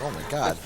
Oh my God.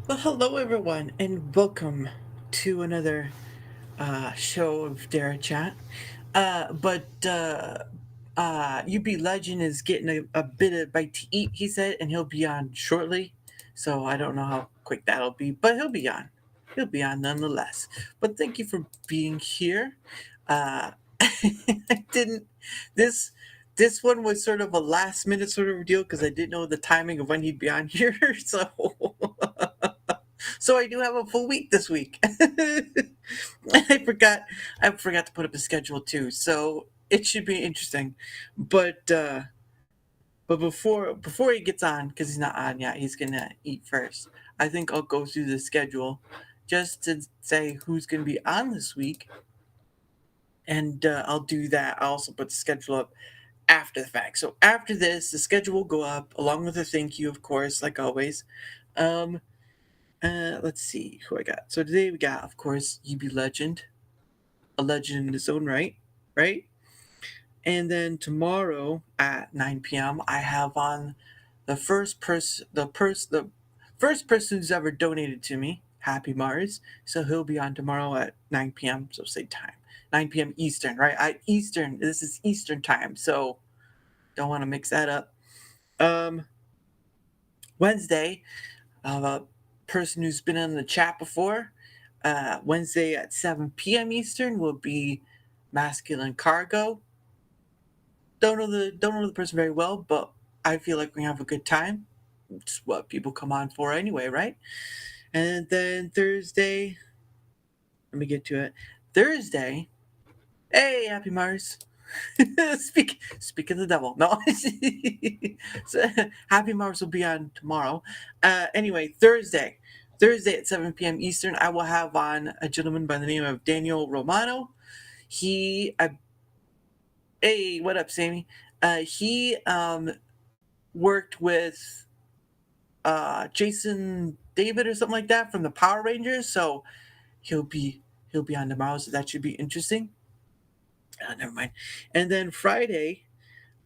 Well, hello everyone, and welcome to another show of Darachat. UBLegend is getting a bit of bite to eat, he said, and he'll be on shortly. So I don't know how quick that'll be, but he'll be on. He'll be on nonetheless. But thank you for being here. I didn't. This this one was sort of a last minute sort of deal because I didn't know the timing of when he'd be on here. So I do have a full week this week. I forgot to put up a schedule too, so it should be interesting. But before he gets on, because he's not on yet, he's gonna eat first. I think I'll go through the schedule just to say who's gonna be on this week, and I'll do that. I'll also put the schedule up after the fact. So after this, the schedule will go up along with a thank you, of course, like always. Um, let's see who I got. So today we got, of course, UBLegend, a legend in his own right, right? And then tomorrow at 9 p.m., I have on the first person who's ever donated to me, Happy Mars. So he'll be on tomorrow at 9 p.m. So same time, 9 p.m. Eastern, right? Eastern. This is Eastern time, so don't want to mix that up. Um, Wednesday, a person who's been in the chat before. Wednesday at 7 p.m. Eastern will be Masculine Cargo. Don't know the person very well, but I feel like we have a good time. It's what people come on for anyway, right? And then Thursday, let me get to it. Thursday Hey, happy Mars. Speak of the devil. No. So, happy Mars will be on tomorrow. Anyway, Thursday at 7 p.m. Eastern, I will have on a gentleman by the name of Daniel Romano. Hey, what up, Sammy? He worked with Jason David or something like that from the Power Rangers, so he'll be he'll be on tomorrow, so that should be interesting. Never mind. And then Friday,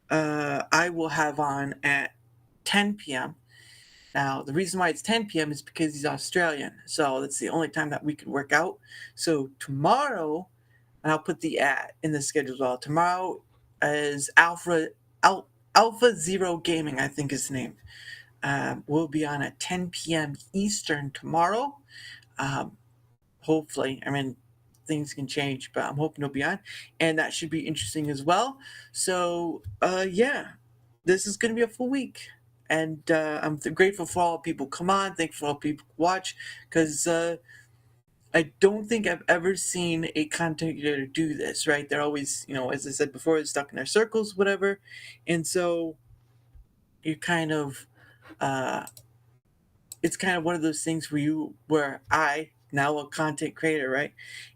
I will have on at 10 p.m. Now, the reason why it's 10 p.m. is because he's Australian, so that's the only time that we can work out. So tomorrow, and I'll put the at in the schedule as well. Tomorrow is Alpha Zero Gaming, I think is the name. We'll be on at 10 p.m. Eastern tomorrow. Um, Hopefully, I mean, things can change, but I'm hoping it'll be on, and that should be interesting as well. So, yeah, this is going to be a full week, and I'm grateful for all people come on. Thankful for all people watch, because I don't think I've ever seen a content creator do this. Right? They're always, as I said before, stuck in their circles, whatever, and so you kind of. Uh, it's kind of one of those things where I, now a content creator, right,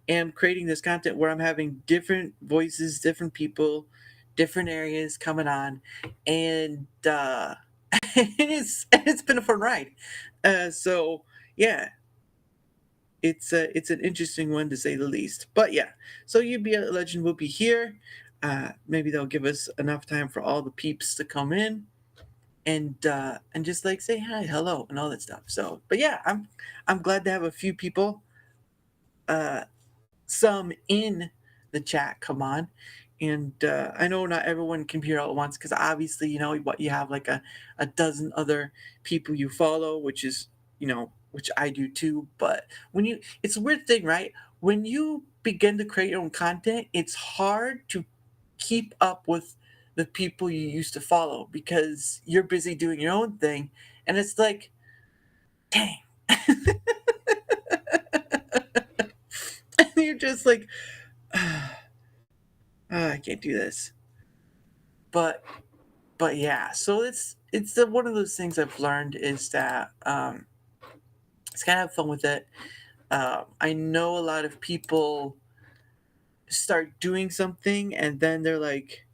am creating this content where I'm having different voices, different people, different areas coming on, and it's been a fun ride. So yeah, it's an interesting one to say the least. But yeah, so UBLegend will be here. Maybe they'll give us enough time for all the peeps to come in and just like say hi, hello, and all that stuff. So, but yeah, I'm glad to have a few people, uh, some in the chat come on, and I know not everyone can be here all at once because obviously what you have like a dozen other people you follow, which is which I do too. But it's a weird thing, right? When you begin to create your own content, it's hard to keep up with the people you used to follow because you're busy doing your own thing, and it's like, dang. And you're just like, I can't do this. But yeah, so it's one of those things I've learned is that it's kind of have fun with it. I know a lot of people start doing something and then they're like,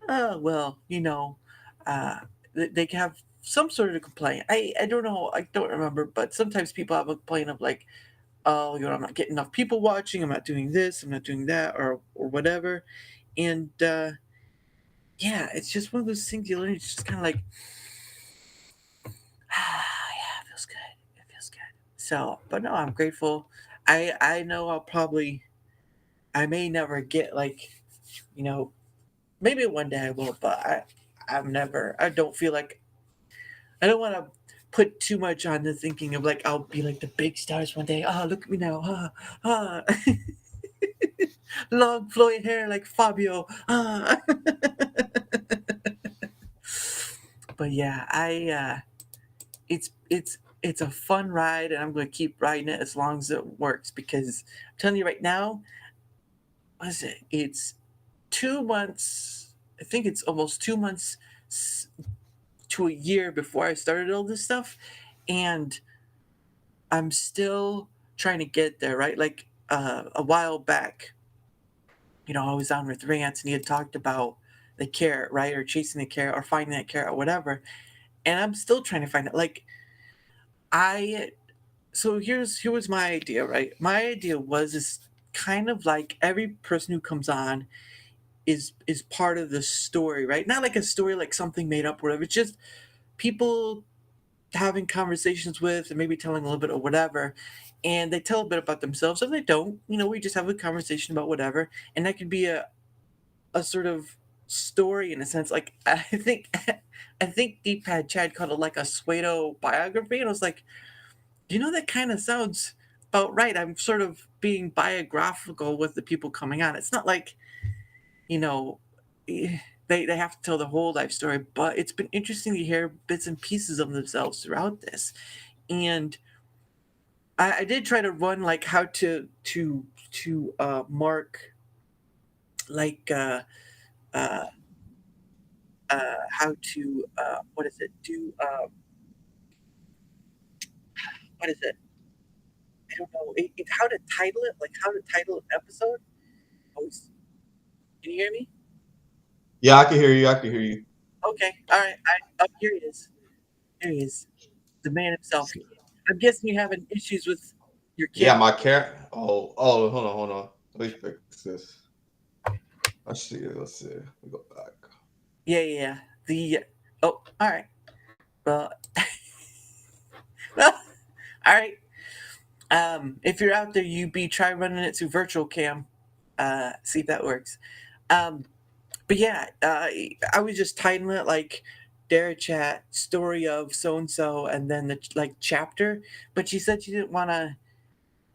oh well, they can have some sort of complaint. I don't know, I don't remember, but sometimes people have a complaint of like, oh, I'm not getting enough people watching, I'm not doing this, I'm not doing that, or whatever. And yeah, it's just one of those things you learn. It's just kind of like, yeah, it feels good. It feels good. So, but no, I'm grateful. I know I may never get like, you know, maybe one day I will, but I don't feel like, I don't want to put too much on the thinking of like, I'll be like the big stars one day. Ah, look at me now. Long flowing hair like Fabio. But yeah, it's a fun ride, and I'm going to keep riding it as long as it works because I'm telling you right now, what is it? It's 2 months. I think it's almost 2 months to a year before I started all this stuff, and I'm still trying to get there. Right, like a while back, I was on with Rance, and he had talked about the carrot, right, or chasing the carrot, or finding that carrot, or whatever. And I'm still trying to find it. Like I so here was my idea, right? My idea was is kind of like every person who comes on is part of the story, right? Not like a story like something made up or whatever. It's just people having conversations with and maybe telling a little bit or whatever. And they tell a bit about themselves. If they don't, we just have a conversation about whatever. And that could be a sort of story in a sense. Like I think Deepak Chad called it like a pseudo biography. And I was like, that kind of sounds about right. I'm sort of being biographical with the people coming on. It's not like, you know, they have to tell the whole life story, but it's been interesting to hear bits and pieces of themselves throughout this. And I did try to run like how to mark like uh, how to what is it? Do what is it? I don't know. How to title it? Like how to title an episode? Oh, can you hear me? Yeah, I can hear you. I can hear you. Okay, all right. Oh, here he is. Here he is, the man himself. I'm guessing you're having issues with your Yeah, camera. my camera. Hold on. Let me fix this. Let's see. We go back. Yeah. The oh, all right. Well, well, all right. If you're out there, try running it through virtual cam. See if that works. But yeah, I was just titling it like Darachat story of so and so, and then the like chapter. But she said she didn't want to.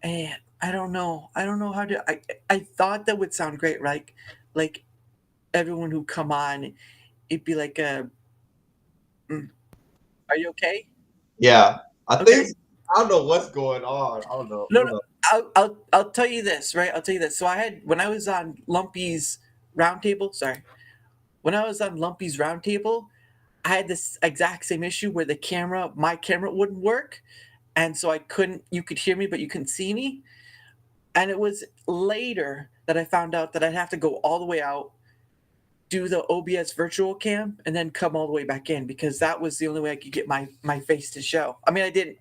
I don't know. I don't know how to. I thought that would sound great, right? Like everyone who come on, it'd be like a. Mm, are you okay? Yeah, I Okay. think I don't know what's going on. I don't know. No, Hold no. up. I'll tell you this, right? I'll tell you this. So I had when I was on Lumpy's roundtable. Sorry, when I was on Lumpy's roundtable, I had this exact same issue where my camera wouldn't work, and so I couldn't. You could hear me, but you couldn't see me. And it was later that I found out that I'd have to go all the way out, do the OBS virtual cam, and then come all the way back in because that was the only way I could get my face to show. I mean, I didn't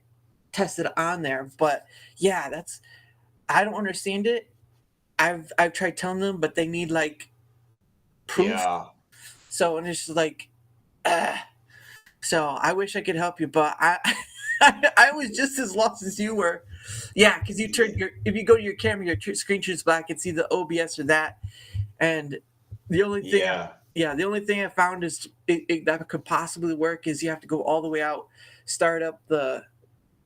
test it on there, but yeah, that's I don't understand it. I've tried telling them, but they need like proof. Yeah. So and it's just like, uh, so I wish I could help you, but I was just as lost as you were. Yeah, because you turn your if you go to your camera, your screen turns black and see the OBS or that, and the only thing Yeah. the only thing I found is that could possibly work is you have to go all the way out, start up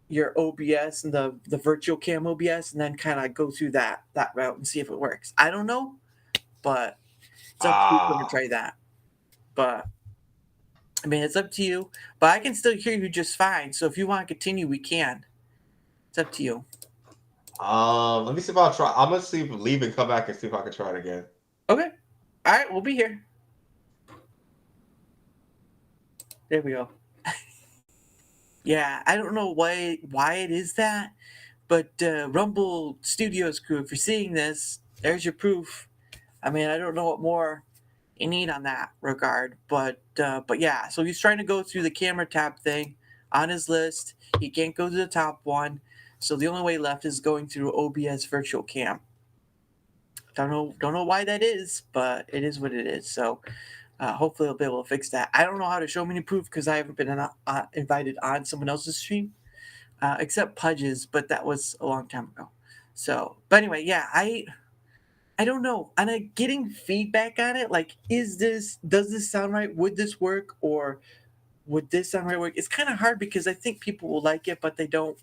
your OBS and the virtual cam OBS, and then kind of go through that route and see if it works. I don't know, but it's up to you if you want to Ah. try that. But I mean, it's up to you. But I can still hear you just fine. So if you want to continue, we can. It's up to you. Let me see if I'll try. I'm gonna see if leave and come back and see if I can try it again. Okay. All right, we'll be here. There we go. Yeah, I don't know why it is that, but Rumble Studios crew, if you're seeing this, there's your proof. I mean, I don't know what more you need on that regard, but yeah. So he's trying to go through the camera tab thing on his list. He can't go to the top one, so the only way left is going through OBS Virtual Cam. Don't know why that is, but it is what it is. So hopefully they'll be able to fix that. I don't know how to show me any proof because I haven't been invited on someone else's stream, except Pudge's, but that was a long time ago. So, but anyway, yeah, I don't know. And I'm getting feedback on it. Like, does this sound right? Would this work? Or would this sound right? It's kind of hard because I think people will like it, but they don't.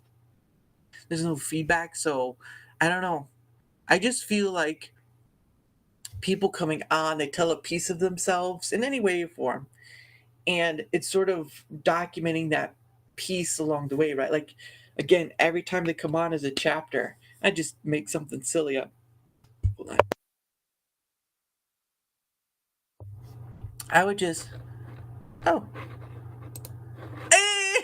There's no feedback. So I don't know. I just feel like people coming on, they tell a piece of themselves in any way or form. And it's sort of documenting that piece along the way, right? Like, again, every time they come on as a chapter, I just make something silly up. Hold on. I would just, oh, hey!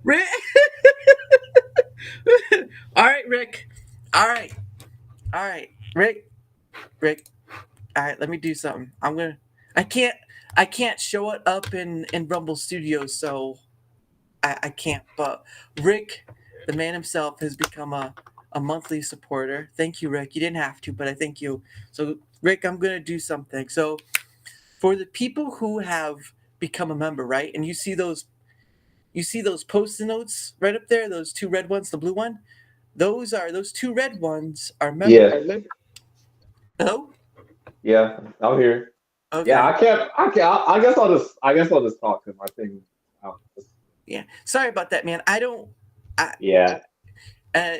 Rick. All right, Rick. All right, Rick. All right, let me do something. I can't show it up in Rumble Studios, so I can't. But Rick, the man himself, has become a monthly supporter. Thank you, Rick. You didn't have to, but I thank you. So, Rick, I'm gonna do something. So, for the people who have become a member, right, and you see those post-it notes right up there, those two red ones, the blue one. Those two red ones are members. Yeah. Hello. Yeah. I'm here. Yeah. Okay. I can't. I guess I'll just talk to my thing. Yeah. Sorry about that, man. I don't. Yeah. Uh,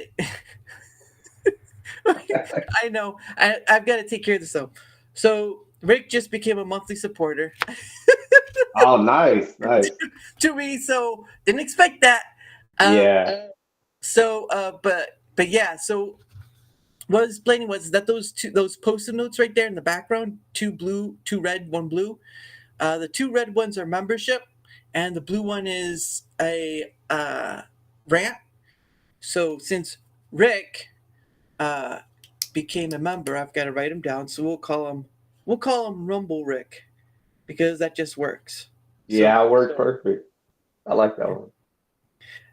I know. I've got to take care of this though. So Rick just became a monthly supporter. Oh, nice. To me, so didn't expect that. Yeah. So, but yeah. So what I was explaining was that those post-it notes right there in the background, two blue, two red, one blue. The two red ones are membership, and the blue one is a rant. So since Rick uh, became a member, I've got to write him down. So we'll call him Rumble Rick because that just works. So Yeah, it worked perfect. I like that one.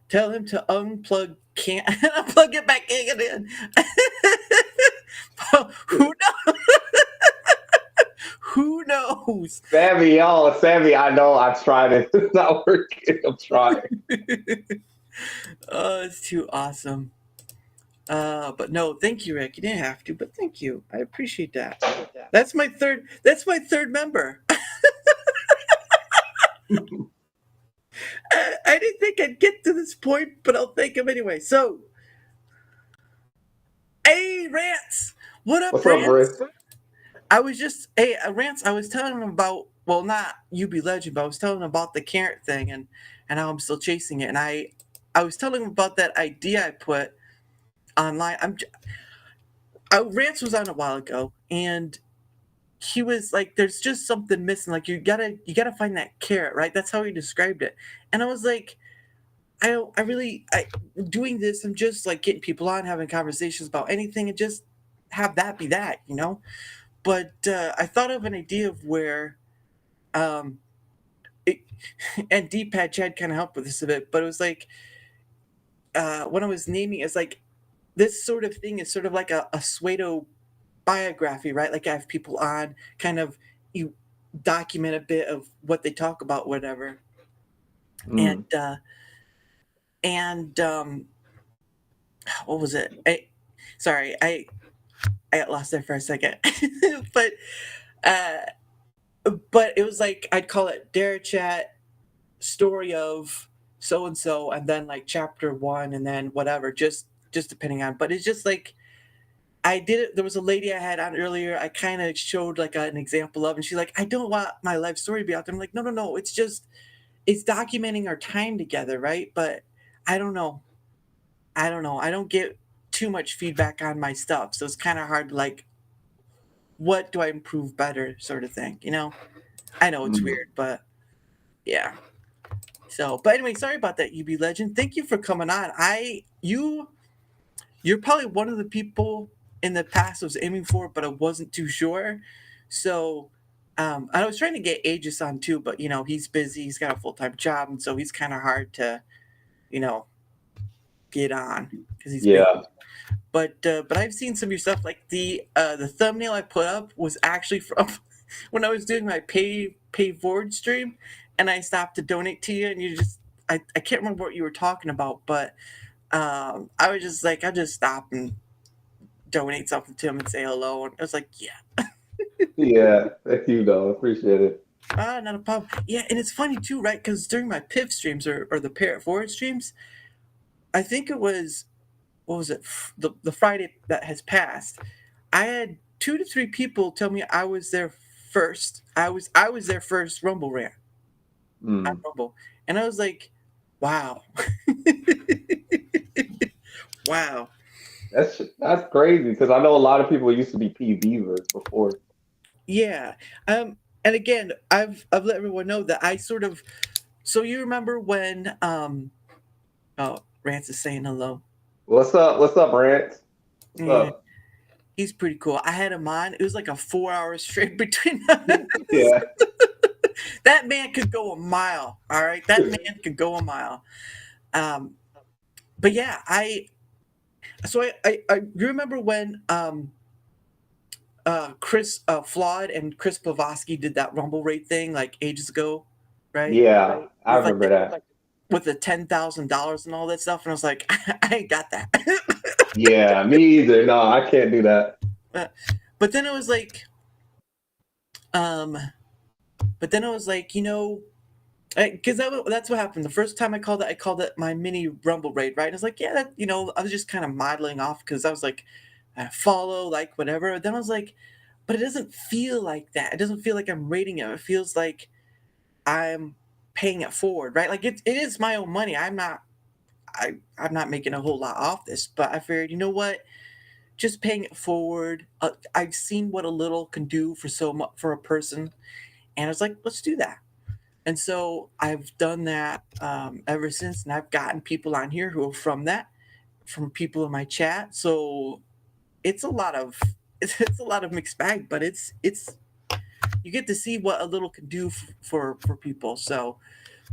tell him to unplug can't unplug it back in. Who knows? Who knows? Sammy, I know I've tried it. It's not working. I'm trying. Oh, it's too awesome. But no, thank you, Rick. You didn't have to, but thank you. I appreciate that. That's my third. That's my third member. I didn't think I'd get to this point, but I'll thank him anyway. So, hey, Rants, what up, What's up, Rants? Rick? I was just Rants. I was telling him about not UBLegend, but I was telling him about the carrot thing and how I'm still chasing it. And I was telling him about that idea I put online. Rants was on a while ago, and he was like, "There's just something missing. Like you gotta find that carrot, right?" That's how he described it. And I was like, I doing this. I'm just like getting people on, having conversations about anything, and just have that be that, you know. But I thought of an idea of where, um, it, and D-Pad Chad kind of helped with this a bit, but it was like when I was naming, it's like this sort of thing is sort of like a pseudo biography, right? Like I have people on, kind of you document a bit of what they talk about, whatever. Mm. And what was it? I got lost there for a second, but uh, but it was like I'd call it Darachat story of so and so, and then like chapter one, and then whatever, just depending on. But it's just like I did it. There was a lady I had on earlier. I kind of showed like an example of, and she's like, "I don't want my life story to be out there." I'm like, no. It's documenting our time together, right? But I don't know. I don't know. I don't get too much feedback on my stuff, so it's kind of hard to like, what do I improve better, sort of thing. You know? I know it's Mm. weird, but yeah. So, but anyway, sorry about that, UBLegend. Thank you for coming on. You're probably one of the people in the past I was aiming for, but I wasn't too sure. So, I was trying to get Aegis on too, but you know he's busy. He's got a full time job, and so he's kind of hard to, you know, get on because he's busy. Yeah. But I've seen some of your stuff. Like the thumbnail I put up was actually from when I was doing my pay forward stream, and I stopped to donate to you, and you just I can't remember what you were talking about, but I was just like, I'll just stop and donate something to him and say hello. And I was like, yeah, Yeah. Thank you, though. Appreciate it. not a problem. Yeah, and it's funny too, right? Because during my PIV streams or the Parrot Forward streams, I think it was, what was it, the Friday that has passed, I had 2 to 3 people tell me I was their first. I was their first Rumble rant on Mm. Rumble, and I was like, wow, wow. That's crazy because I know a lot of people used to be PVers before. Yeah. And again, I've let everyone know that I sort of, so you remember when oh, Rance is saying hello. What's up? What's up, Rance? What's Yeah, up? he's pretty cool. I had him on. It was like a 4 hour straight between us. Yeah. That man could go a mile. All right. That man could go a mile. Um, but yeah, I you remember when Chris Flawed and Chris Blavatsky did that Rumble rate thing like ages ago, right? Yeah. I With like remember that. with the $10,000 and all that stuff, and I was like, I ain't got that. Yeah. Me either. No, I can't do that. But then it was like, um, you know, because that's what happened. The first time I called it my mini Rumble raid, right? And I was like, yeah, that, you know, I was just kind of modeling off because I was like, follow, like, whatever. Then I was like, but it doesn't feel like that. It doesn't feel like I'm rating it. It feels like I'm paying it forward, right? Like it is my own money. I'm not making a whole lot off this, but I figured, you know what, just paying it forward. I've seen what a little can do for so much for a person, and I was like, let's do that. And so I've done that ever since, and I've gotten people on here who are from that, from people in my chat. So it's a lot of it's a lot of mixed bag, but it's you get to see what a little can do for people. So,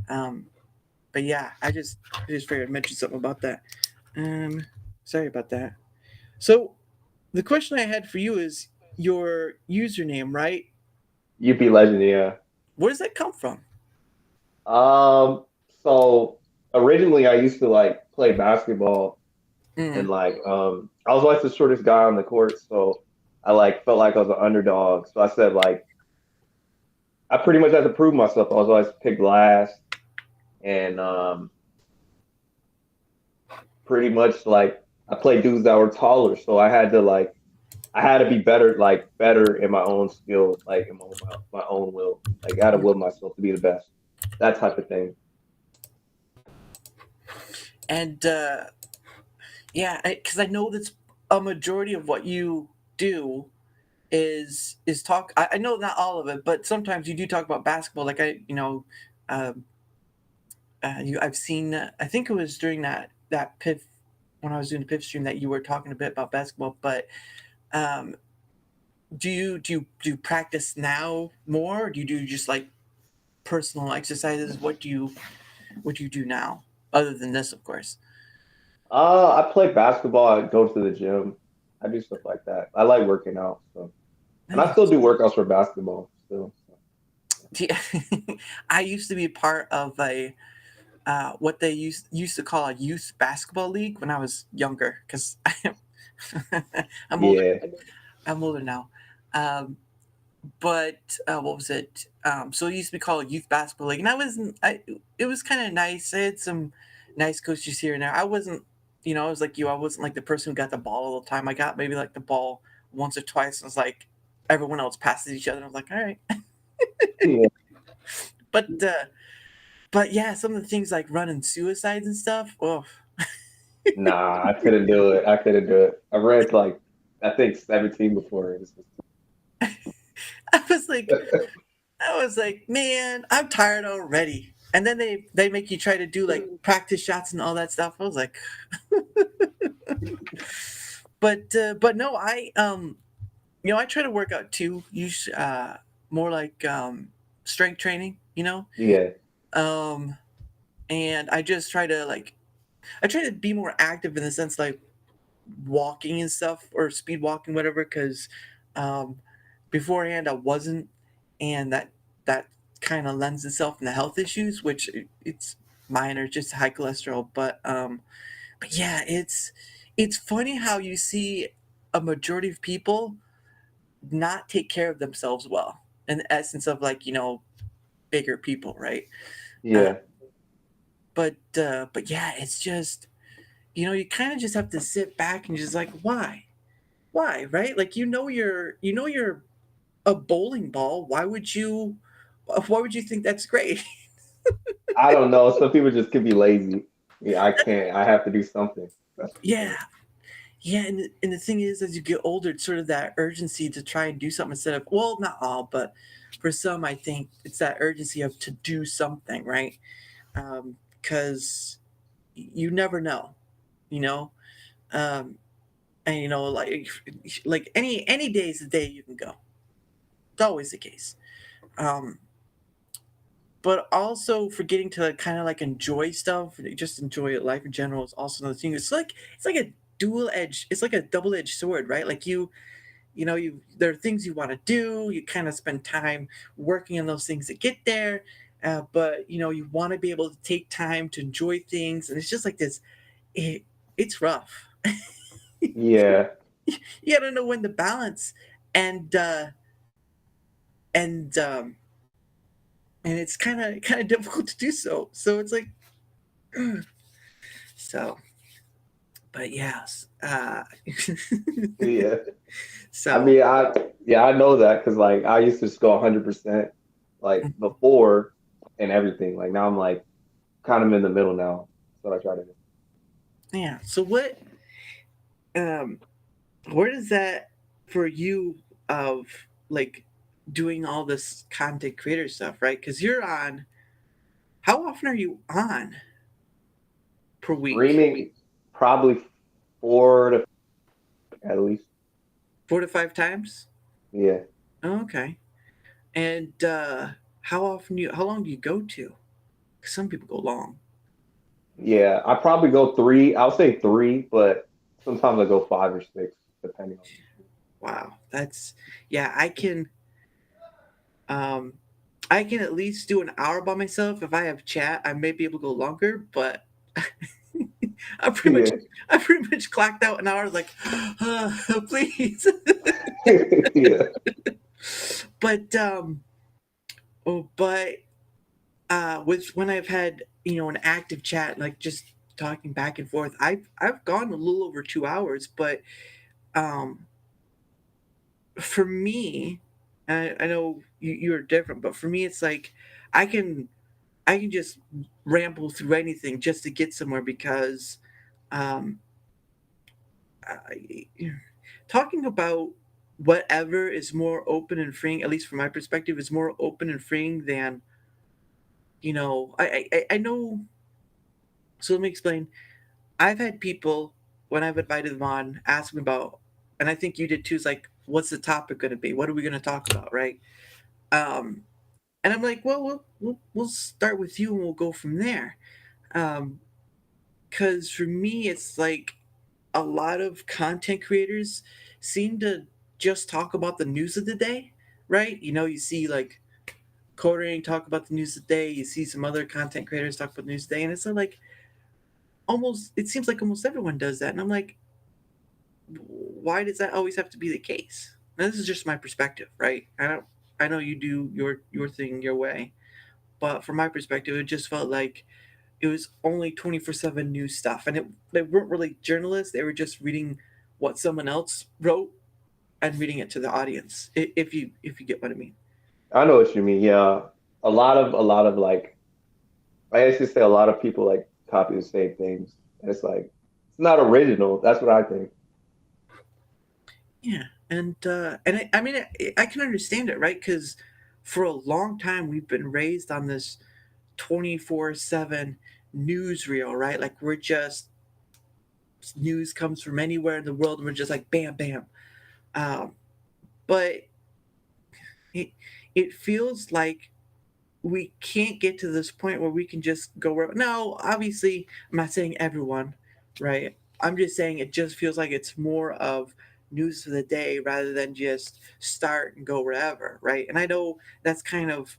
um, but yeah, I just figured I'd mention something about that. Um, Sorry about that. So the question I had for you is your username, right? UBLegend, yeah. Where does that come from? Um, so originally I used to like play basketball and Mm, I was like the shortest guy on the court, so I like felt like I was an underdog. So I said like I pretty much had to prove myself. I was always picked last and pretty much like I played dudes that were taller, so I had to be better, like better in my own skill, like in my own will. Like I had to mm. will myself to be the best. That type of thing. And yeah, because I know that's a majority of what you do is talk. I know not all of it, but sometimes you do talk about basketball. Like um, I've seen. I think it was during that PIF when I was doing the PIF stream that you were talking a bit about basketball. But um, do you practice now more? Or do you do just like personal exercises? What do you do now, other than this, of course? I play basketball. I go to the gym. I do stuff like that. I like working out. So, and I still Nice. do workouts for basketball still. So, Yeah. I used to be part of a what they used to call a youth basketball league when I was younger because I'm older. yeah, I'm older now. Um, but what was it? So it used to be called youth basketball league, and I wasn't. It was kind of nice. I had some nice coaches here and there. I wasn't. I was like you. I wasn't like the person who got the ball all the time. I got maybe like the ball once or twice. And it was like everyone else passes each other. And I was like, all right. yeah. But yeah, some of the things like running suicides and stuff. Oh, Nah, I couldn't do it. I couldn't do it. I ran to like I think 17 before. I was like, man, I'm tired already. And then they make you try to do like practice shots and all that stuff. I was like, but no, I try to work out too. Use more like strength training, Yeah, um, and I just try to I try to be more active in the sense like walking and stuff or speed walking, whatever. Because um, beforehand I wasn't, and that kind of lends itself into health issues, which it's minor, just high cholesterol. But yeah, it's funny how you see a majority of people not take care of themselves well in the essence of like bigger people, right? Uh, yeah. but yeah, it's just you kind of just have to sit back and just like why, right? Like you're a bowling ball. Why would you think that's great? I don't know. Some people just could be lazy. Yeah, I can't. I have to do something. That's the Yeah, thing. yeah, and the thing is, as you get older, it's sort of that urgency to try and do something instead of, well, not all, but for some, I think it's that urgency of to do something, right? Because you never know, you know, um, and like any day is the day you can go. It's always the case. Um, but also forgetting to kind of like enjoy stuff, just enjoy life in general is also another thing. It's like a dual edge. It's like a double edged sword, right? Like you there are things you want to do. You kind of spend time working on those things to get there, but you want to be able to take time to enjoy things, and it's just like this. It's rough. Yeah, You got to know when to balance, and and um, and it's kind of difficult to do so. So it's like so. But yes, yeah. I so mean, I know that because like I used to just go 100% like before and everything. Like now I'm like kind of in the middle now. That's what I try to do. Yeah. So um where does that for you of like doing all this content creator stuff, right? Because you're on. How often are you on per week? Streaming probably 4 to at least. 4 to 5 times. Yeah. Oh, okay. And how long do you go to? 'Cause some people go long. Yeah. I probably go three. I'll say three, but sometimes I go 5 or 6, depending on. Wow, that's yeah. Um, I can at least do an hour by myself. If I have chat, I may be able to go longer, but I pretty much Yeah. I pretty much clocked out an hour. Like, please. Yeah. But but with when I've had an active chat, like just talking back and forth, I've gone a little over 2 hours. But um, for me, I know you're different, but for me, it's like I can I can just ramble through anything just to get somewhere because um, I, talking about whatever is more open and freeing, at least from my perspective, is more open and freeing than I know. So let me explain. I've had people when I've invited them on ask me about, and I think you did too. Is like, what's the topic going to be? What are we going to talk about, right? Um, and I'm like, well, we'll start with you and we'll go from there. Because for me, it's like a lot of content creators seem to just talk about the news of the day, right? You see like Codering talk about the news of the day. You see some other content creators talk about the news of the day, and it's like almost. It seems like almost everyone does that, and I'm like, why does that always have to be the case? Now, this is just my perspective, right? I know you do your thing your way, but from my perspective, it just felt like it was only 24/7 news stuff, and they weren't really journalists. They were just reading what someone else wrote and reading it to the audience. If you get what I mean. I know what you mean. Yeah. A lot of like, I used to say a lot of people like copy the same things. And it's like, it's not original. That's what I think. Yeah, and I mean I can understand it, right? Because for a long time we've been raised on this 24/7 newsreel, right? Like we're just news comes from anywhere in the world, and we're just like bam, bam. Um, but it it feels like we can't get to this point where we can just go where. No, obviously, I'm not saying everyone, right? I'm just saying it just feels like it's more of news for the day rather than just start and go wherever, right? And I know that's kind of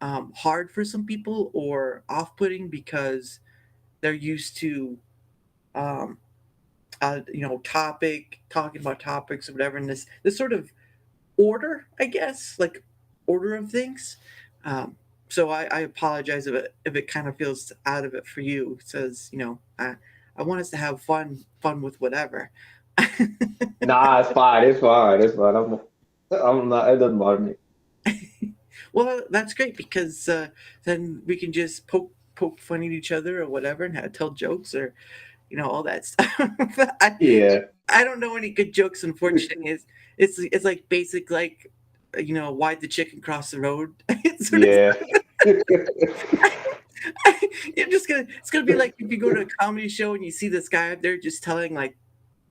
hard for some people or off-putting because they're used to um, talking about topics or whatever, and this sort of order, I guess, like order of things. So I apologize if it kind of feels out of it for you. It says, I want us to have fun with whatever. Nah, it's fine. It's fine. It's fine. I'm not, it doesn't bother me. Well, that's great because then we can just poke fun at each other or whatever and tell jokes or all that stuff. I, Yeah. I don't know any good jokes, unfortunately. It's like basic like why'd the chicken cross the road? It's sort of Yeah. it's gonna be like if you go to a comedy show and you see this guy up there just telling like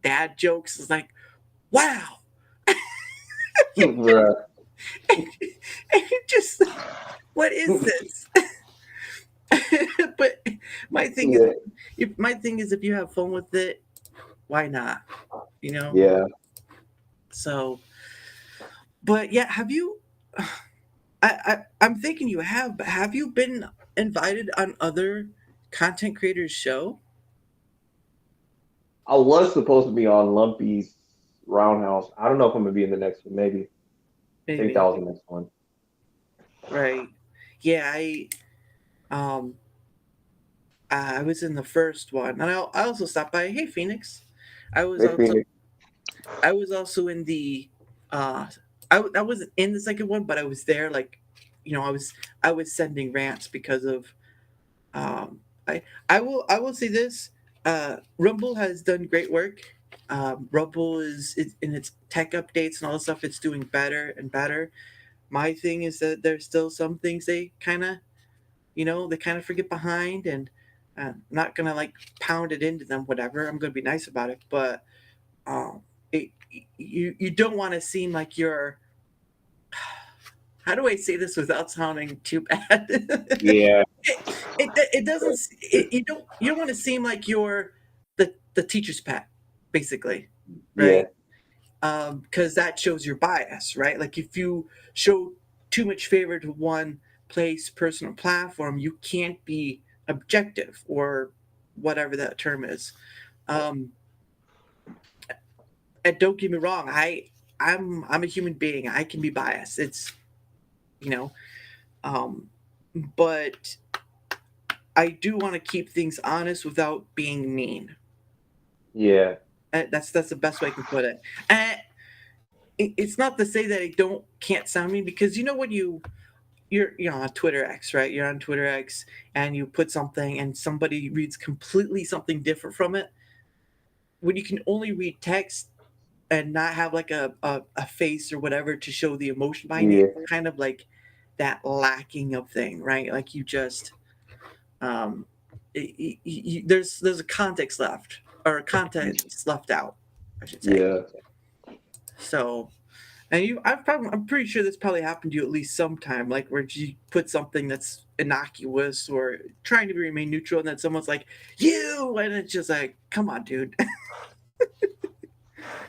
dad jokes. It's like, wow. Bruh. And you just what is this? But my thing is Yeah. if you have fun with it, why not? You know? Yeah. So but yeah, have you I'm thinking you have, but have you been invited on other content creators show? I was supposed to be on Lumpy's Roundhouse. I don't know if I'm gonna be in the next one. Maybe. I think that Maybe. was the next one. Right. Yeah, um I was in the first one, and I also stopped by. Hey, Phoenix. I was Hey, also Phoenix. I was also in the uh I wasn't in the second one, but I was there. Like, I was sending rants because of I will say this. Rumble has done great work. Rumble is in its tech updates and all this stuff. It's doing better and better. My thing is that there's still some things they kind of, they kind of forget behind, and I'm not gonna like pound it into them. Whatever, I'm gonna be nice about it, but um, it, you don't want to seem like you're. How do I say this without sounding too bad? Yeah, It doesn't you don't want to seem like you're the teacher's pet, basically, yeah, right? Because that shows your bias, right? Like if you show too much favor to one place, person, or platform, you can't be objective or whatever that term is. Um, and don't get me wrong, I'm a human being. I can be biased. It's you know, um, but I do want to keep things honest without being mean. yeah, That's the best way I can put it. And it's not to say that I don't can't sound mean, because when you're on Twitter X, right? You're on Twitter X and you put something and somebody reads completely something different from it. When you can only read text and not have like a face or whatever to show the emotion behind it, yeah, it's kind of like that lacking of thing, right? Like you just um, there's a context left, or context left out, I should say. yeah. So, and I'm pretty sure this probably happened to you at least sometime, like where you put something that's innocuous or trying to remain neutral, and then someone's like, "You," and it's just like, "Come on, dude."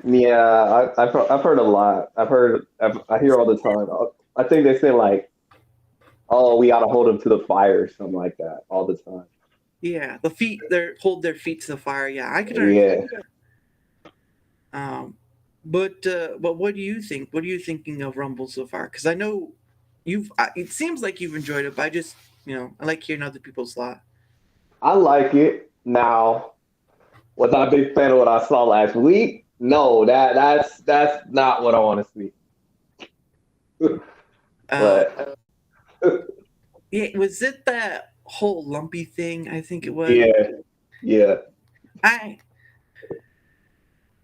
Yeah, I've heard a lot. I hear all the time. I think they say like, "Oh, we got to hold them to the fire," or something like that, all the time. Yeah, the feet, they hold their feet to the fire. Yeah, I could Yeah, understand. Um, but what do you think? What are you thinking of Rumble so far? Because I know it seems like you've enjoyed it, but I just, I like hearing other people's thought. I like it. Now, was I a big fan of what I saw last week? No, that's not what I want to see. Uh, But yeah, was it that whole lumpy thing? I think it was. yeah, yeah, I,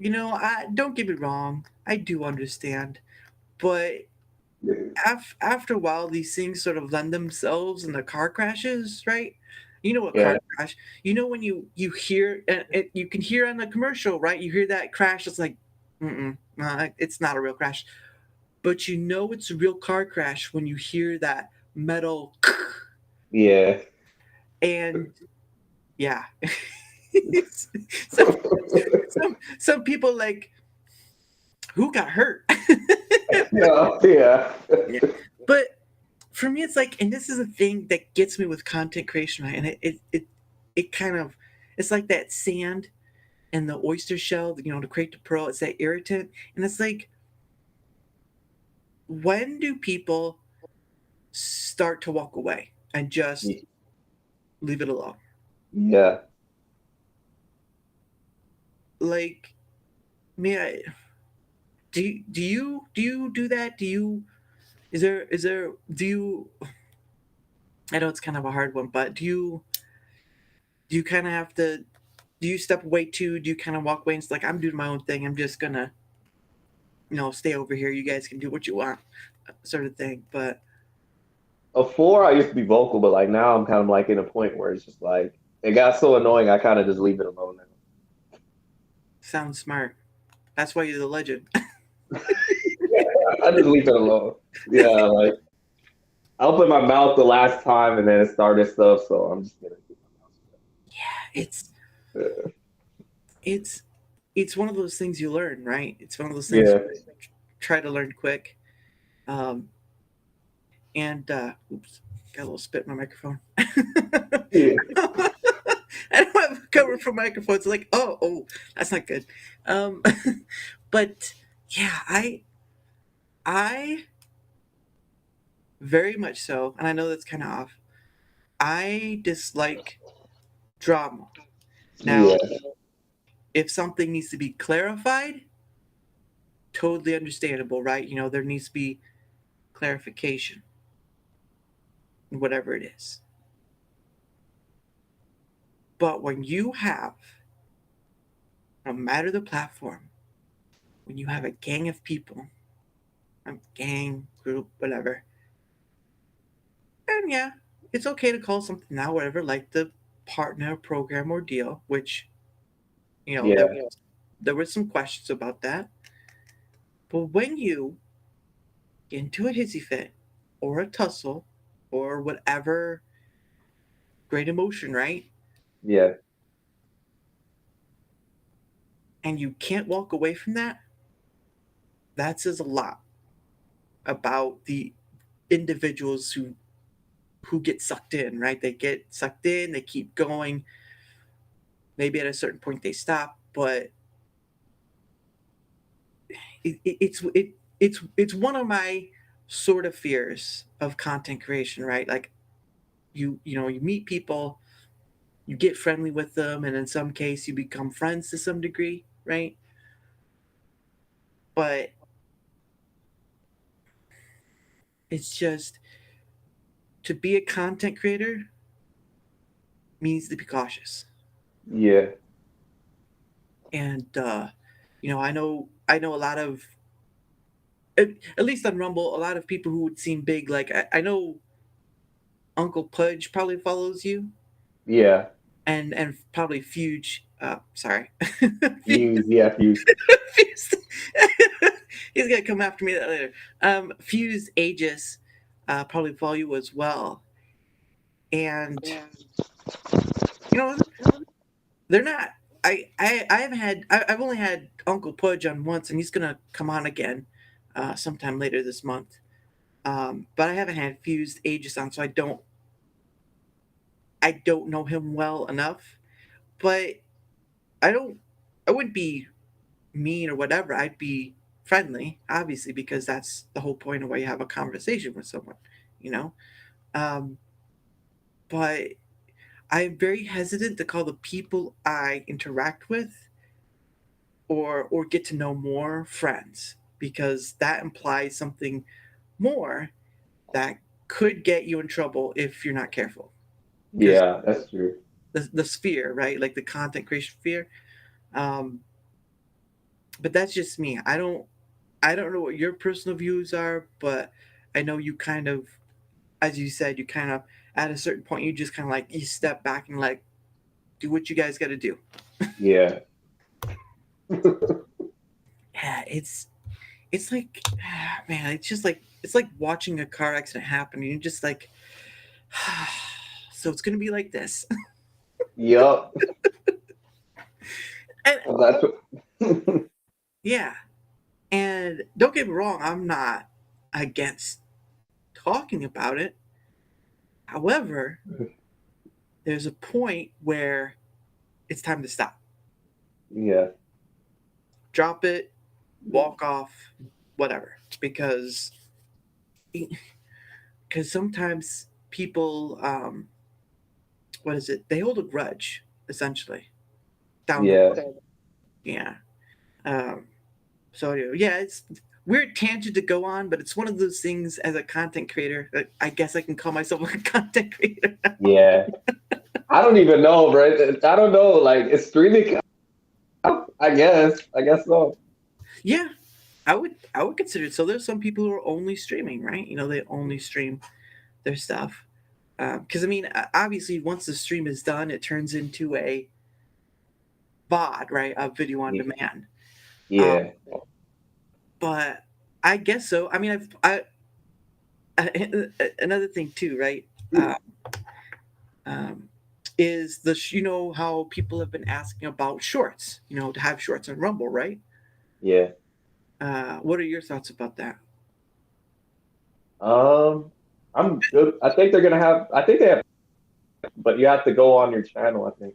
I don't get me wrong. I do understand, but after a while, these things sort of lend themselves in the car crashes, right? You know what yeah, car crash? When you hear you can hear on the commercial, right? You hear that crash. It's like, it's not a real crash, but it's a real car crash when you hear that metal, yeah. and yeah, some, some people like, who got hurt? Yeah, yeah, Yeah. But for me, it's like, and this is a thing that gets me with content creation, right? And it kind of, it's like that sand and the oyster shell, to create the pearl. It's that irritant, and it's like, when do people start to walk away and just leave it alone? yeah. Like, me, do you do that? Do you? I know it's kind of a hard one, but do you kind of have to? Do you step away too? Do you kind of walk away and it's like, I'm doing my own thing. I'm just gonna, stay over here. You guys can do what you want, sort of thing. But Before I used to be vocal, but like now I'm kind of like in a point where it's just like it got so annoying. I kind of just leave it alone now. sounds smart. That's why you're the legend. I just leave it alone. Yeah, like I opened my mouth the last time and then it started stuff, so I'm just gonna keep it's my mouth shut. it's it's one of those things you learn, right? It's one of those things Yeah, you try to learn quick. Um, and oops, got a little spit in my microphone. yeah, I don't have a cover for microphones. It's like, oh, that's not good. Um, but yeah, I very much so, and I know that's kind of off. I dislike drama. Now, yeah, if something needs to be clarified, totally understandable, right? There needs to be clarification, whatever it is. But when you have no matter the platform, when you have a gang of people, a gang, group, whatever, and yeah, it's okay to call something now whatever, like the partner program or deal, which, you know, Yeah. there were some questions about that. But when you get into a hissy fit or a tussle or whatever great emotion, right? Yeah. And you can't walk away from that, that says a lot about the individuals who get sucked in, right? They get sucked in, they keep going. Maybe at a certain point they stop, but it's one of my sort of fears of content creation, right? Like you know, you meet people, you get friendly with them, and in some case you become friends to some degree, right? But it's just, to be a content creator means to be cautious. Yeah. And you know, I know a lot of, at least on Rumble, a lot of people who would seem big. Like I know Uncle Pudge probably follows you, Yeah. and probably Fuge. Sorry, Fuse. Yeah. Fuse. Fuse. He's gonna come after me that later. Fuse Aegis probably follow you as well, and you know they're not. I haven't had. I've only had Uncle Pudge on once, and he's gonna come on again sometime later this month. But I haven't had Fused Aegis on, so I don't know him well enough. But I don't. I wouldn't be mean or whatever. I'd be friendly, obviously, because that's the whole point of why you have a conversation with someone, you know. Um, but I'm very hesitant to call the people I interact with or get to know more friends, because that implies something more that could get you in trouble if you're not careful. Because Yeah. That's true. the sphere, right? Like the content creation sphere. Um, but that's just me. I don't know what your personal views are, but I know you kind of, as you said, you kind of, at a certain point you just kind of like, you step back and like, do what you guys got to do. Yeah. Yeah, it's like, man, it's just like, it's like watching a car accident happen. And you're just like, so it's gonna be like this. Yup. And That's yeah, and don't get me wrong, I'm not against talking about it. However, there's a point where it's time to stop. yeah. Drop it, walk off, whatever. Because sometimes people, what is it? They hold a grudge, essentially, down the Yeah. road. Yeah. Um, so yeah, it's weird tangent to go on, but it's one of those things as a content creator. That I guess I can call myself a content creator. Yeah. I don't even know, bro. I don't know. Like, it's streaming. I guess. I guess so. Yeah, I would consider it. So there's some people who are only streaming, right? You know, they only stream their stuff. Because I mean, obviously, once the stream is done, it turns into a VOD, right? A video on demand. Um, Yeah. but I guess so. I mean, another thing too, right? Um, um, is you know how people have been asking about shorts? You know, to have shorts on Rumble, right? Yeah. What are your thoughts about that? Um, I'm good. I think they're gonna have. I think they have, but you have to go on your channel. I think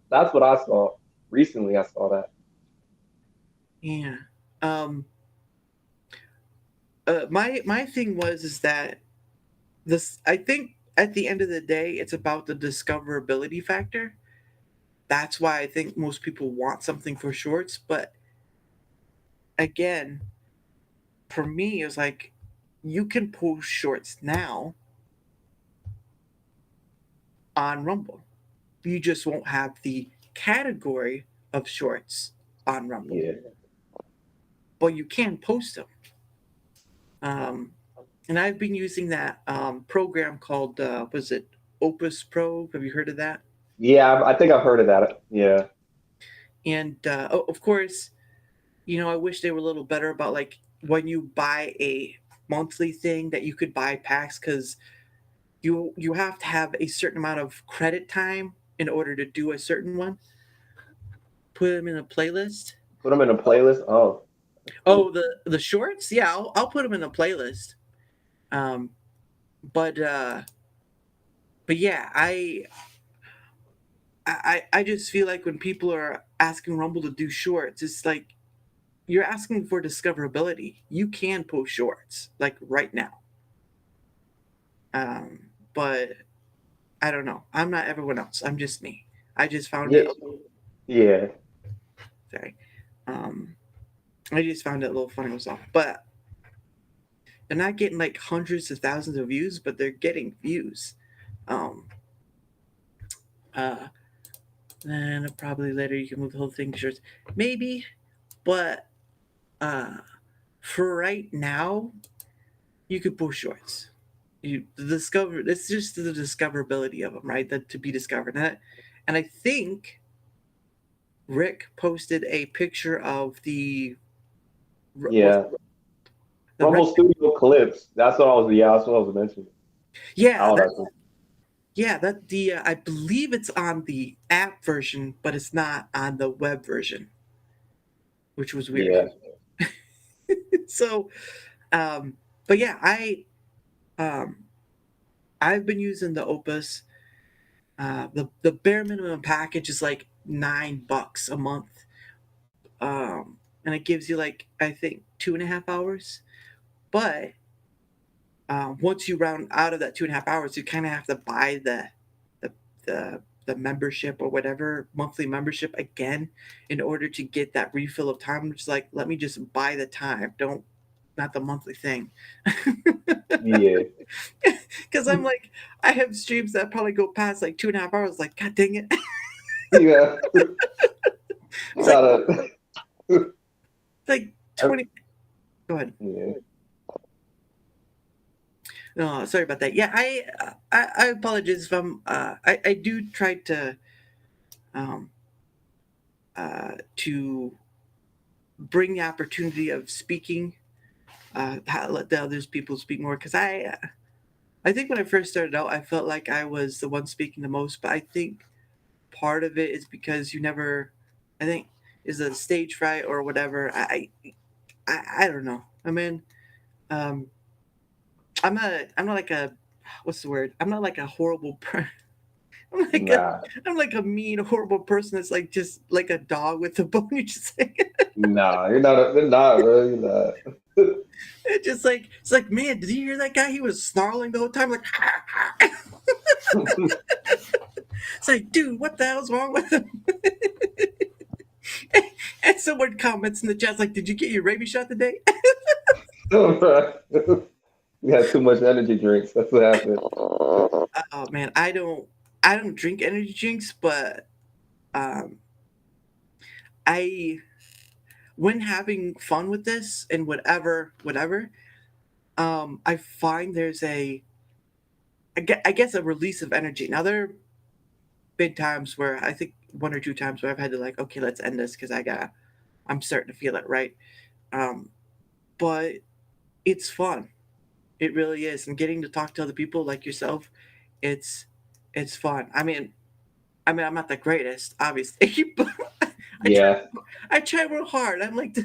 that's what I saw recently. I saw that. Yeah. Um, my thing was is that this. I think at the end of the day, it's about the discoverability factor. That's why I think most people want something for shorts. But again, for me, it was like, you can post shorts now on Rumble. You just won't have the category of shorts on Rumble, Yeah. but you can post them. And I've been using that program called was it Opus Pro? Have you heard of that? Yeah, I think I've heard of that. Yeah. And of course, I wish they were a little better about like when you buy a monthly thing that you could buy packs, because you have to have a certain amount of credit time in order to do a certain one. Put them in a playlist. Put them in a playlist. Oh, Oh, cool. the shorts? Yeah, I'll put them in a playlist. Um, but yeah, I just feel like when people are asking Rumble to do shorts, it's like you're asking for discoverability. You can post shorts like right now. But I don't know. I'm not everyone else. I'm just me. I just found Yeah. it. Yeah. Sorry. Um, I just found it a little funny myself. But they're not getting like hundreds of thousands of views, but they're getting views. Um, uh, then probably later you can move the whole thing to shorts, maybe. But uh, for right now, you could post shorts. You discover. It's just the discoverability of them, right? That to be discovered. And I think Rick posted a picture of Yeah. the Rumble red. Studio Clips. That's what I was. Yeah, that's what I was mentioning. Yeah, Oh, that that's yeah that the I believe it's on the app version, but it's not on the web version, which was weird. yeah. So, but yeah, um, I've been using the Opus. The bare minimum package is like $9 a month, and it gives you like I think 2.5 hours. But once you round out of that 2.5 hours, you kind of have to buy the the membership or whatever monthly membership again in order to get that refill of time. I'm just like, let me just buy the time, don't not the monthly thing. Yeah. Because I'm like, I have streams that probably go past like 2.5 hours. Like, God dang it! Yeah. You It's like gotta. 20. Go ahead. Yeah. No, sorry about that. Yeah, I apologize if I do try um to bring the opportunity of speaking, let the others people speak more, because I think when I first started out, I felt like I was the one speaking the most, but I think part of it is because you never, I think, is a stage fright or whatever. I don't know. I mean, um, I'm not like a what's the word? I'm not like a horrible I'm like a Nah. I'm like a mean, horrible person that's like just like a dog with a bone. You just like Nah. You're not. You're not, bro. You're not. it's just like it's like, man, did you hear that guy? He was snarling the whole time, like it's like, dude, what the hell's wrong with him? And someone comments in the chat like, did you get your rabies shot today? You had too much energy drinks. That's what happened. Oh man, I don't drink energy drinks, but um I when having fun with this and whatever, I find there's I guess a release of energy. Now there have been times where I think one or two times where I've had to like, okay, let's end this because I'm starting to feel it, right? Um, but it's fun. It really is, and getting to talk to other people like yourself, it's it's fun. I mean, I'm not the greatest, obviously, but I try Yeah. I try real hard. I'm like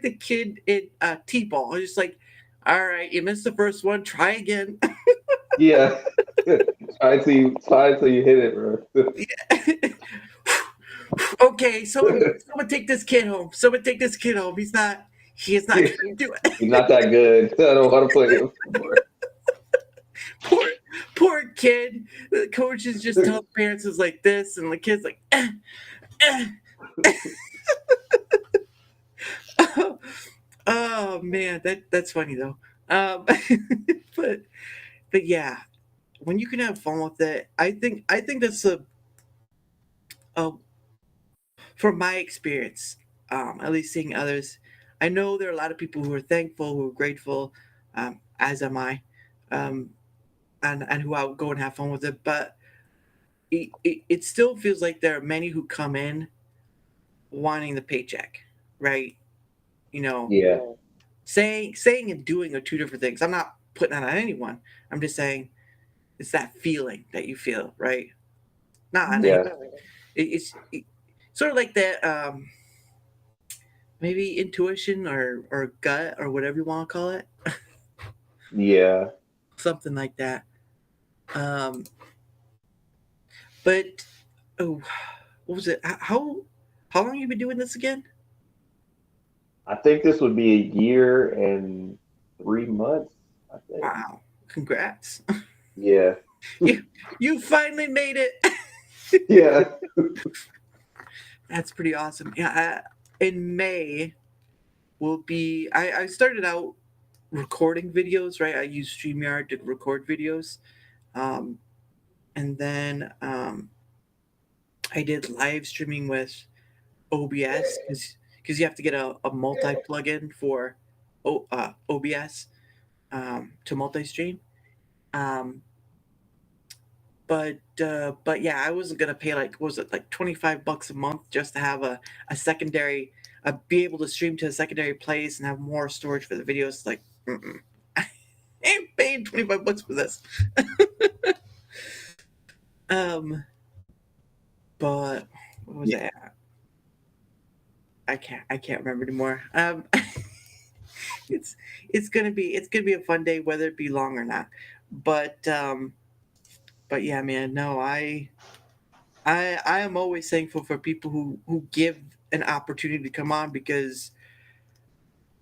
the kid in T-ball. I'm just like, all right, you missed the first one, try again. Yeah. Try till you hit it, bro. Okay, someone take this kid home. Someone take this kid home. He is not Yeah. gonna do it. He's not that good. I don't want to play him anymore. poor poor kid. The coach is just telling parents is like this, and the kid's like, eh. Oh man, that's funny though. Um, but but yeah, when you can have fun with it, I think that's a from my experience, at least seeing others, I know there are a lot of people who are thankful, who are grateful, as am I, um, and who I would go and have fun with it. But it still feels like there are many who come in wanting the paycheck, right? You know, Yeah. saying and doing are two different things. I'm not putting that on anyone. I'm just saying it's that feeling that you feel, right? Not on any. Yeah. It's sort of like that. Maybe intuition or gut or whatever you want to call it, Yeah. something like that. Um, but oh, what was it? How long you been doing this again? I think this would be a year and 3 months, I think. Wow, congrats! Yeah. You finally made it. Yeah. That's pretty awesome. Yeah, in May will be. I started out recording videos, right? I use StreamYard to record videos, um, and then I did live streaming with OBS because you have to get a multi plugin for OBS to multi stream. Um, but yeah, I wasn't gonna pay like what was it like $25 a month just to have a secondary, be able to stream to a secondary place and have more storage for the videos. Like, mm-mm. I ain't paying $25 for this. um, but what was Yeah. that? I can't remember anymore. It's it's gonna be a fun day whether it be long or not. But but yeah, man, no, I am always thankful for people who give an opportunity to come on because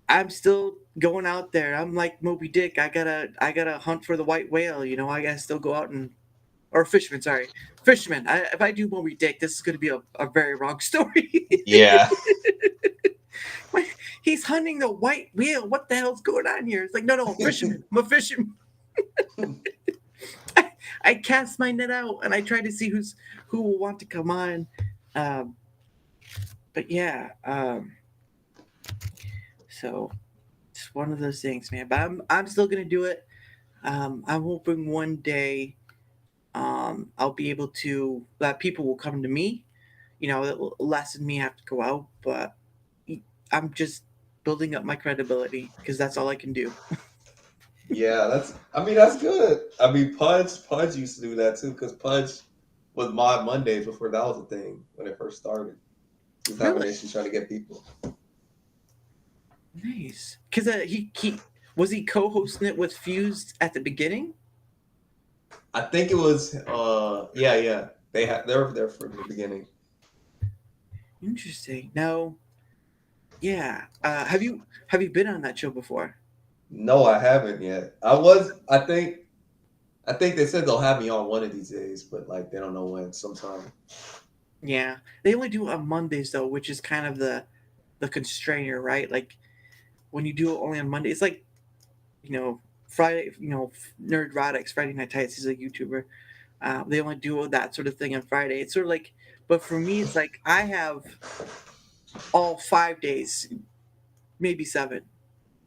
I'm still going out there. I'm like Moby Dick. I gotta hunt for the white whale. You know, I gotta still go out and or fisherman. Sorry, fisherman. If I do Moby Dick, this is gonna be a very wrong story. Yeah. He's hunting the white whale. What the hell's going on here? It's like, no, I'm a fisherman. I'm a fisherman. I cast my net out and I try to see who will want to come on. Um, but yeah, so it's one of those things, man. But I'm still gonna do it. I'm hoping one day I'll be able to that people will come to me. You know, it will lessen me have to go out, but I'm just building up my credibility because that's all I can do. Yeah, that's good. I mean, Pudge used to do that too, because Pudge was Mod Mondays before that was a thing when it first started. He was having Really? issues trying to get people. Nice, because he was he co-hosting it with Fused at the beginning. I think it was yeah. They were there from the beginning. Interesting. Now, yeah. Have you been on that show before? No, I haven't yet. I think they said they'll have me on one of these days, but like they don't know when. Sometime. Yeah, they only do it on Mondays though, which is kind of the constrainer, right? Like when you do it only on Monday, it's like Friday. Nerdrotics Friday Night Tights. He's a YouTuber. They only do that sort of thing on Friday. It's sort of like, but for me, it's like I have all 5 days, maybe 7,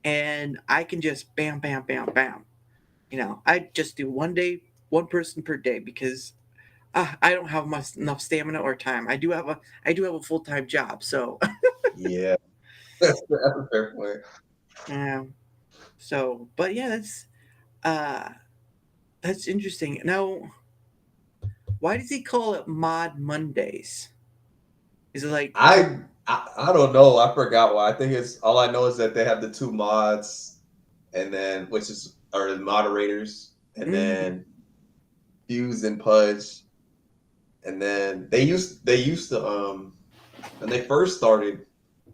and I can just bam, bam, bam, bam. I just do one day, one person per day because I don't have enough stamina or time. I do have a full-time job, so Yeah, that's a fair point. but yeah, that's interesting. Now, why does he call it Mod Mondays? Is it like I don't know. I forgot why. I think it's all I know is that they have the 2 mods, and then which are the moderators, and then Fuse and Pudge, and then they used to when they first started,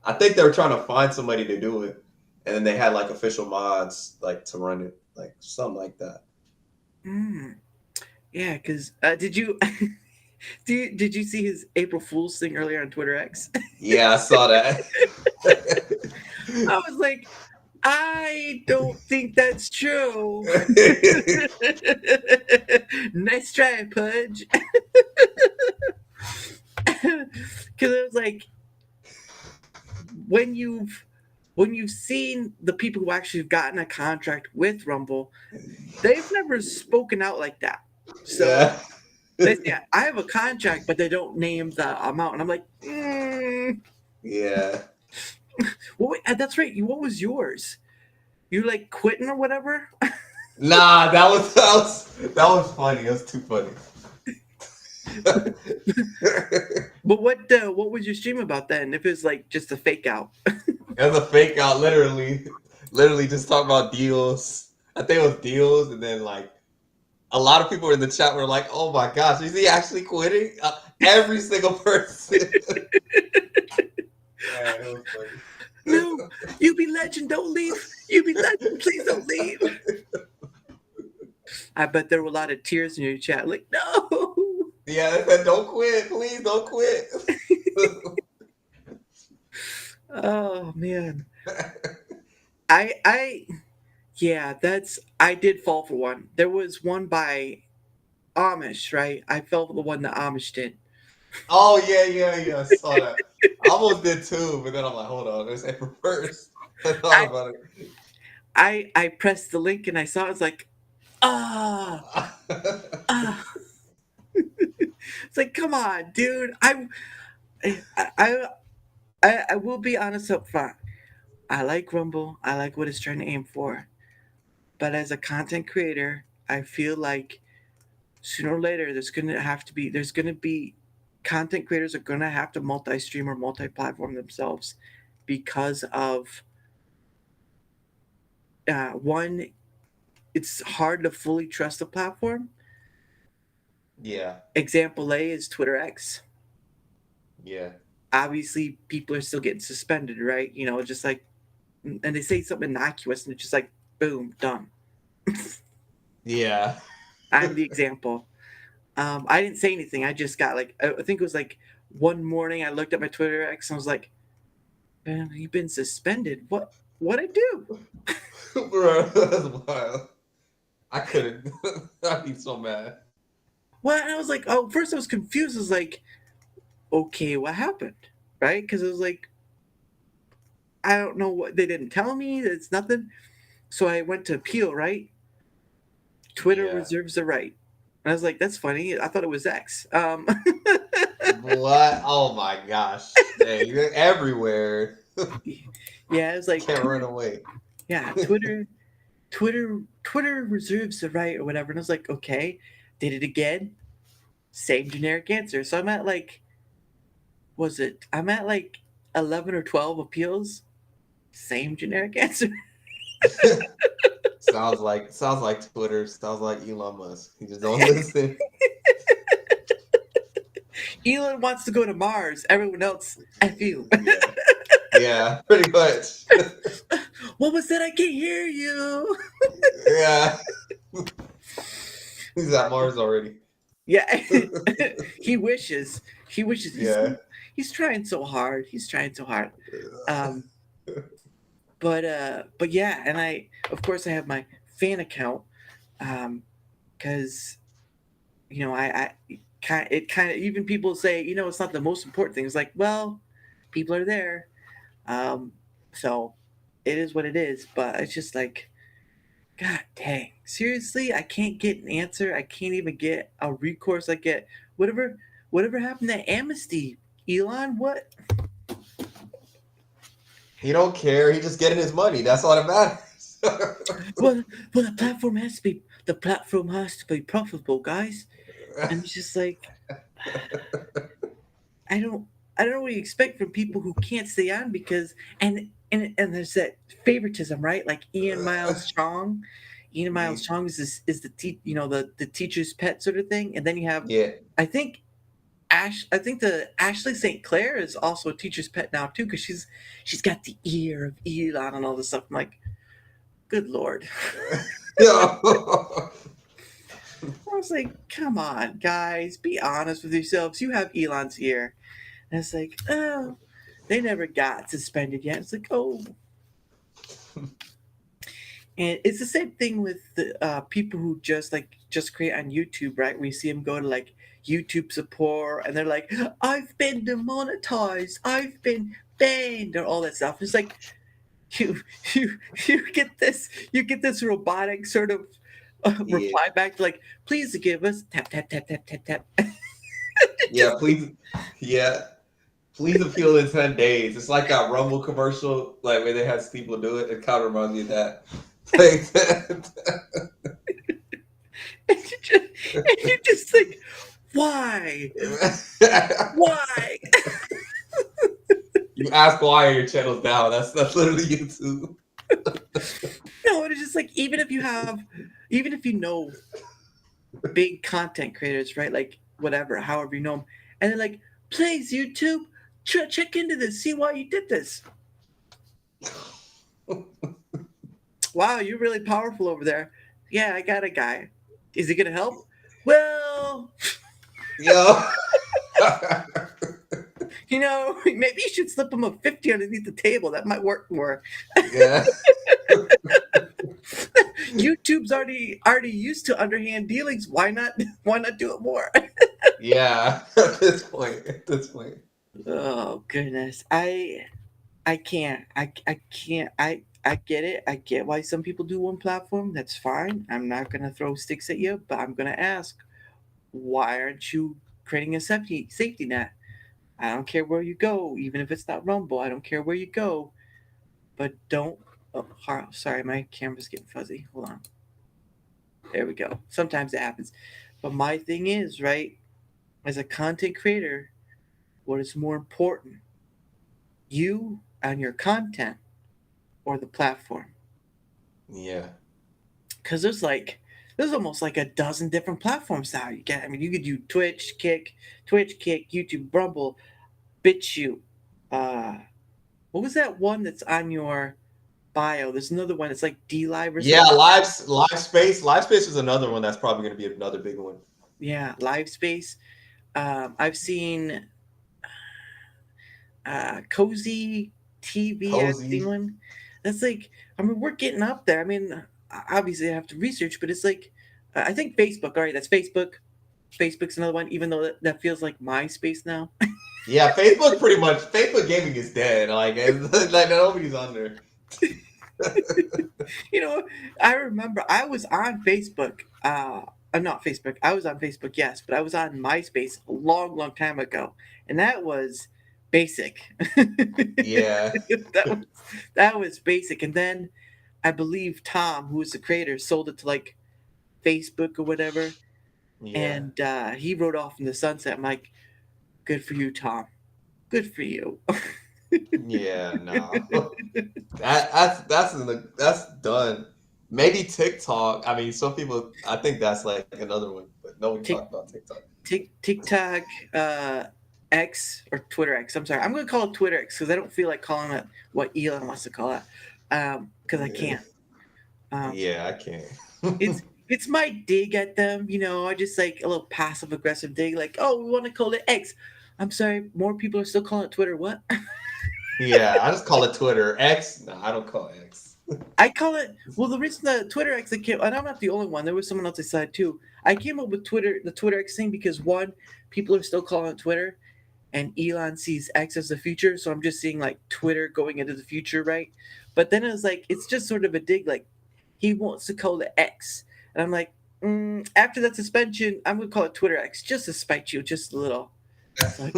I think they were trying to find somebody to do it, and then they had like official mods like to run it, like something like that. Yeah, because did you did you see his April Fool's thing earlier on Twitter X? Yeah, I saw that. I was like, I don't think that's true. Nice try, Pudge. Because it was like when you've seen the people who actually have gotten a contract with Rumble, they've never spoken out like that. So Yeah. they say, I have a contract, but they don't name the amount. And I'm like, Yeah. well, wait, that's right. What was yours? You like quitting or whatever? Nah, that was funny. It was too funny. But what was your stream about then? If it's like just a fake out. It was a fake out, literally just talking about deals. I think it was deals, and then like a lot of people in the chat were like, "Oh my gosh, is he actually quitting?" Every single person. Yeah, it was funny. No, UBLegend, don't leave. UBLegend, please don't leave. I bet there were a lot of tears in your chat. Like, no. Yeah, they said, "Don't quit, please, don't quit." Oh man. Yeah, I did fall for one. There was one by Amish, right? I fell for the one that Amish did. Oh yeah, I saw that. I almost did too, but then I'm like, hold on, there's April first. I thought about it. I pressed the link and I saw it. It's like, ah. It's like, come on, dude. I will be honest up front. I like Rumble. I like what it's trying to aim for. But as a content creator, I feel like sooner or later there's gonna be content creators are gonna have to multi-stream or multi-platform themselves because of one, it's hard to fully trust a platform. Yeah. Example A is Twitter X. Yeah. Obviously, people are still getting suspended, right? You know, just like, and they say something innocuous, and it's just like, boom, done. Yeah. I'm the example. I didn't say anything. I just got like, I think it was like one morning I looked at my Twitter X and I was like, man, you've been suspended. What I do? Bro, that's wild. I couldn't. I'd be so mad. Well, and I was like, oh, first I was confused. I was like, okay, what happened? Right? Because it was like, I don't know what, they didn't tell me. It's nothing. So I went to appeal, right? Twitter Yeah. reserves the right. And I was like, that's funny. I thought it was X. What? Oh my gosh. Hey, you're everywhere. Yeah, it was like, Can't run away. yeah, Twitter reserves the right or whatever. And I was like, okay, did it again. Same generic answer. So I'm at like, I'm at like 11 or 12 appeals. Same generic answer. Sounds like Twitter. Sounds like Elon Musk. He just don't listen. Elon wants to go to Mars. Everyone else, F you. Yeah, pretty much. What was that? I can't hear you. Yeah. He's at Mars already. Yeah. He wishes. Yeah. He's trying so hard. But yeah, and I of course I have my fan account, because you know it kind of, even people say, you know, it's not the most important thing. It's like, well, people are there, so it is what it is. But it's just like, God dang, seriously, I can't get an answer. I can't even get a recourse. I get whatever happened to Amnesty, Elon. What? He don't care. He just getting his money. That's all that matters. well, the platform has to be profitable, guys. And it's just like, I don't know what you expect from people who can't stay on, because and there's that favoritism, right? Like Ian Miles Chong. Ian Miles Chong is the teacher's pet sort of thing, and then you have I think the Ashley St. Clair is also a teacher's pet now too, because she's got the ear of Elon and all this stuff. I'm like, good Lord. Yeah. I was like, come on, guys, be honest with yourselves. You have Elon's ear. And it's like, oh, they never got suspended yet. It's like, oh. And it's the same thing with the people who just Just Create on YouTube, right? We see them go to like YouTube support, and they're like, "I've been demonetized, I've been banned," or all that stuff. It's like you you get this robotic sort of Yeah. reply back like, "Please give us tap tap tap tap tap tap." Yeah, please. Yeah. Please appeal in 10 days. It's like that Rumble commercial, like where they have people do it. It kind of reminds me of that. And you're just like, why? Why? You ask why are your channels down. That's literally YouTube. No, it's just like even if you know big content creators, right? Like whatever, however you know them, and they're like, please YouTube, check into this, see why you did this. Wow, you're really powerful over there. Yeah, I got a guy. Is he gonna help? Well, Yo. Maybe you should slip him a 50 underneath the table. That might work more. Yeah. YouTube's already used to underhand dealings. Why not do it more? Yeah. At this point. Oh goodness. I can't. I can't. I get it. I get why some people do one platform. That's fine. I'm not gonna throw sticks at you, but I'm gonna ask, why aren't you creating a safety net? I don't care where you go, even if it's not Rumble. I don't care where you go, but don't. Oh, sorry, my camera's getting fuzzy. Hold on. There we go. Sometimes it happens. But my thing is, right, as a content creator, what is more important? You and your content or the platform? Yeah. Because there's almost like a dozen different platforms now. You could do Twitch, Kick, YouTube, Rumble, BitChute. What was that one that's on your bio? There's another one. It's like DLive or something. Yeah, live space. Live space is another one that's probably going to be another big one. Yeah, live space. I've seen Cozy TV. Cozy. I've seen one. That's like, we're getting up there. Obviously I have to research, but it's like, I think Facebook. All right, that's Facebook. Facebook's another one, even though that feels like MySpace now. Yeah, Facebook gaming is dead. Like nobody's on there. I remember I was on Facebook. Not Facebook. I was on Facebook, yes, but I was on MySpace a long, long time ago, and that was basic. Yeah. that was basic, and then I believe Tom, who was the creator, sold it to like Facebook or whatever, Yeah. and he rode off in the sunset. I'm like, good for you, Tom. Good for you. Yeah, no. That's done. Maybe TikTok. I mean, some people. I think that's like another one, but no one talked about TikTok. TikTok, X or Twitter X. I'm sorry. I'm going to call it Twitter X because I don't feel like calling it what Elon wants to call it. Because I can't. Yeah, I can't. It's my dig at them. I just like a little passive aggressive dig. Like, oh, we want to call it X. I'm sorry. More people are still calling it Twitter. What? Yeah, I just call it Twitter. X? No, I don't call it X. I call it, well, the reason the Twitter X came, and I'm not the only one. There was someone else I said too. I came up with the Twitter X thing because one, people are still calling it Twitter, and Elon sees X as the future. So I'm just seeing like Twitter going into the future, right? But then I was like, it's just sort of a dig. Like he wants to call it X, and I'm like, after that suspension, I'm gonna call it Twitter X just to spite you, just a little. Like,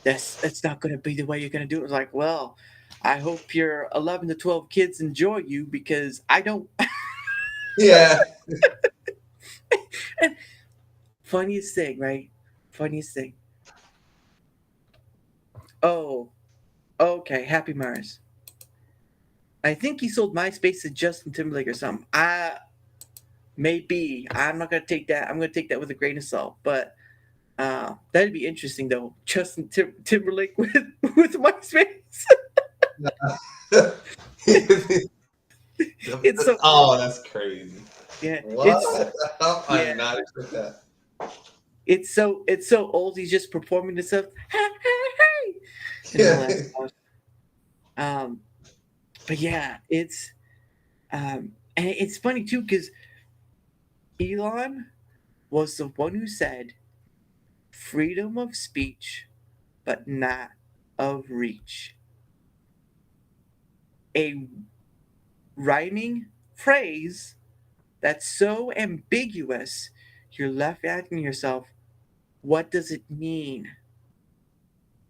that's not going to be the way you're going to do it. It's like, well, I hope your 11 to 12 kids enjoy you because I don't. Yeah. Funniest thing, right? Funniest thing. Oh, okay. Happy Mars. I think he sold MySpace to Justin Timberlake or something. Maybe. I'm not going to take that. I'm going to take that with a grain of salt. But that'd be interesting, though. Justin Timberlake with MySpace. It's so. Oh, that's crazy. Yeah. What? I did not expect that. It's so old. He's just performing this stuff. But yeah, it's and it's funny too because Elon was the one who said freedom of speech, but not of reach. A rhyming phrase that's so ambiguous, you're left asking yourself, what does it mean?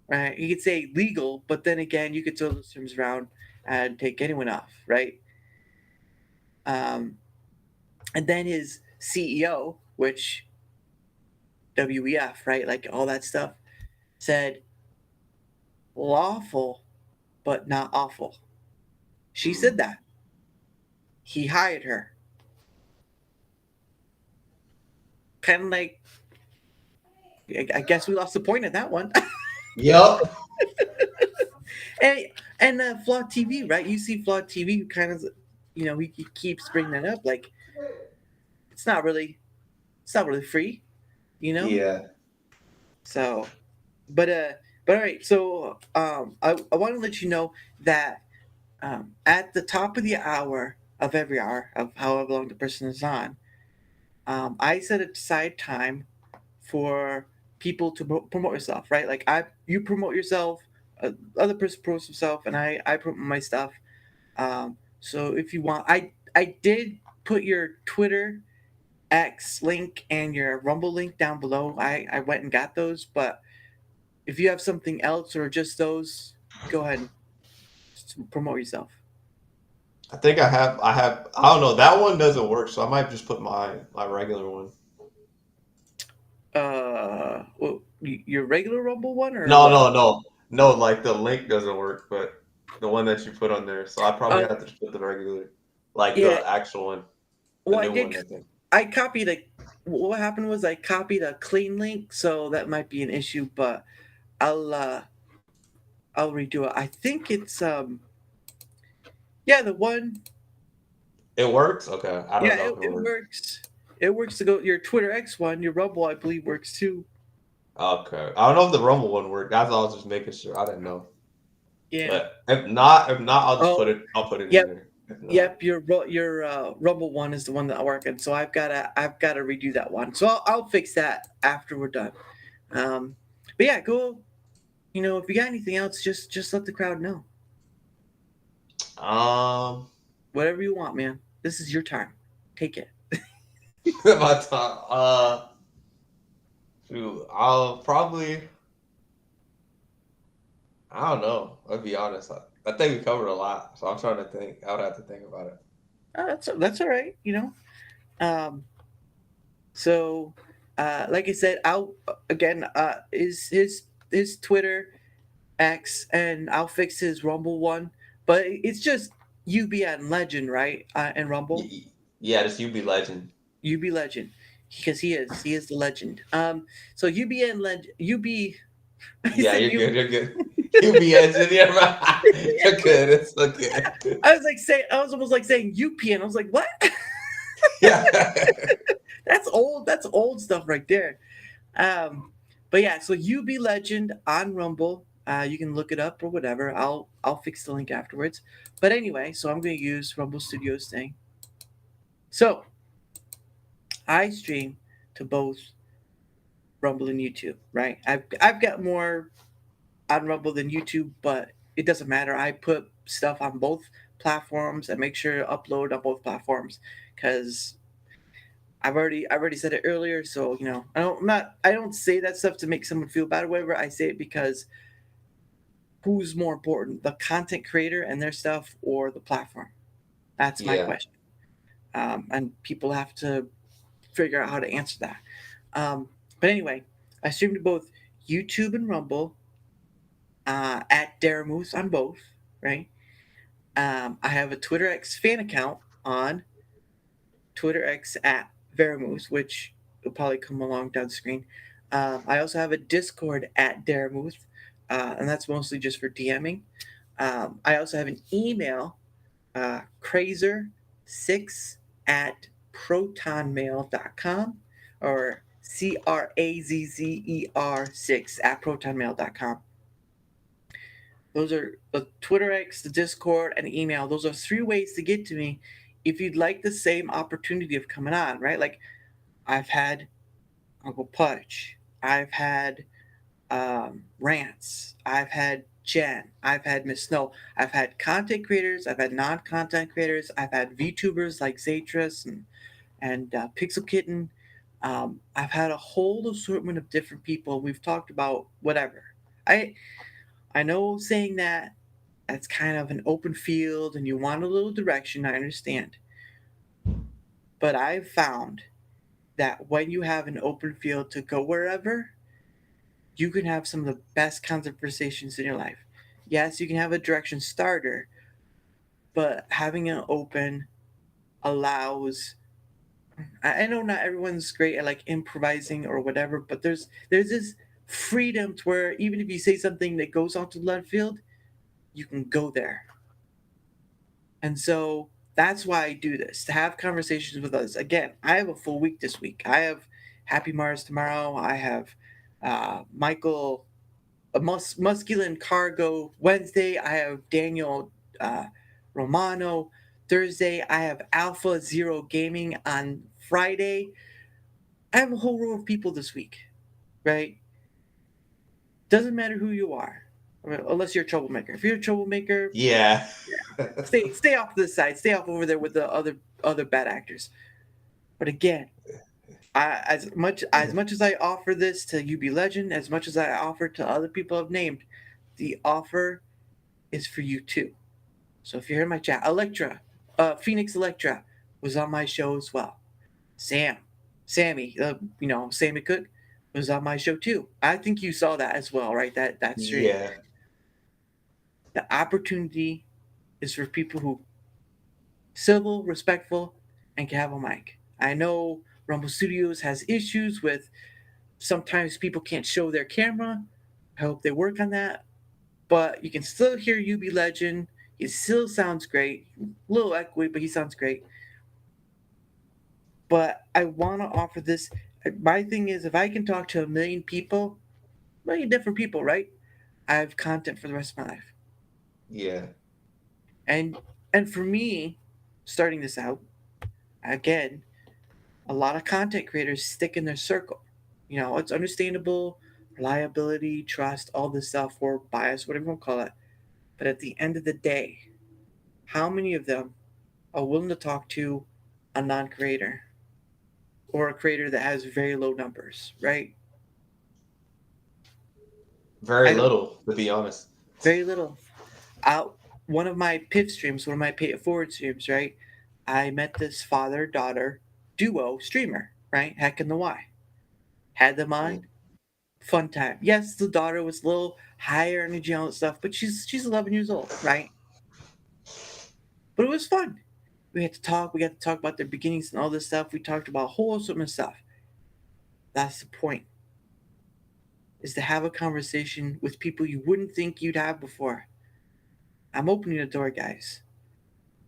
Right? You could say legal, but then again, you could throw those terms around and take anyone off, right? Um, and then his CEO, which WEF, right? Like all that stuff, said lawful, but not awful. She said that. He hired her. Kind of like, I guess we lost the point of that one. Yep. and Flawed TV, right? You see Flawed TV kind of, he keeps bringing that up. Like, it's not really free, Yeah. So, but all right. So, I want to let you know that at the top of the hour of every hour of however long the person is on, I set aside time for people to promote yourself, right? Like you promote yourself, other person promotes himself, and I promote my stuff. So if you want, I did put your Twitter X link and your Rumble link down below. I went and got those, but if you have something else or just those, go ahead and promote yourself. I think I have. I don't know. That one doesn't work, so I might just put my regular one. Well, your regular Rumble one or No, what? no, no, no. Like the link doesn't work, but the one that you put on there. So I probably have to just put the regular, like Yeah. the actual one, the Well, new I did. one. I think. I copied a. What happened was I copied a clean link, so that might be an issue. But I'll redo it. I think it's yeah, the one. It works. Okay, I don't Yeah, know if it it works. works. It works to go your Twitter X one. Your Rumble, I believe, works too. Okay, I don't know if the Rumble one worked. That's all. I was just making sure. I didn't know. Yeah. But if not, I'll just Oh, put it. I'll put it yep. in there. If not. Yep, your Rumble one is the one that I'm working. So I've gotta redo that one. So I'll fix that after we're done. But yeah, go. If you got anything else, just let the crowd know. Whatever you want, man. This is your time. Take it. My time. Shoot, I'll probably. I don't know. I'll be honest. I think we covered a lot, so I'm trying to think. I would have to think about it. That's all right. So, like I said, I'll again his Twitter X, and I'll fix his Rumble one. But it's just UBLegend, right? And Rumble. Yeah, this UBLegend. UBLegend, because he is the legend. So UB. Yeah, you're good. You're good. UBLegend. Yeah, you're good. It's okay. I was almost like saying UPN. I was like, what? Yeah. That's old stuff right there. But yeah, so UBLegend on Rumble. You can look it up or whatever. I'll fix the link afterwards. But anyway, so I'm going to use Rumble Studios thing. So I stream to both Rumble and YouTube, right? I've got more on Rumble than YouTube, but it doesn't matter. I put stuff on both platforms and make sure to upload on both platforms because I've already said it earlier. So I don't say that stuff to make someone feel bad or whatever. I say it because who's more important, the content creator and their stuff or the platform? That's my question. And people have to figure out how to answer that. But anyway, I stream to both YouTube and Rumble at Dara on both, right? I have a Twitter X fan account on Twitter X at Veramoose, which will probably come along down the screen. I also have a Discord at Daramuth, and that's mostly just for DMing. I also have an email, Crazer6 at protonmail.com or CRAZZER6 at protonmail.com. Those are the Twitter X, the Discord, and email. Those are 3 ways to get to me if you'd like the same opportunity of coming on, right? Like I've had Uncle Pudge. I've had Rants. I've had Jen. I've had Miss Snow. I've had content creators. I've had non-content creators. I've had VTubers like Zatris and Pixel Kitten. I've had a whole assortment of different people. We've talked about whatever. I know saying that that's kind of an open field and you want a little direction. I understand, but I've found that when you have an open field to go wherever, you can have some of the best conversations in your life. Yes, you can have a direction starter, but having an open allows. I know not everyone's great at like improvising or whatever, but there's this freedom to where even if you say something that goes onto the left field, you can go there. And so that's why I do this to have conversations with others. Again, I have a full week this week. I have Happy Mars tomorrow. I have Michael Musculin Cargo Wednesday. I have Daniel Romano Thursday. I have Alpha Zero Gaming on Friday. I have a whole row of people this week, right? Doesn't matter who you are, unless you're a troublemaker. If you're a troublemaker, Yeah. stay off to the side. Stay off over there with the other bad actors. But again, as much as I offer this to UBLegend, as much as I offer to other people I've named, the offer is for you too. So if you're in my chat, Phoenix Electra was on my show as well. Sammy, Sammy Cook was on my show too. I think you saw that as well, right? That stream. Yeah. The opportunity is for people who civil, respectful, and can have a mic. I know Rumble Studios has issues with sometimes people can't show their camera. I hope they work on that. But you can still hear UBLegend. He still sounds great. A little echoey, but he sounds great. But I want to offer this. My thing is, if I can talk to 1,000,000 people, 1,000,000 different people, right? I have content for the rest of my life. Yeah. And for me, starting this out, again, a lot of content creators stick in their circle. It's understandable, reliability, trust, all this stuff, or bias, whatever you want to call it. But at the end of the day, how many of them are willing to talk to a non-creator or a creator that has very low numbers, right? Very little, to be honest. Very little. One of my PIF streams, one of my pay it forward streams, right? I met this father-daughter duo streamer, right? Heck in the Y. Had them on. Fun time. Yes, the daughter was a little higher energy and all that stuff, but she's 11 years old, right? But it was fun. We had to talk. We got to talk about their beginnings and all this stuff. We talked about a whole assortment of stuff. That's the point. Is to have a conversation with people you wouldn't think you'd have before. I'm opening the door, guys.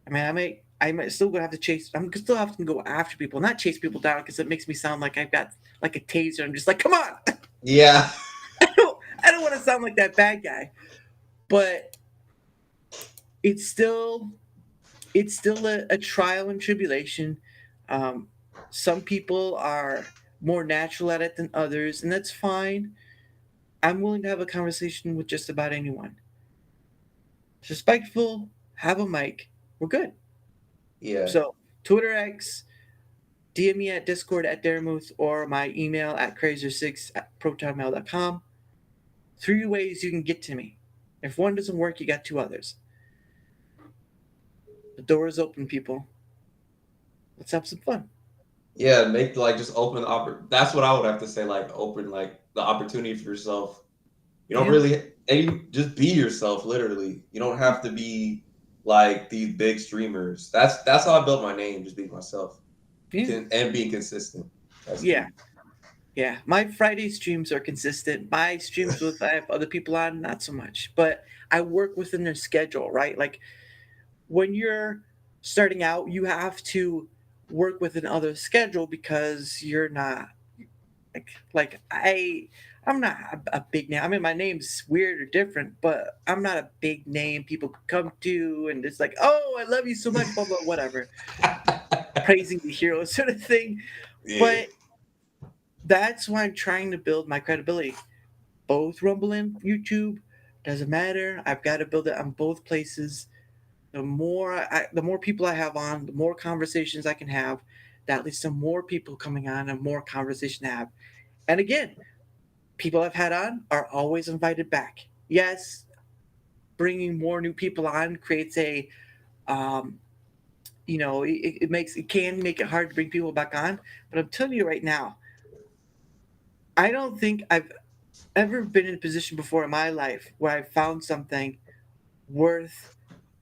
I mean, I might still gonna have to chase. I'm still have to go after people, not chase people down, because it makes me sound like I've got like a taser. I'm just like, come on. Yeah. I don't want to sound like that bad guy, but it's still a trial and tribulation. Some people are more natural at it than others, and that's fine. I'm willing to have a conversation with just about anyone. It's respectful, have a mic, we're good. Yeah. So Twitter X, DM me at Discord at Daramuth, or my email at crazer6@protonmail.com. 3 ways you can get to me. If one doesn't work, you got 2 others. The door is open, people. Let's have some fun. Yeah, make just open that's what I would have to say, open the opportunity for yourself. You don't really, and you just be yourself, literally. You don't have to be like these big streamers. That's how I built my name, just being myself. Yeah. And being consistent. That's Yeah. key. Yeah. My Friday streams are consistent. My streams with I have other people on, not so much. But I work within their schedule, right? Like when you're starting out, you have to work within other schedule because you're not I'm not a big name. I mean, my name's weird or different, but I'm not a big name people could come to and it's like, oh, I love you so much, blah, blah, whatever. Praising the hero sort of thing. Yeah. But that's why I'm trying to build my credibility. Both Rumble and YouTube, doesn't matter. I've got to build it on both places. The more people I have on, the more conversations I can have. That leads to more people coming on and more conversation to have. And again, people I've had on are always invited back. Yes, bringing more new people on creates a, um, it can make it hard to bring people back on. But I'm telling you right now, I don't think I've ever been in a position before in my life where I found something worth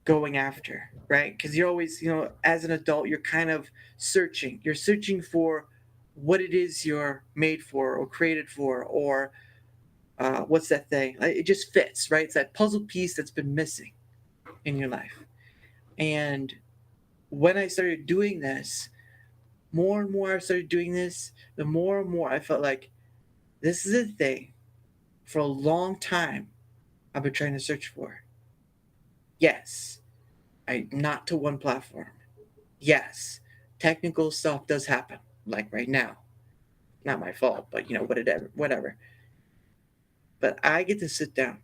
going after, right? Because you're always, as an adult, you're kind of searching. You're searching for what it is you're made for or created for, or what's that thing? It just fits, right? It's that puzzle piece that's been missing in your life. And when I started doing this, more and more I started doing this, the more and more I felt like this is a thing for a long time I've been trying to search for. Yes, not to one platform. Yes, technical stuff does happen, like right now. Not my fault, but whatever. But I get to sit down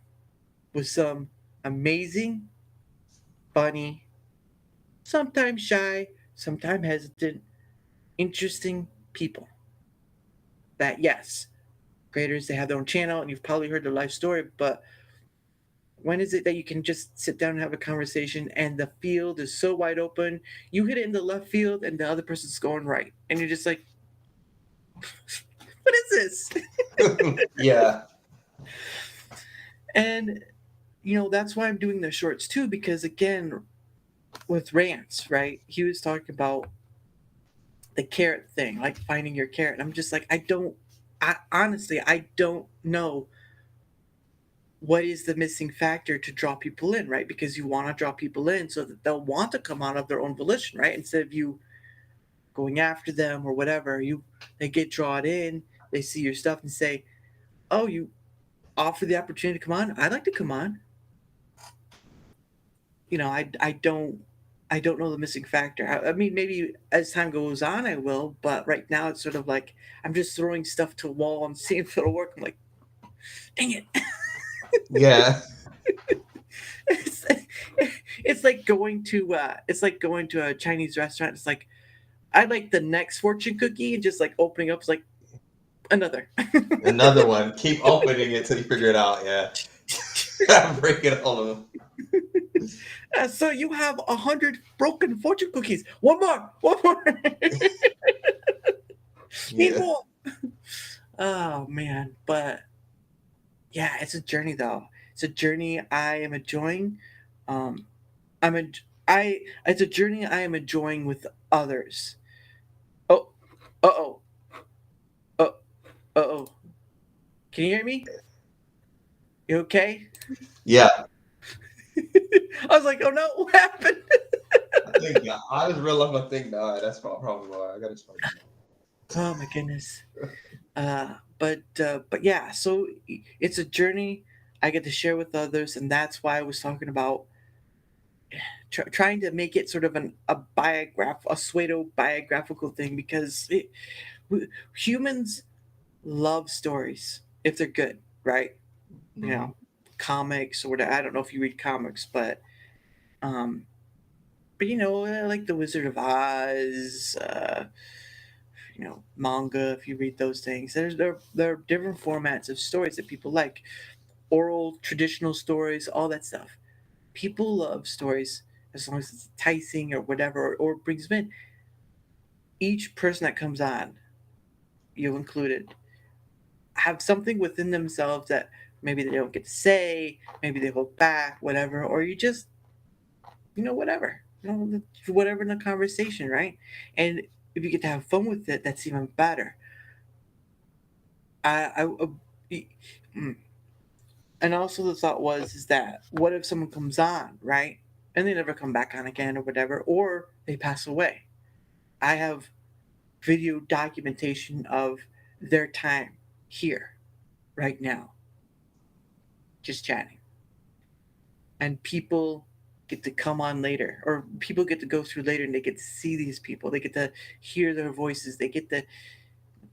with some amazing, funny, sometimes shy, sometimes hesitant, interesting people. That, yes, creators, they have their own channel, and you've probably heard their life story, but when is it that you can just sit down and have a conversation and the field is so wide open? You hit it in the left field and the other person's going right. And you're just like, what is this? Yeah. And, that's why I'm doing the shorts too, because again, with rants, right? He was talking about the carrot thing, like finding your carrot. And I'm just like, honestly, I don't know what is the missing factor to draw people in, right? Because you want to draw people in so that they'll want to come out of their own volition, right? Instead of you going after them or whatever, they get drawn in, they see your stuff and say, "Oh, you offer the opportunity to come on? I'd like to come on." I don't know the missing factor. I mean, maybe as time goes on, I will, but right now it's sort of like I'm just throwing stuff to a wall and seeing if it'll work. I'm like, dang it. Yeah. It's like going to a Chinese restaurant. It's like I'd like the next fortune cookie, and just like opening up, it's like another. Another one. Keep opening it till you figure it out. Yeah. Break it all of them. So you have 100 broken fortune cookies. One more. Need Yeah. more. Oh man, but yeah, it's a journey though. It's a journey I am enjoying. Um, it's a journey I am enjoying with others. Oh, uh-oh. Uh-oh. Can you hear me? You okay? Yeah. I was like, oh no, what happened? I just realized my thing died. That's probably why. I gotta start. Oh my goodness. But yeah, so it's a journey I get to share with others, and that's why I was talking about trying to make it sort of a pseudo biographical thing, because humans love stories if they're good, right? Comics or whatever. I don't know if you read comics, um, but like the Wizard of Oz, manga. If you read those things, there are different formats of stories that people like, oral traditional stories, all that stuff. People love stories as long as it's enticing or whatever, or brings them in. Each person that comes on, you included, have something within themselves that maybe they don't get to say, maybe they hold back, whatever, or you just, whatever, whatever in the conversation, right? And if you get to have fun with it, that's even better. Mm. And also the thought is that what if someone comes on, right, and they never come back on again or whatever, or they pass away? I have video documentation of their time here, right now, just chatting. And people get to come on later, or people get to go through later, and they get to see these people. They get to hear their voices. They get to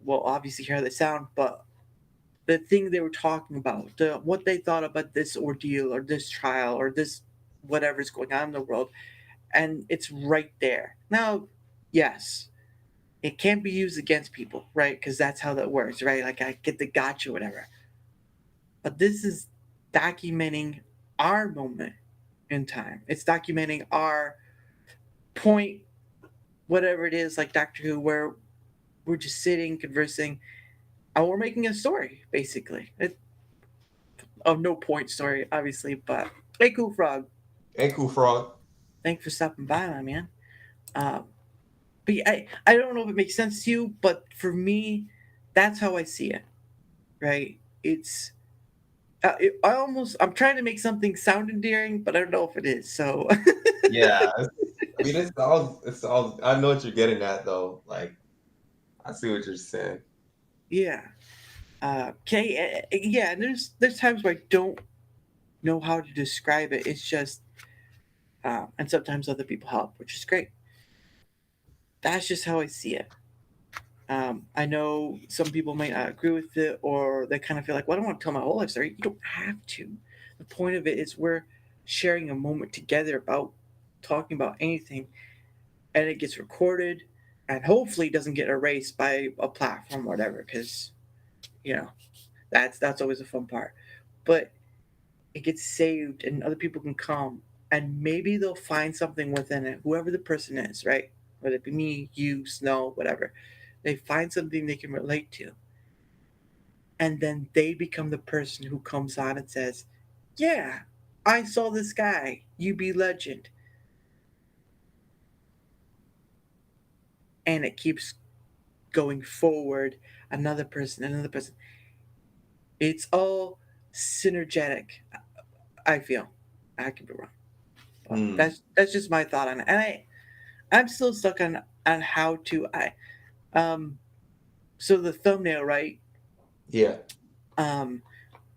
well, obviously hear how they sound, but the thing they were talking about, what they thought about this ordeal or this trial or this whatever's going on in the world, and it's right there. Now, yes, it can't be used against people, right? Because that's how that works, right? Like I get the gotcha, whatever. But this is documenting our moment in time. It's documenting our point, whatever it is, like Doctor Who, where we're just sitting, conversing, and we're making a story, basically. Of no point story, obviously, but hey, Cool Frog, Hey, Cool Frog. thanks for stopping by, my man. Um, but yeah, I don't know if it makes sense to you, but for me, that's how I see it, right? It's I'm trying to make something sound endearing, but I don't know if it is. So Yeah. I mean, it's all. I know what you're getting at, though. Like, I see what you're saying. yeah, okay, yeah. And there's times where I don't know how to describe it. It's just, and sometimes other people help, which is great. That's just how I see it. I know some people might not agree with it, or they kind of feel like, well, I don't want to tell my whole life story. You don't have to. The point of it is we're sharing a moment together about talking about anything, and it gets recorded, and hopefully doesn't get erased by a platform or whatever, because that's always a fun part. But it gets saved, and other people can come, and maybe they'll find something within it, whoever the person is, right? Whether it be me, you, Snow, whatever. They find something they can relate to, and then they become the person who comes on and says, "Yeah, I saw this guy, UBLegend," and it keeps going forward. Another person, another person. It's all synergetic. I feel. I could be wrong. But Hmm. that's just my thought on it, and I'm still stuck on how to um. So the thumbnail, right? Yeah. Um,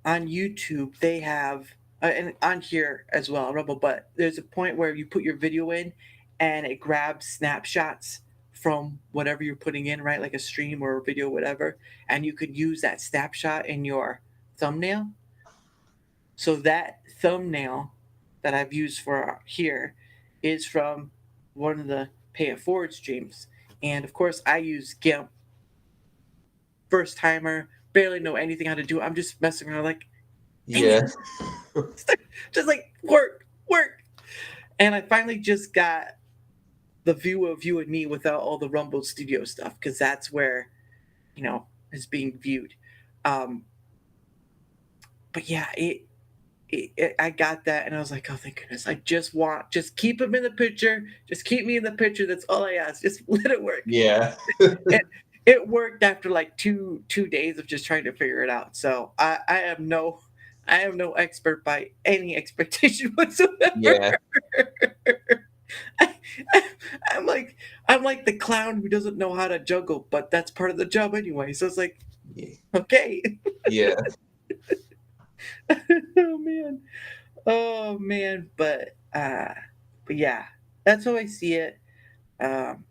on YouTube they have, and on here as well, Rumble. But there's a point where you put your video in, and it grabs snapshots from whatever you're putting in, right? Like a stream or a video, whatever, and you could use that snapshot in your thumbnail. So that thumbnail that I've used for here is from one of the Pay It Forward streams, and of course I use GIMP. First timer, barely know anything how to do it. I'm just messing around, like, dang Yeah. it, just like work. And I finally just got the view of you and me without all the Rumble Studio stuff, because that's where is being viewed. Um, but yeah, I got that, and I was like, oh, thank goodness. I just keep him in the picture. Just keep me in the picture. That's all I ask. Just let it work. Yeah. It worked after like two days of just trying to figure it out. So I am no expert by any expectation whatsoever. Yeah. I, I'm like the clown who doesn't know how to juggle, but that's part of the job anyway. So it's like, Yeah. okay. Yeah. Oh man, but yeah, that's how I see it. Um,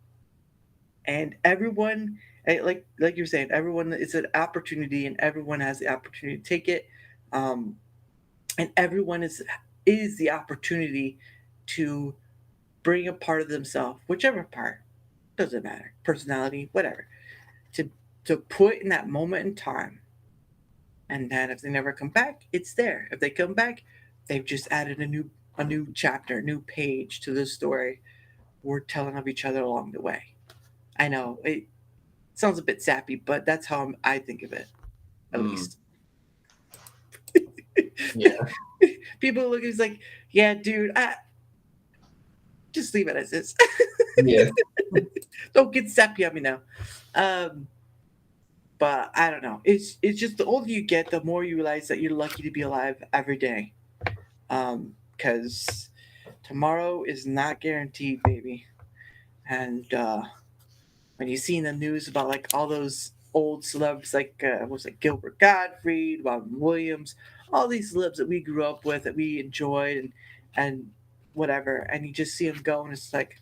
and everyone, like you're saying, everyone, it's an opportunity, and everyone has the opportunity to take it. Um, and everyone is the opportunity to bring a part of themselves, whichever part, doesn't matter, personality, whatever, to put in that moment in time. And then if they never come back, it's there. If they come back, they've just added a new chapter, a new page to the story we're telling of each other along the way. I know it sounds a bit sappy, but that's how I think of it, at least. Yeah. People look at it's like, yeah, dude, just leave it as is. Yeah. Don't get sappy on me now. But I don't know. It's just the older you get, the more you realize that you're lucky to be alive every day. Because tomorrow is not guaranteed, baby. And when you see in the news about like all those old celebs, like was it Gilbert Gottfried, Robin Williams, all these celebs that we grew up with, that we enjoyed, and whatever, and you just see them go, and it's like,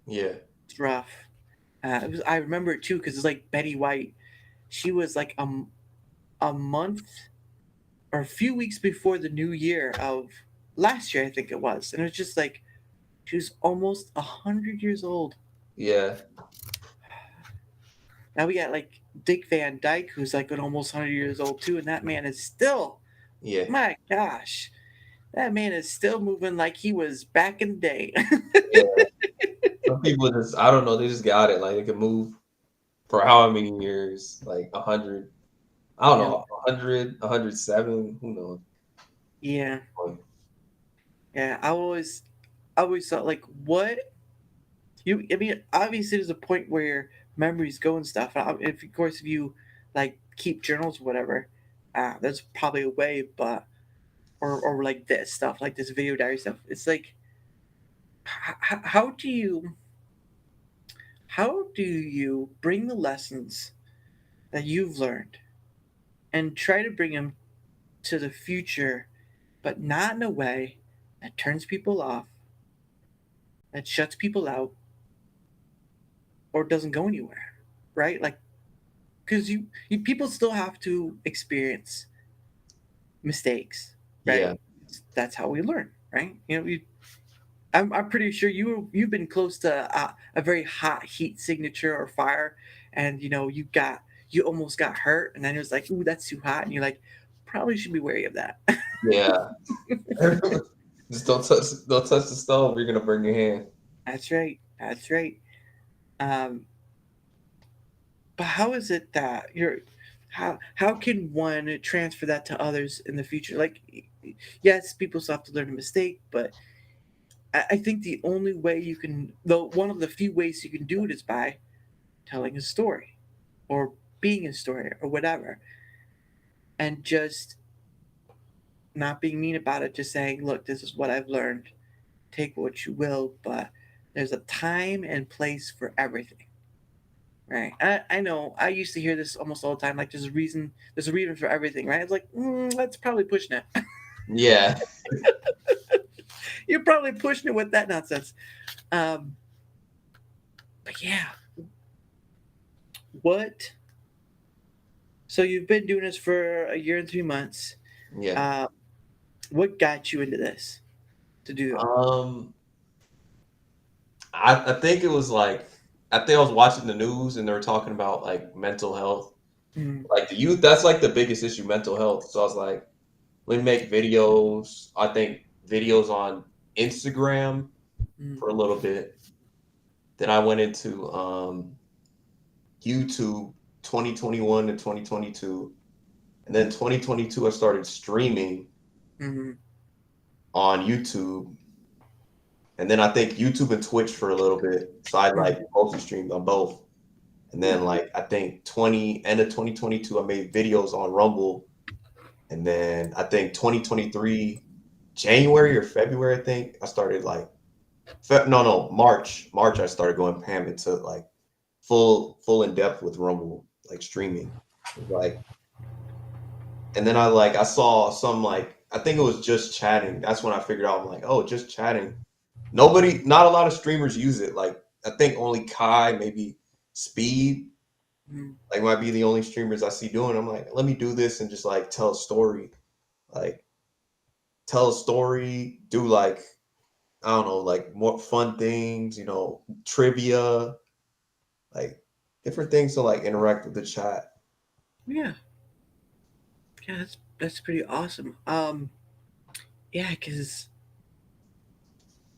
Yeah. it's rough. I remember it too because it's like Betty White. She was like a month or a few weeks before the new year of last year, I think it was, and it was just like she was almost 100 years old. Yeah. Now we got like Dick Van Dyke, who's like almost 100 years old too, and that man is still, Yeah. my gosh, that man is still moving like he was back in the day. Yeah. Some people just, I don't know, they just got it. Like they can move for how many years? Like 100. I don't Yeah. know, 100, 107. Who knows? Yeah, yeah. I always thought like, what you? I mean, obviously, there's a point where your memories go and stuff. If of course, if you like keep journals, or whatever, there's probably a way. But or like this stuff, like this video diary stuff. It's like, how do you bring the lessons that you've learned and try to bring them to the future, but not in a way that turns people off, that shuts people out, or doesn't go anywhere, right? Like, because you people still have to experience mistakes, right? Yeah. That's how we learn, right? I'm pretty sure you've been close to a very hot heat signature or fire, and you almost got hurt, and then it was like, ooh, that's too hot, and you're like, probably should be wary of that. Yeah. Just don't touch the stove. You're gonna burn your hand. That's right. That's right. Um, but how is it that how can one transfer that to others in the future? Like, yes, people still have to learn a mistake, but I think the only way you can, though, one of the few ways you can do it is by telling a story, or being a story, or whatever, and just not being mean about it. Just saying, look, this is what I've learned. Take what you will, but there's a time and place for everything. Right. I know. I used to hear this almost all the time. Like, there's a reason for everything, right? It's like, that's probably pushing it. Yeah. You're probably pushing it with that nonsense. But yeah, what? So you've been doing this for a year and 3 months. Yeah. What got you into this to do? I think it was like, I think I was watching the news and they were talking about like mental health. Mm, Like the youth, that's like the biggest issue, mental health. So I was like, let me make videos. I think videos on Instagram mm, for a little bit. Then I went into YouTube 2021 to 2022. And then 2022, I started streaming mm, on YouTube. And then I think YouTube and Twitch for a little bit. So I like mostly streamed on both. And then like I think end of 2022, I made videos on Rumble. And then I think 2023, January or February, I think I started like March. March I started going ham into like full in depth with Rumble, like streaming. Like, and then I saw some like, I think it was just chatting. That's when I figured out, I'm like, oh, just chatting. Not a lot of streamers use it. Like I think only Kai, maybe Speed, mm. like might be the only streamers I see doing. I'm like, let me do this and just like tell a story. Like tell a story, do like, I don't know, like more fun things, trivia, like different things to like interact with the chat. Yeah, yeah, that's pretty awesome. Yeah, because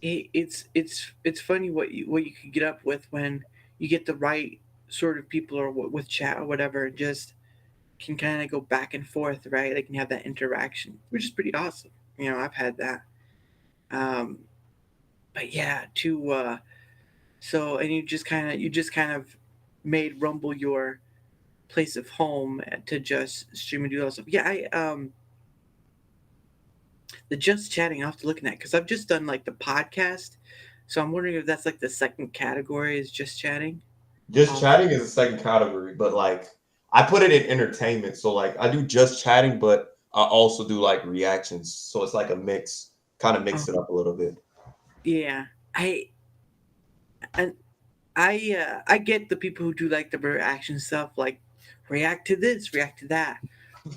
it's funny what you can get up with when you get the right sort of people, or with chat or whatever, and just can kind of go back and forth, right? They can have that interaction, which is pretty awesome. I've had that. Um, but yeah, so, and you just kind of made Rumble your place of home to just stream and do all that stuff. Yeah, the just chatting, I'll have to look at that because I've just done like the podcast. So I'm wondering if that's like the second category is just chatting. Just chatting is the second category, but like I put it in entertainment. So like I do just chatting, but I also do like reactions. So it's like a mix, kind of mix it up a little bit. Yeah, and I get the people who do like the reaction stuff, like react to this, react to that,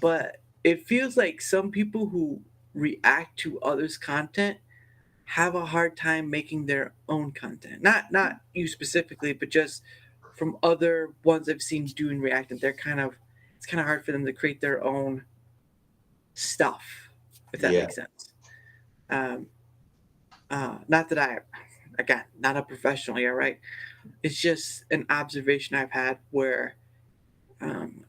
but it feels like some people who react to others' content have a hard time making their own content. Not you specifically, but just from other ones I've seen doing reacting. It's kind of hard for them to create their own stuff, if that Yeah. makes sense. Not that again, not a professional, yeah, right? It's just an observation I've had where, um,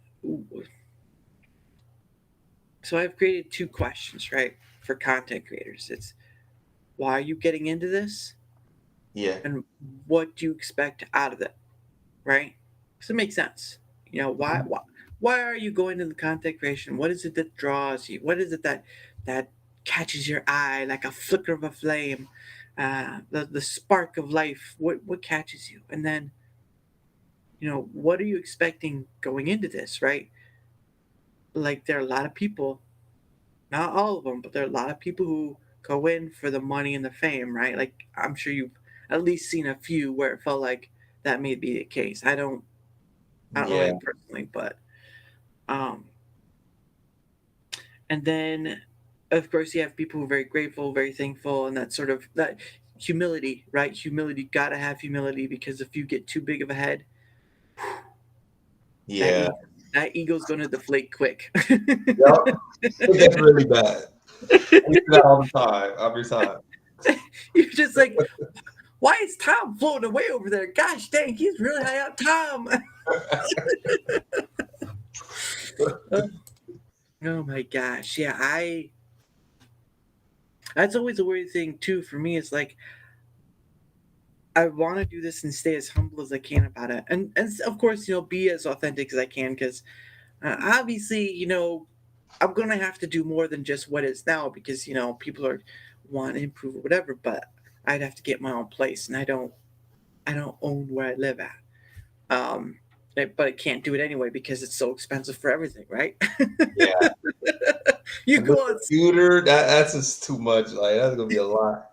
so I've created two questions, right, for content creators. It's why are you getting into this, Yeah. and what do you expect out of it, right? Does it make sense? You know, why are you going into the content creation? What is it that draws you? What is it that catches your eye like a flicker of a flame? The spark of life. What catches you? And then, what are you expecting going into this, right? Like there are a lot of people, not all of them, but there are a lot of people who go in for the money and the fame, right? Like I'm sure you've at least seen a few where it felt like that may be the case. I don't know Yeah. him personally, but um, and then of course you have people who are very grateful, very thankful, and that sort of that humility, right? Humility, gotta have humility because if you get too big of a head, that Yeah. e- that ego's going to deflate quick. Yep. That's really bad. We do that all the time, every time. You're just like, why is Tom floating away over there? Gosh dang, he's really high up, Tom. Oh my gosh, yeah, that's always a weird thing too for me. It's like I want to do this and stay as humble as I can about it, and of course, be as authentic as I can because obviously, I'm gonna have to do more than just what is now because people are want to improve or whatever. But I'd have to get my own place, and I don't own where I live at. But I can't do it anyway because it's so expensive for everything, right? Yeah. You And the go on, computer, that's just too much. Like that's gonna be a lot.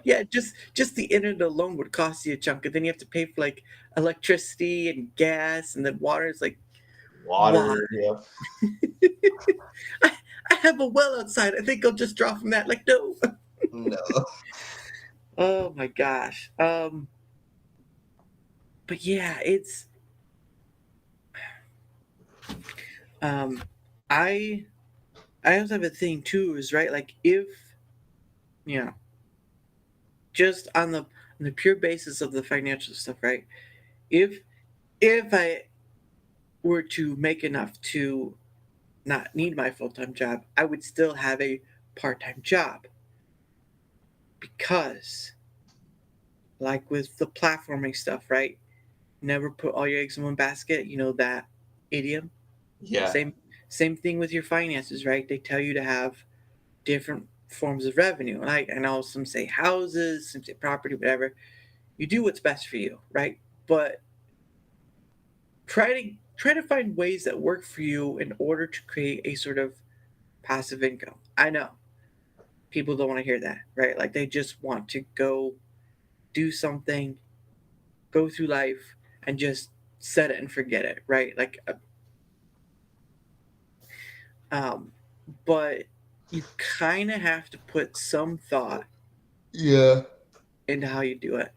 yeah, just the internet alone would cost you a chunk, and then you have to pay for like electricity and gas, and then water. It's like, why? Water, yeah. I, I have a well outside. I think I'll just draw from that. Like, no. No. Oh my gosh. But yeah, it's um I I also have a thing too, is right, like if you know, just on the pure basis of the financial stuff, right? If I were to make enough to not need my full-time job, I would still have a part-time job because like with the platforming stuff, right? Never put all your eggs in one basket, that idiom. Yeah. Same thing with your finances, right? They tell you to have different forms of revenue. Like I know some say houses, some say property, whatever. You do what's best for you, right? But try to find ways that work for you in order to create a sort of passive income. I know people don't want to hear that, right? Like they just want to go do something, go through life, and just set it and forget it, right? Like, but you kind of have to put some thought Yeah. into how you do it.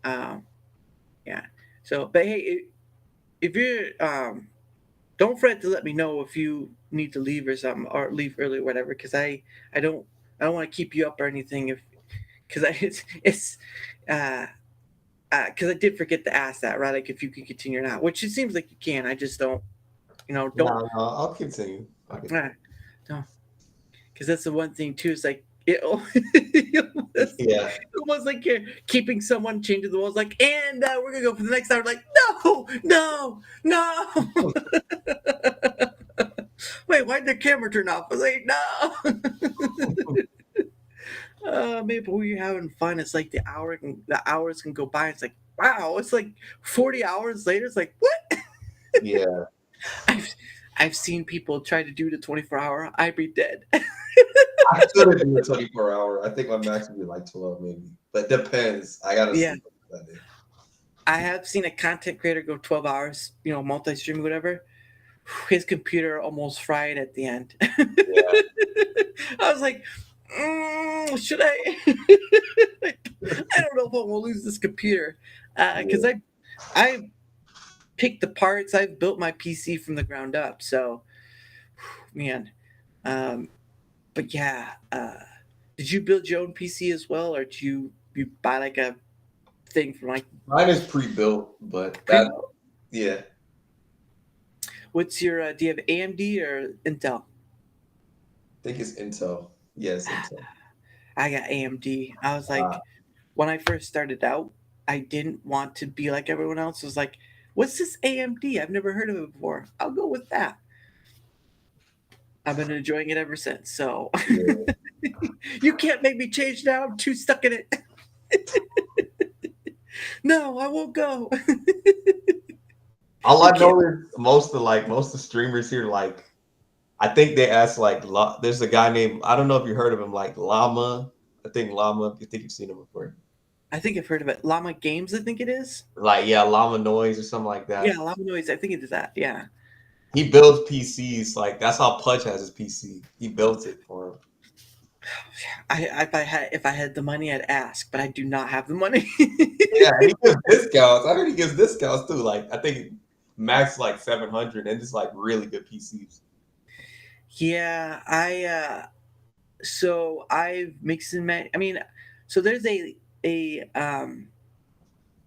Um, yeah. So, but hey, if you're, don't fret to let me know if you need to leave or something, or leave early or whatever, because I don't, I don't want to keep you up or anything. If because it's because I did forget to ask that, right? Like if you can continue or not, which it seems like you can. I just don't, don't. No, I'll continue. No, because that's the one thing too. It's like it Yeah. almost like you're keeping someone changing the walls. Like, and we're gonna go for the next hour. Like, no. Wait, why'd the camera turn off? I was like, no. Maybe when you're having fun, it's like the hours can go by. It's like, wow, it's like 40 hours later. It's like, what? Yeah. I've seen people try to do the 24-hour. I'd be dead. I couldn't do a 24-hour. I think my max would be like 12 maybe. But depends. I gotta Yeah. sleep that day. I have seen a content creator go 12 hours, multi-stream, whatever. His computer almost fried at the end. Yeah. I was like, should I? I don't know if I will lose this computer because I picked the parts. I've built my PC from the ground up. So, man, um, but yeah, did you build your own PC as well, or did you buy like a thing from like Mine is pre-built, but pre-built? yeah. What's your? Do you have AMD or Intel? I think it's Intel. Yes, Intel. I got AMD. I was Uh, like, when I first started out, I didn't want to be like everyone else. I was like, what's this AMD? I've never heard of it before. I'll go with that. I've been enjoying it ever since. So yeah. you can't make me change now. I'm too stuck in it. No, I won't go. All I You know is most of the streamers here, like, I think they ask like, there's a guy named, I don't know if you heard of him, like Llama. I think Llama. I think you've seen him before. I think I've heard of it. Llama Games, I think it is. Like, yeah, Llama Noise or something like that. Yeah, Llama Noise. I think it is that. Yeah. He builds PCs. Like, that's how Pudge has his PC. He built it for him. If I had the money, I'd ask, but I do not have the money. Yeah, and he gives discounts. I heard he gives discounts too. Like, I think max like 700, and it's like really good PCs. Yeah, so I've mixed and matched. I mean, so there's a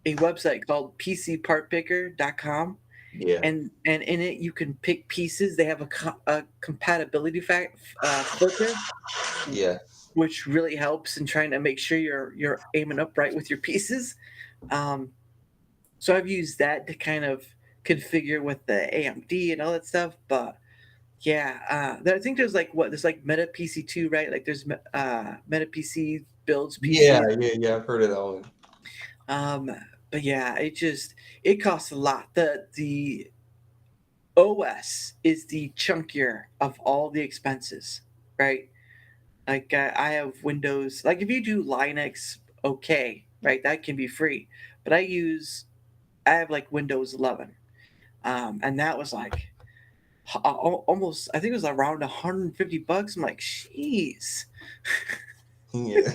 website called PCPartPicker.com, Yeah, and in it you can pick pieces. They have a compatibility filter, yeah, which really helps in trying to make sure you're aiming up right with your pieces. So I've used that to kind of configure with the AMD and all that stuff. But yeah, I think there's like Meta PC 2, right? Like there's Meta PC builds PC. yeah. I've heard of that one. But yeah, it costs a lot. The OS is the chunkier of all the expenses, right? Like I have Windows. Like if you do Linux, okay, right? That can be free. But I have like Windows 11, and that was like almost. I think it was around $150. I'm like, jeez. Yeah.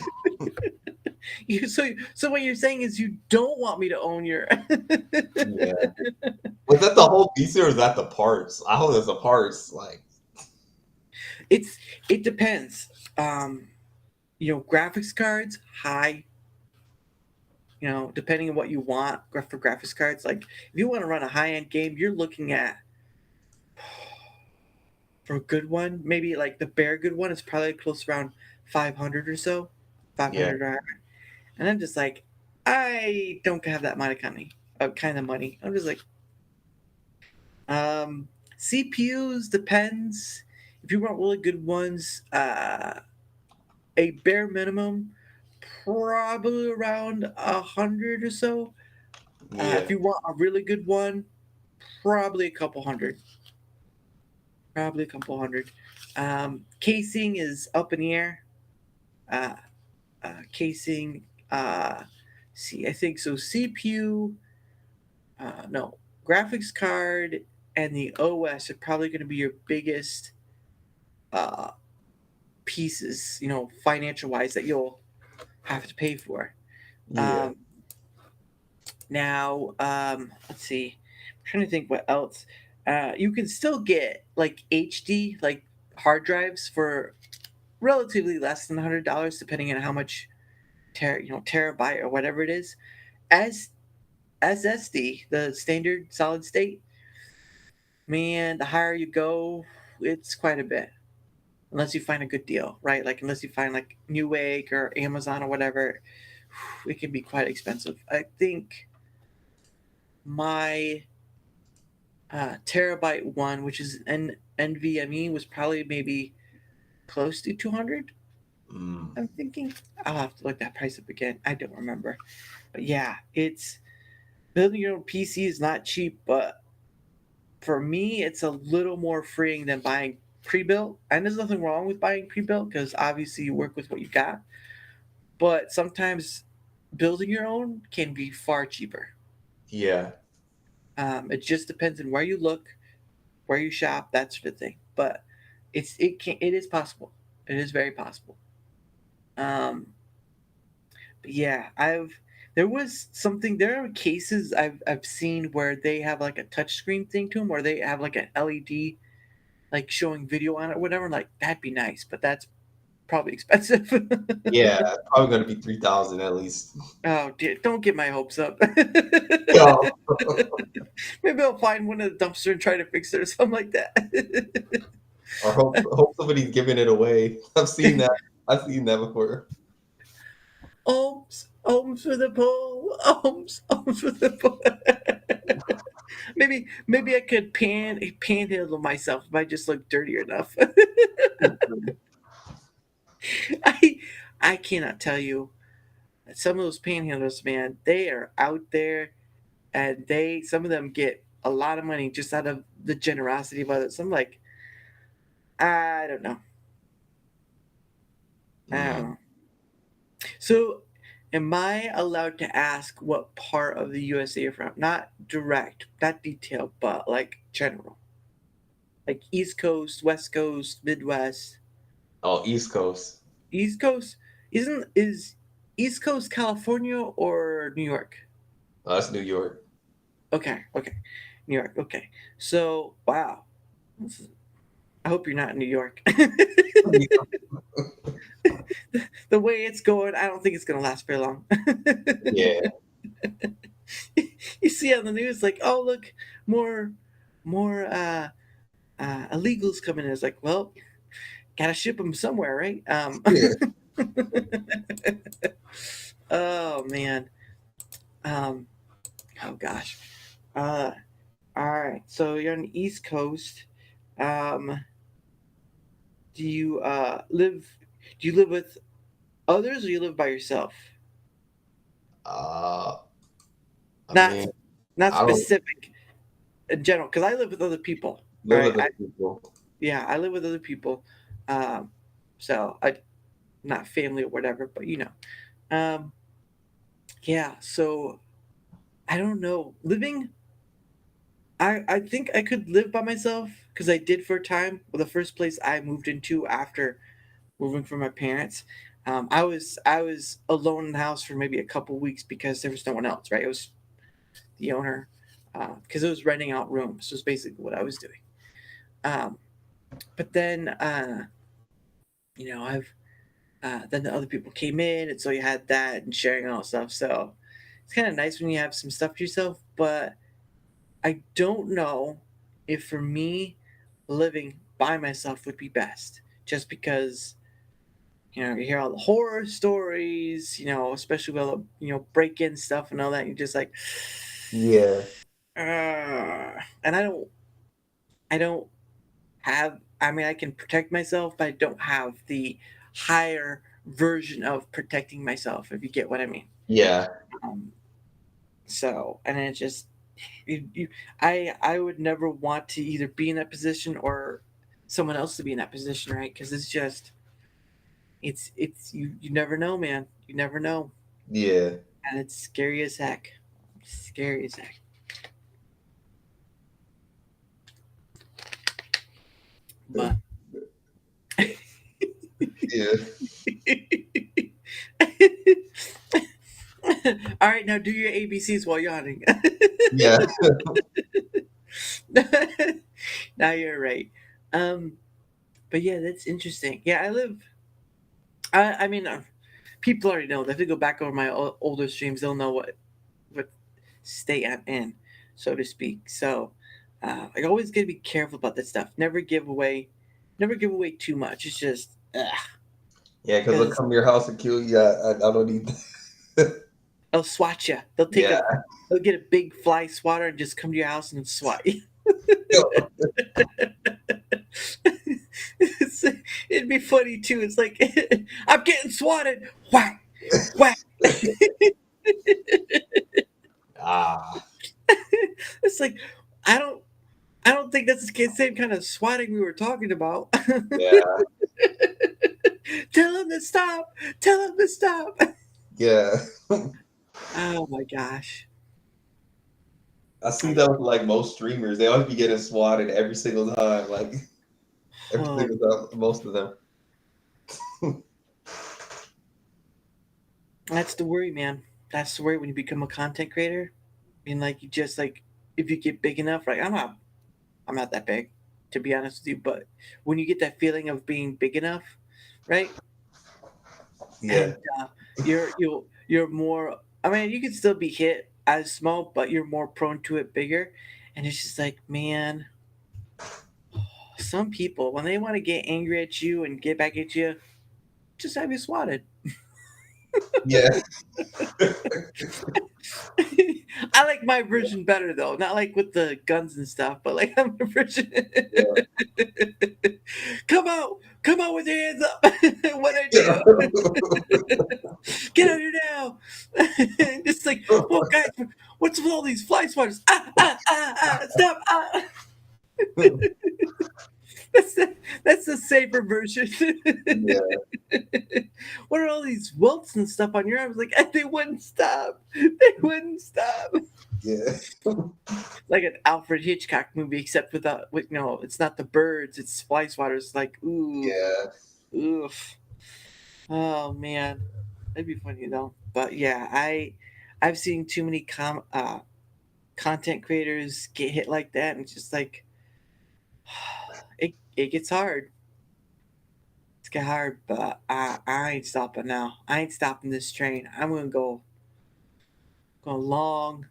So what you're saying is you don't want me to own your. Yeah. Was that the whole PC or is that the parts? I hope it's the parts. Like, It depends. Graphics cards high. Depending on what you want for graphics cards. Like if you want to run a high end game, you're looking at for a good one, maybe like the bare good one is probably close around 500 or so, 500 or higher. And I'm just like, I don't have that kind of money. I'm just like, CPUs depends. If you want really good ones, a bare minimum, probably around 100 or so. yeah, If you want a really good one, probably a couple hundred. Probably a couple hundred. Casing is up in the air. Casing. I think so. CPU. No, graphics card and the OS are probably going to be your biggest pieces, financial wise, that you'll have to pay for. yeah. Now, let's see. I'm trying to think what else. You can still get like HD, like hard drives for relatively less than $100, depending on how much terabyte or whatever it is. As SSD, the standard solid state, man, the higher you go, it's quite a bit. Unless you find a good deal, right? Like unless you find like Newegg or Amazon or whatever, it can be quite expensive. I think my terabyte one, which is an NVMe, was probably maybe close to 200. I'm thinking I'll have to look that price up again. I don't remember, but yeah, it's building your own PC is not cheap, but for me, it's a little more freeing than buying pre-built. And there's nothing wrong with buying pre-built because obviously you work with what you got. But sometimes building your own can be far cheaper. Yeah. It just depends on where you look, where you shop, that sort of thing. But it is possible. It is very possible. Um, but yeah, there are cases I've seen where they have like a touchscreen thing to them, or they have like an LED like showing video on it, or whatever. Like that'd be nice, but that's probably expensive. Yeah. Probably gonna be 3,000 at least. Oh dear, don't get my hopes up. Yeah. Maybe I'll find one at the dumpster and try to fix it or something like that. Or hope somebody's giving it away. I've seen that. I've seen that before. Ohms for the pole, ohms for the pole. Maybe I could panhandle myself if I just look dirty enough. I I cannot tell you. Some of those panhandlers, man, they are out there, and some of them get a lot of money just out of the generosity of others. I'm like, I don't know. I don't know. So, am I allowed to ask what part of the USA you're from? Not direct, not detailed, but like general. Like East Coast, West Coast, Midwest. Oh, East Coast. East Coast is East Coast California or New York? That's New York. Okay, New York. Okay, so wow, I hope you're not in New York. The way it's going, I don't think it's gonna last very long. Yeah. You see on the news, like, oh look, more illegals coming in. It's like, well, gotta ship them somewhere, right? Yeah. Oh man. Oh gosh. All right. So you're on the East Coast. Um, do you live? Do you live with others, or you live by yourself? I Not mean, not I don't specific, in general, because I live with other people. All live right. with other people. Yeah, I live with other people. Um, so I not family or whatever, but Um, yeah. So I don't know. I think I could live by myself because I did for a time. Well, the first place I moved into after moving from my parents, I was alone in the house for maybe a couple weeks because there was no one else. Right, it was the owner because it was renting out rooms. Was basically what I was doing. Um, but then I've then the other people came in, and so you had that and sharing all that stuff. So it's kind of nice when you have some stuff to yourself, but I don't know if for me living by myself would be best. Just because you hear all the horror stories, especially with all the break-in stuff and all that. You're just like, Yeah. and I don't have. I mean, I can protect myself, but I don't have the higher version of protecting myself. If you get what I mean. Yeah. Um, and it's just I would never want to either be in that position or someone else to be in that position, right? Because it's you never know, man. You never know, Yeah. and it's scary as heck. Scary as heck. But Yeah. all right, now do your ABCs while yawning. Yeah. Now you're right. But yeah, that's interesting. Yeah, I mean, people already know. If they go back over my older streams, they'll know what state I'm in, so to speak. So, I always gotta be careful about that stuff. Never give away too much. It's just, Yeah, because they'll come to your house and kill you. I don't need that. they'll swat you. Yeah. They'll get a big fly swatter and just come to your house and swat you. It'd be funny too. It's like I'm getting swatted. Whack, whack. Ah. It's like I don't think that's the same kind of swatting we were talking about. Yeah. Tell him to stop. Tell him to stop. Yeah. Oh my gosh. I see that with like most streamers. They always be getting swatted every single time. Like every Oh, single time, most of them. that's the worry, man. That's the worry when you become a content creator. I mean, like you just like if you get big enough, like I'm not that big, to be honest with you. But when you get that feeling of being big enough, right? Yeah. And you're more. I mean, you can still be hit as small, but you're more prone to it bigger. And it's just like, man, some people when they want to get angry at you and get back at you, just have you swatted. Yeah. I like my version better though, not like with the guns and stuff, but like my version. Yeah. Come out with your hands up. What I Yeah. do? Get out here now. It's like, well, guys, what's with all these fly swatters? Stop! That's the safer version. Yeah. What are all these welts and stuff on your arms? Like they wouldn't stop. They wouldn't stop. Yeah. Like an Alfred Hitchcock movie, except without, with no, it's not the birds, it's fly swatters. Like ooh, Yeah. oof. Oh man, that'd be funny though. But yeah, I've seen too many content creators get hit like that, and it's just like it gets hard. It's get hard, but I ain't stopping now. I ain't stopping this train. I'm gonna go long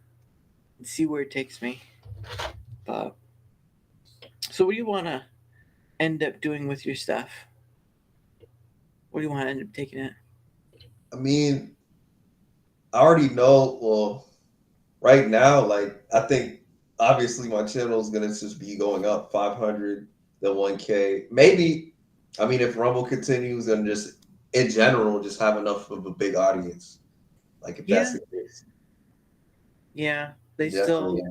and see where it takes me. But so, what do you want to end up doing with your stuff? What do you want to end up taking it? I mean, I already know. Well, right now, like I think obviously my channel is gonna just be going up 500, then 1K. Maybe, I mean, if Rumble continues and just in general, just have enough of a big audience. Like if that's Yeah, the case, yeah. definitely.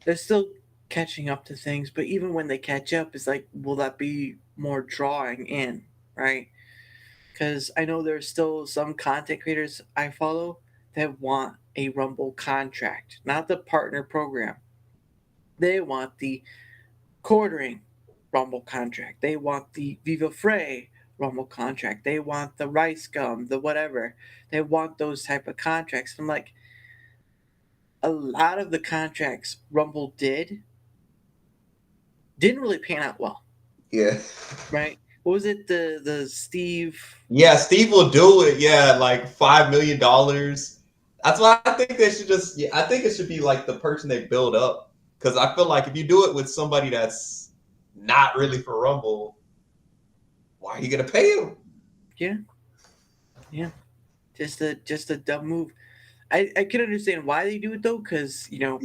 They're still catching up to things, but even when they catch up, it's like, will that be more drawing in, right? Because I know there's still some content creators I follow that want a Rumble contract, not the partner program. They want the quartering Rumble contract. They want the Viva Frey Rumble contract. They want the Rice Gum, the whatever. They want those type of contracts. I'm like, a lot of the contracts Rumble didn't really pan out well, Yeah. right? What was it? The Steve. Yeah, Steve will do it. Yeah, like $5 million. That's why I think they should just. Yeah, I think it should be like the person they build up. Because I feel like if you do it with somebody that's not really for Rumble, why are you gonna pay him? Yeah, yeah. Just a dumb move. I can understand why they do it though, because Yeah,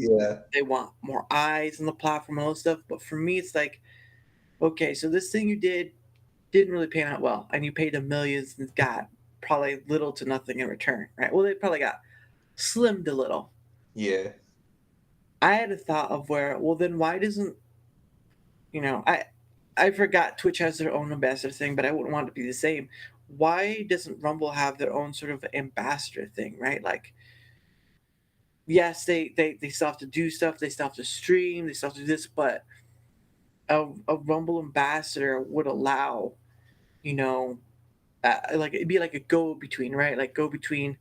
they want more eyes on the platform and all this stuff. But for me, it's like, okay, so this thing you didn't really pan out well, and you paid them millions and got probably little to nothing in return, right? Well, they probably got slimmed a little. yeah, I had a thought of where, well, then why doesn't I forgot Twitch has their own ambassador thing, but I wouldn't want it to be the same. Why doesn't Rumble have their own sort of ambassador thing, right? Like, yes, they still have to do stuff, they still have to stream, they still have to do this, but a Rumble ambassador would allow, you know, like it'd be like a go between, right? Like go between.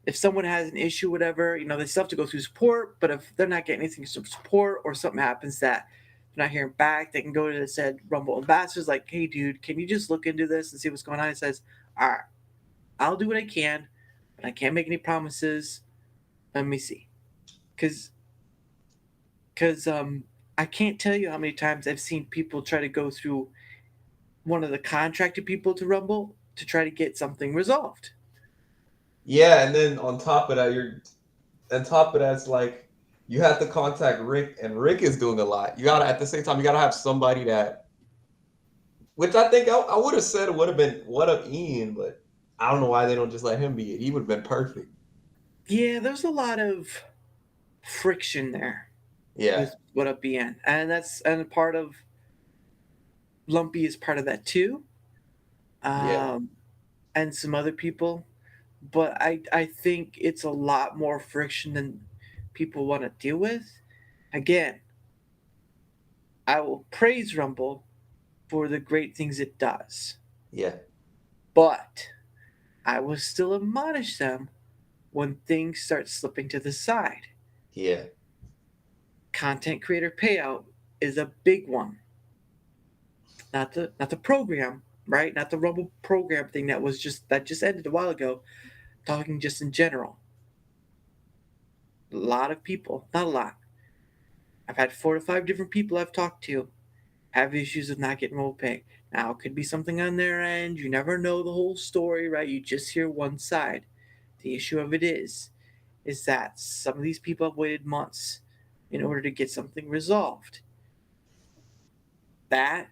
If someone has an issue, whatever, they still have to go through support. But if they're not getting anything from support, or something happens that they're not hearing back, they can go to the said Rumble ambassadors, like, "Hey, dude, can you just look into this and see what's going on?" It says, "All right, I'll do what I can, but I can't make any promises. Let me see, because I can't tell you how many times I've seen people try to go through one of the contracted people to Rumble to try to get something resolved." yeah. And then on top of that, it's like you have to contact Rick, and Rick is doing a lot. You gotta at the same time you gotta have somebody that, which I think I would have said would have been what up Ian, but I don't know why they don't just let him be it. He would have been perfect. Yeah, there's a lot of friction there Yeah, with what up BN, and part of Lumpy is part of that too, yeah, and some other people. But I think it's a lot more friction than people want to deal with. Again, I will praise Rumble for the great things it does, Yeah. but I will still admonish them when things start slipping to the side. Yeah. Content creator payout is a big one. Not the program, right? Not the Rumble program thing that just ended a while ago. Talking just in general. A lot of people, not a lot. I've had 4 to 5 different people I've talked to have issues with not getting Rumble pay. Now, it could be something on their end. You never know the whole story, right? You just hear one side. The issue of it is that some of these people have waited months in order to get something resolved. That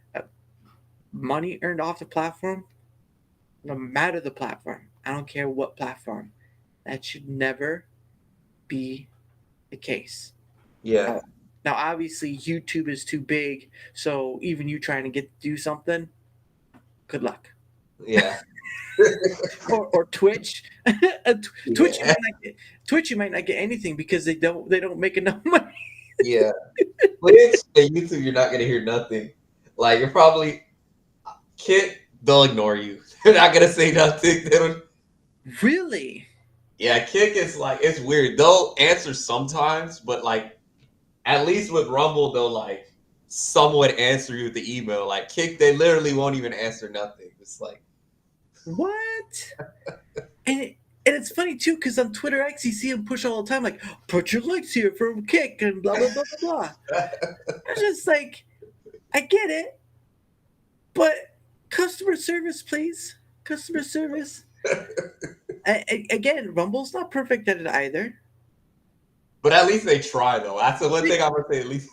money earned off the platform, no matter the platform, I don't care what platform, that should never be the case. Yeah. Now, obviously, YouTube is too big, so even you trying to do something, good luck. Yeah. Or Twitch, Twitch, Yeah. Twitch, you might not get anything because they don't make enough money. Yeah. Twitch and YouTube, you're not gonna hear nothing. Like you're probably kid, they'll ignore you. They're not gonna say nothing. They don't. Really? Yeah, Kick is like it's weird. They'll answer sometimes, but like at least with Rumble, they'll like somewhat answer you with the email. Like Kick, they literally won't even answer nothing. It's like What? And and it's funny too because on Twitter X you see them push all the time like put your likes here for a kick and blah blah blah blah blah. It's just like I get it, but customer service, please. Customer service. Again, Rumble's not perfect at it either. but at least they try though. That's the one thing I'm gonna say. At least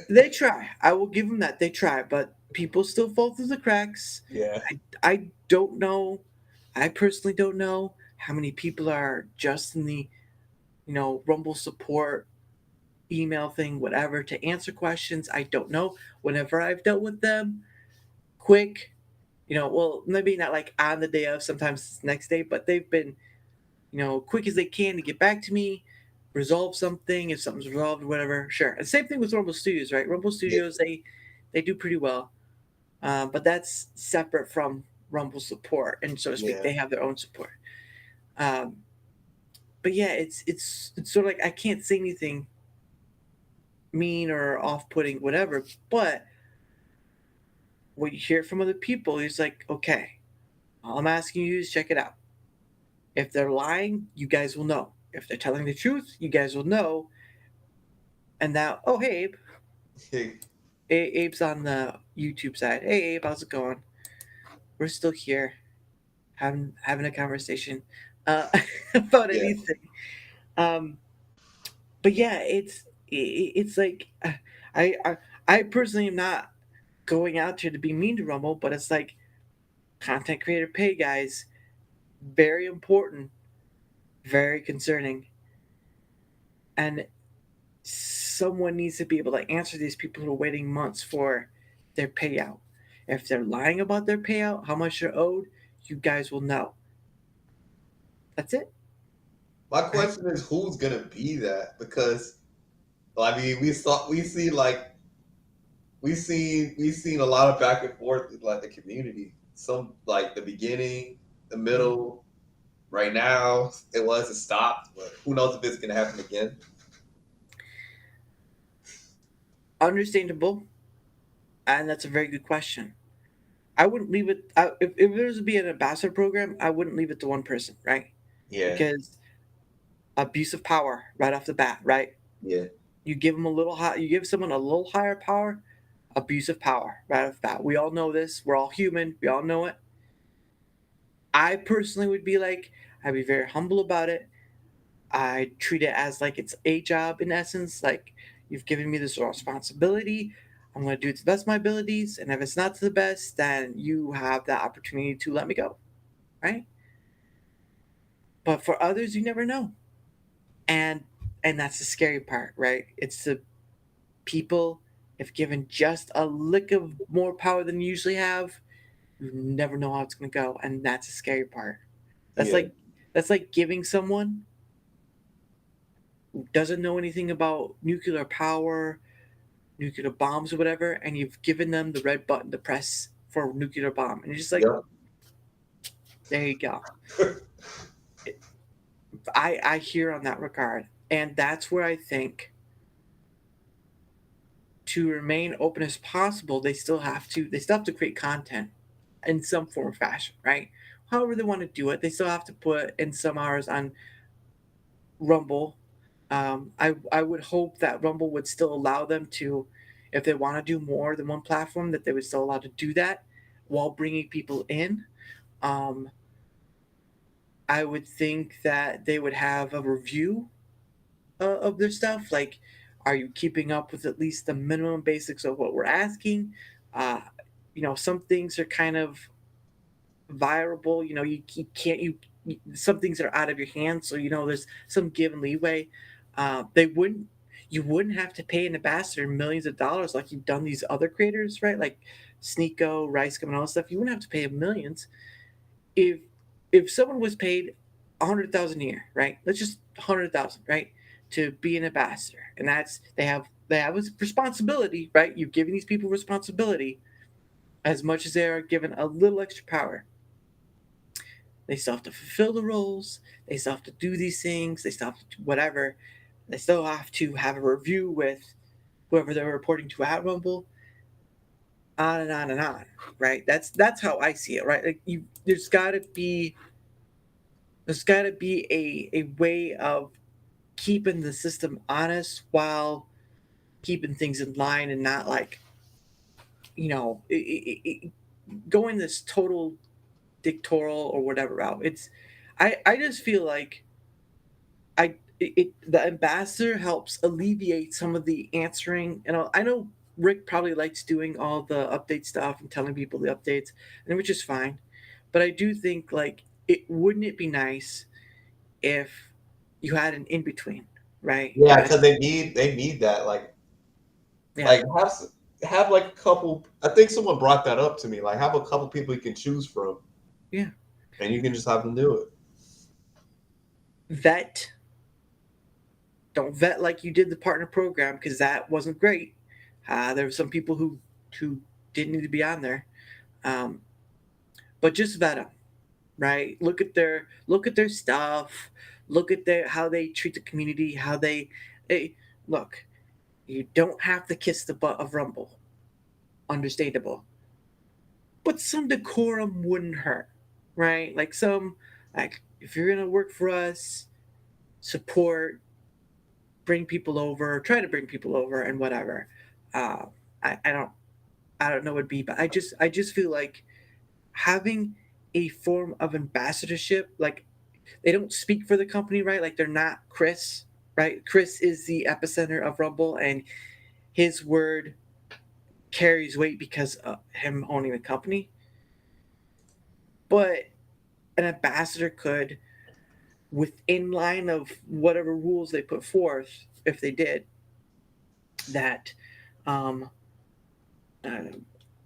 They try. I will give them that. They try, but people still fall through the cracks. yeah. I don't know. I personally don't know how many people are just in the, Rumble support email thing, whatever, to answer questions. I don't know. Whenever I've dealt with them, quick, well, maybe not like on the day of, sometimes it's next day, but they've been, quick as they can to get back to me, resolve something. If something's resolved or whatever, sure. And same thing with Rumble Studios, right? Rumble Studios, they do pretty well. But that's separate from Rumble support, and so to speak, Yeah. they have their own support. Um, but yeah, it's sort of like I can't say anything mean or off-putting, whatever. But what you hear from other people is like, okay, all I'm asking you is check it out. If they're lying, you guys will know. If they're telling the truth, you guys will know. And now, oh hey, Abe's on the YouTube side. Hey Abe, how's it going? We're still here, having a conversation about Yeah. anything. But yeah, it's like I personally am not going out here to be mean to Rumble, but it's like content creator pay, guys, very important, very concerning, and someone needs to be able to answer these people who are waiting months for their payout. If they're lying about their payout, how much they're owed, you guys will know. That's it. My question is, who's gonna be that? Because I mean, we've seen a lot of back and forth with like the community. Some like the beginning, the middle, right now it stopped, but who knows if it's gonna happen again? Understandable, and that's a very good question. I wouldn't leave it. If there was to be an ambassador program, I wouldn't leave it to one person, right? Yeah, Because abuse of power right off the bat, right? yeah, You give them a little high. You give someone a little higher power, abuse of power right off the bat. We all know this. We're all human. We all know it. I personally would be like, I'd be very humble about it. I treat it as like it's a job in essence. Like you've given me this responsibility. I'm going to do it to the best of my abilities. And if it's not to the best, then you have the opportunity to let me go. Right. But for others, you never know. And that's the scary part, right? It's the people, if given just a lick of more power than you usually have, you never know how it's going to go. And that's the scary part. That's yeah. like giving someone doesn't know anything about nuclear power, nuclear bombs, or whatever, and you've given them the red button to press for a nuclear bomb, and you're just like, Yep. there you go. I hear on that regard, and that's where I think to remain open as possible, they still have to create content in some form or fashion, right? However they want to do it, they still have to put in some hours on Rumble. I would hope that Rumble would still allow them to, if they want to do more than one platform, that they would still allow to do that while bringing people in. Um, I would think that they would have a review of their stuff. Like, are you keeping up with at least the minimum basics of what we're asking? Uh, some things are kind of viable. You can't some things are out of your hands, so there's some give and leeway. They wouldn't You wouldn't have to pay an ambassador millions of dollars like you've done these other creators, right? Like Sneeko, Ricegum, and all that stuff. You wouldn't have to pay them millions if someone was paid 100,000 a year, right? Let's just 100,000, right, to be an ambassador, and that's they have a responsibility, right? You're giving these people responsibility as much as they are given a little extra power. They still have to fulfill the roles. They still have to do these things. They still have to do whatever. They still have to have a review with whoever they're reporting to at Rumble. On and on and on, right? That's how I see it, right? Like there's got to be a way of keeping the system honest while keeping things in line and not like going this total dictatorial or whatever route. I just feel like the ambassador helps alleviate some of the answering. And I know Rick probably likes doing all the update stuff and telling people the updates, and which is fine. But I do think like wouldn't it be nice if you had an in between, right? Yeah, because they need that. Yeah. Like have like a couple. I think someone brought that up to me. Like have a couple people you can choose from. Yeah. And you can just have them do it. Don't vet like you did the partner program because that wasn't great. There were some people who didn't need to be on there, but just vet them, right? Look at their stuff, look at how they treat the community, how they look. You don't have to kiss the butt of Rumble, understandable, but some decorum wouldn't hurt, right? Like if you're gonna work for us, support, bring people over, try to bring people over, and whatever. Uh, I don't know what it'd be, but I just feel like having a form of ambassadorship, like they don't speak for the company, right? Like they're not Chris, right? Chris is the epicenter of Rumble, and his word carries weight because of him owning the company. But an ambassador could, within line of whatever rules they put forth, if they did, that um, uh,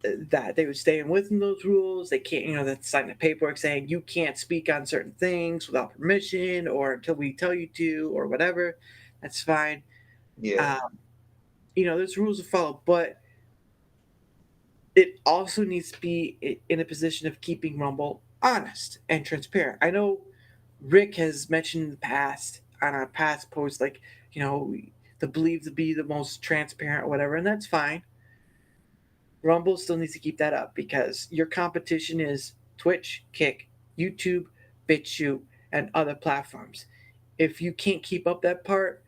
that they would stay within those rules. They can't, that sign the paperwork saying you can't speak on certain things without permission or until we tell you to or whatever. That's fine. Yeah. There's rules to follow, but it also needs to be in a position of keeping Rumble honest and transparent. I know Rick has mentioned in the past on a past post, like, the believe to be the most transparent or whatever, and that's fine. Rumble still needs to keep that up because your competition is Twitch, Kick, YouTube, BitChute, and other platforms. If you can't keep up that part,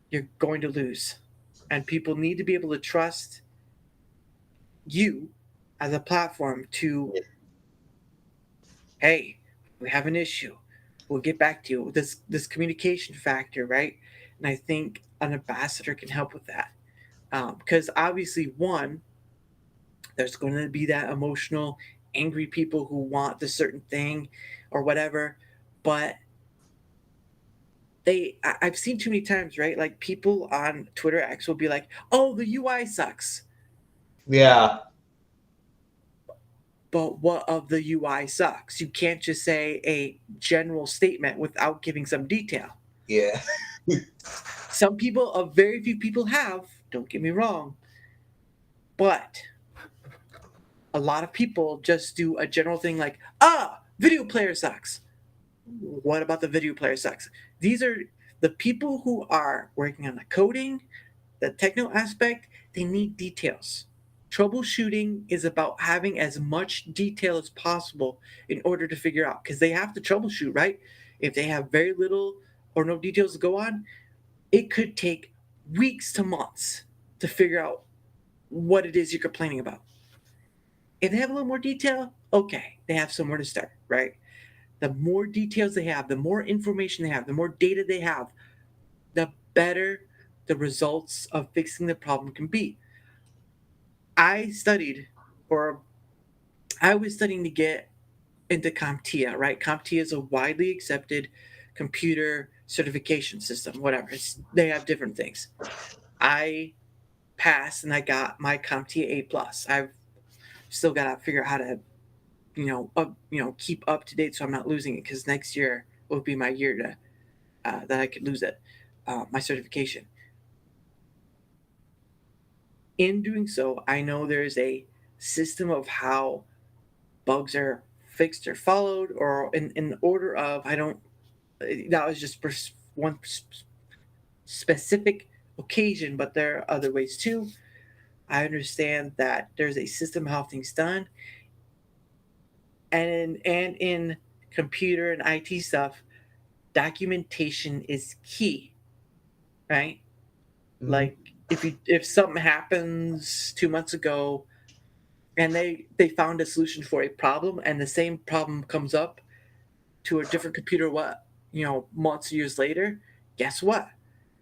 you're going to lose. And people need to be able to trust you as a platform to, hey, we have an issue. We'll get back to you. This communication factor, right? And I think an ambassador can help with that. Because obviously, one, there's going to be that emotional, angry people who want the certain thing or whatever. But I've seen too many times, right? Like people on Twitter X will be like, oh, the UI sucks. Yeah. But what of the UI sucks? You can't just say a general statement without giving some detail. Yeah. Some people, very few people have, don't get me wrong, but a lot of people just do a general thing like, video player sucks. What about the video player sucks? These are the people who are working on the coding, the techno aspect, they need details. Troubleshooting is about having as much detail as possible in order to figure out, because they have to troubleshoot, right? If they have very little or no details to go on, it could take weeks to months to figure out what it is you're complaining about. If they have a little more detail, okay, they have somewhere to start, right? The more details they have, the more information they have, the more data they have, the better the results of fixing the problem can be. I studied, or I was studying to get into CompTIA, right? CompTIA is a widely accepted computer certification system, whatever. They have different things. I passed and I got my CompTIA A plus. I've still got to figure out how to, keep up to date so I'm not losing it, because next year will be my year to that I could lose it, my certification. In doing so, I know there's a system of how bugs are fixed or followed, or in order of, I don't, that was just for one specific occasion, but there are other ways too. I understand that there's a system how things done, and in computer and IT stuff, documentation is key, right? Mhm. Like if something happens 2 months ago and they found a solution for a problem, and the same problem comes up to a different computer months or years later, guess what?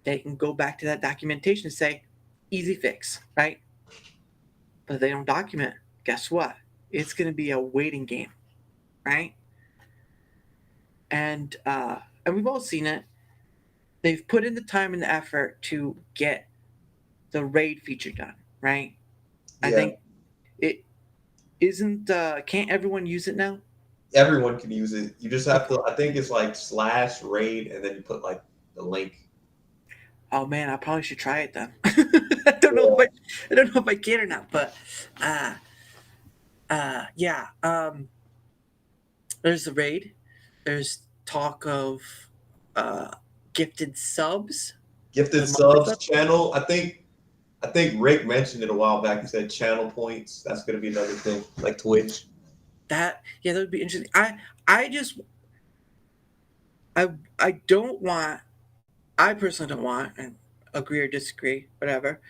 They can go back to that documentation and say, easy fix, right? But if they don't document, guess what? It's going to be a waiting game, right? And we've all seen it. They've put in the time and the effort to get the raid feature done, right? I Yeah, think it isn't. Can't everyone use it now? everyone can use it. You just have Okay. to. I think it's like /raid, and then you put like the link. Oh man, I probably should try it then. I don't know if I can or not, but uh, yeah. There's the raid. There's talk of uh, gifted subs. Gifted The monthly subs sub. channel. I think Rick mentioned it a while back. He said channel points. That's gonna be another thing, like Twitch. That would be interesting. I just I don't want. I personally don't want, and agree or disagree, whatever.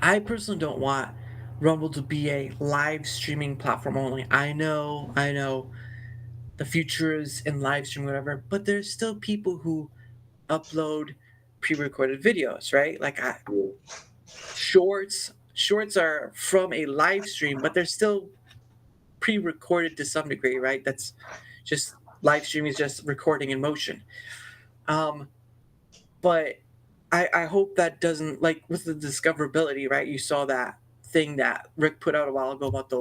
I personally don't want Rumble to be a live streaming platform only. I know, the future is in live stream, whatever, but there's still people who upload pre-recorded videos, right? Shorts are from a live stream, but they're still pre-recorded to some degree, right? That's just live stream is just recording in motion. Um, but I hope that doesn't, like with the discoverability, right? You saw that thing that Rick put out a while ago about the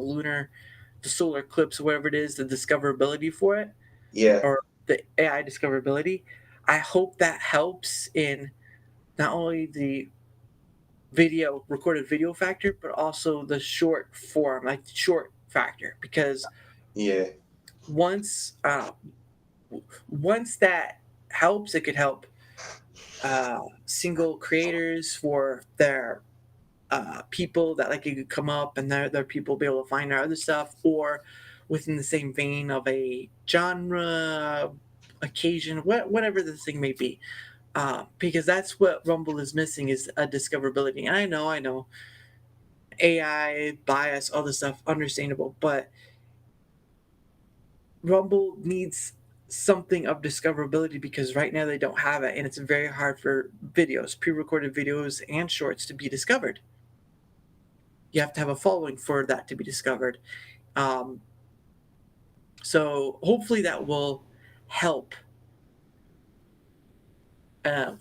solar eclipse, or whatever it is, the discoverability for it, Yeah, or the AI discoverability. I hope that helps in not only the recorded video factor, but also the short form, like the short factor, because yeah, once uh, once that helps, it could help single creators for their people that like it could come up and their people be able to find their other stuff, or within the same vein of a genre occasion, whatever the thing may be, because that's what Rumble is missing, is a discoverability. And I know AI bias, all this stuff, understandable, but Rumble needs something of discoverability, because right now they don't have it, and it's very hard for videos, pre-recorded videos and shorts, to be discovered. You have to have a following for that to be discovered. Um, so hopefully that will help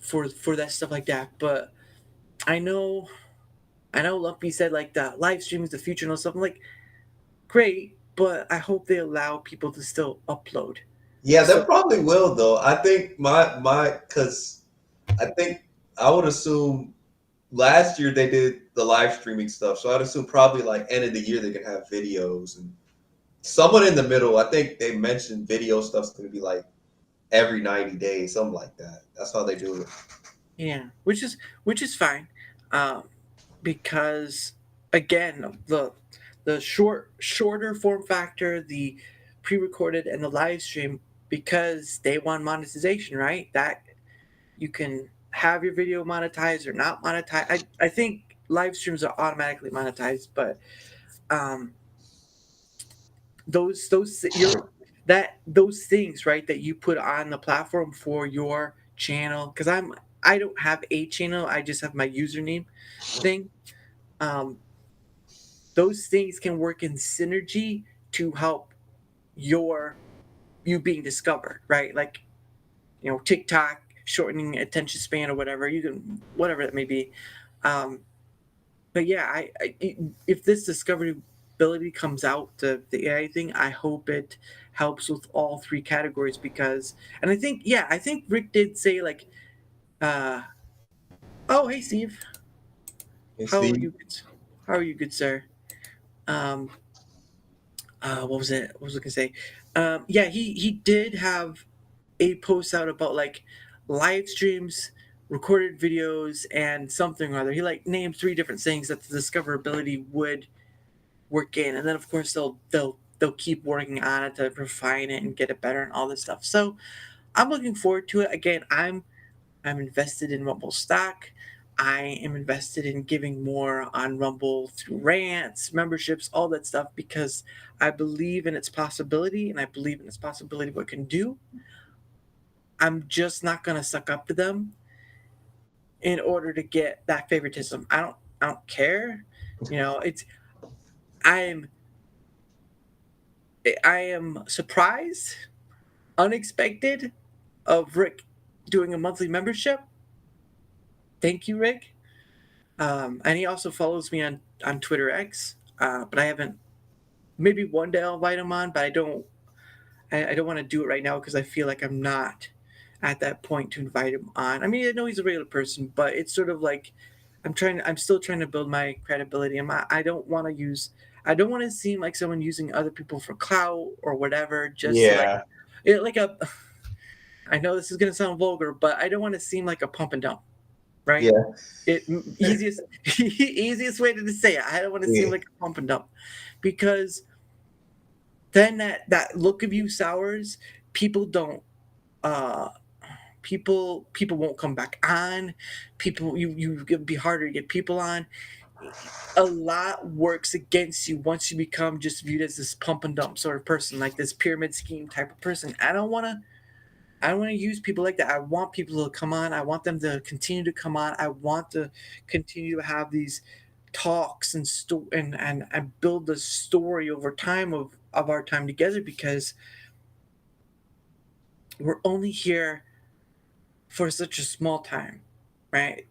for that stuff like that. But I know Lumpy said like the live stream is the future and all stuff. I'm like, great, but I hope they allow people to still upload. Yeah, they So probably will though. I think because I think I would assume last year they did the live streaming stuff, so I'd assume probably like end of the year they can have videos and someone in the middle. I think they mentioned video stuff's going to be like every 90 days, something like that. That's how they do it. yeah, which is fine, um, because again the shorter form factor, the pre-recorded and the live stream, because they want monetization, right? That you can have your video monetized or not monetized. I think live streams are automatically monetized, but um, those things, right, that you put on the platform for your channel, because I don't have a channel, I just have my username thing. um, those things can work in synergy to help you being discovered, right? Like, TikTok shortening attention span or whatever, you can, whatever it may be. um, but yeah, if this discoverability comes out, the AI thing, I hope it helps with all three categories, because, and I think Rick did say, like, uh, oh, hey, Steve, And how are Steve, you? How are you, good sir? Um, what was it? What was I gonna say? Yeah, he did have a post out about, like, live streams, recorded videos, and something or other. He, like, named three different things that the discoverability would work in, and then of course they'll keep working on it to refine it and get it better and all this stuff. So I'm looking forward to it. Again, I'm invested in Rumble stock. I am invested in giving more on Rumble through rants, memberships, all that stuff, because I believe in its possibility, and I believe in its possibility what it can do. I'm just not gonna suck up to them in order to get that favoritism. I don't care. It's I'm I am surprised, unexpected, of Rick doing a monthly membership. Thank you, Rick. And he also follows me on Twitter X, but I haven't. Maybe one day I'll invite him on, but I don't. I don't want to do it right now because I feel like I'm not at that point to invite him on. I mean, I know he's a regular person, but it's sort of like I'm still trying to build my credibility. I don't want to use. I don't want to seem like someone using other people for clout or whatever, just to, like, yeah, like a. I know this is gonna sound vulgar, but I don't want to seem like a pump and dump, right? yeah, Easiest easiest way to say it. I don't want to yeah, seem like a pump and dump, because then that look of you sours. People don't. Uh, people won't come back on. People, it'd be harder to get people on. A lot works against you once you become just viewed as this pump and dump sort of person, like this pyramid scheme type of person. I don't want to use people like that. I want people to come on. I want them to continue to come on. I want to continue to have these talks and build the story over time of our time together, because we're only here for such a small time, right?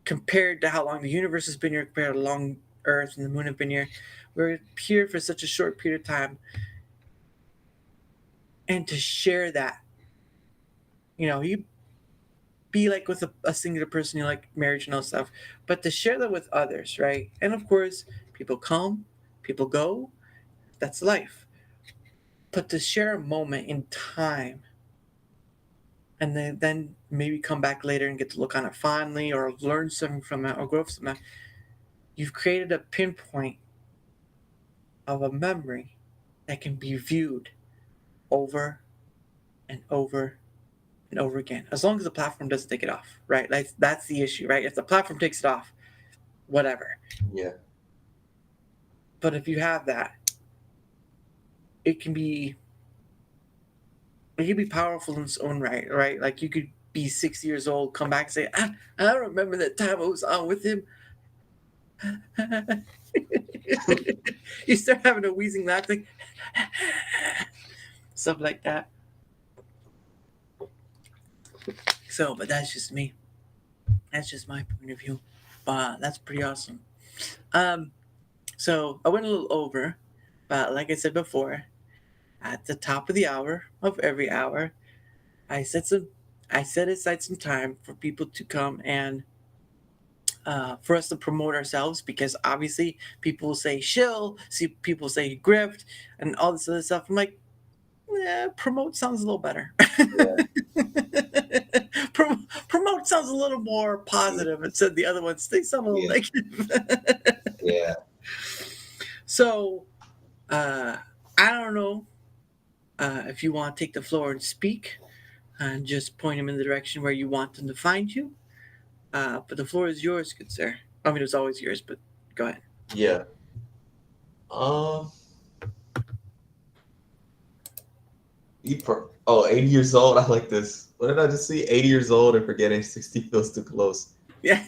Compared to how long the universe has been here, compared to how long Earth and the moon have been here. We're here for such a short period of time. And to share that, you be like with a singular person, you like marriage and all stuff, but to share that with others, right? And of course, people come, people go, that's life. But to share a moment in time, and then maybe come back later and get to look on it fondly, or learn something from it, or grow from it, you've created a pinpoint of a memory that can be viewed over and over and over again, as long as the platform doesn't take it off, right? That's the issue, right? If the platform takes it off, whatever. yeah. But if you have that, it can be powerful in its own right, right? Like, you could be 60 years old, come back and say, I don't remember that time I was on with him. You start having a wheezing laugh, like stuff like that. So, but that's just me. That's just my point of view. But that's pretty awesome. So I went a little over. But like I said before, at the top of the hour of every hour, I set aside some time for people to come and for us to promote ourselves, because obviously people will say shill, see people say grift, and all this other stuff. I'm like, promote sounds a little better. Yeah. Promote sounds a little more positive instead of the other ones. They sound a little Yeah. negative. Yeah. So I don't know if you want to take the floor and speak and just point them in the direction where you want them to find you. But the floor is yours, good sir. I mean, it's always yours, but go ahead. Yeah. Um, 80 years old. I like this. What did I just see? 80 years old and forgetting 60 feels too close. Yeah.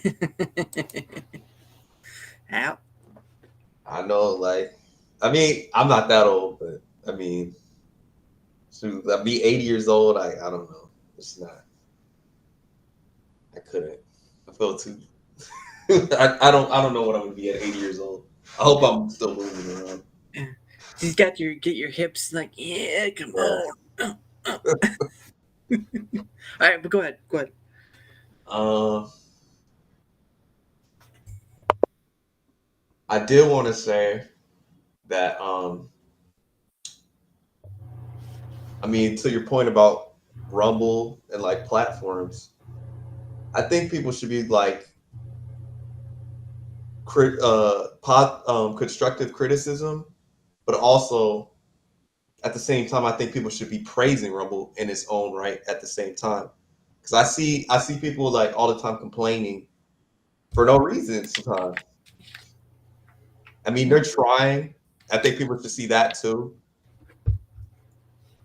Ow. I know, like, I mean, I'm not that old, but I mean, shoot, I'd be 80 years old. I don't know. It's not. I couldn't. I feel too. I don't know what I'm gonna be at 80 years old. I hope I'm still moving around. You got get your hips like, yeah, come on. All right, but go ahead. Go ahead. I did want to say that I mean, to your point about Rumble and like platforms, I think people should be like constructive criticism, but also at the same time, I think people should be praising Rumble in its own right at the same time. Because I see people like all the time complaining for no reason sometimes. I mean, they're trying. I think people should see that too.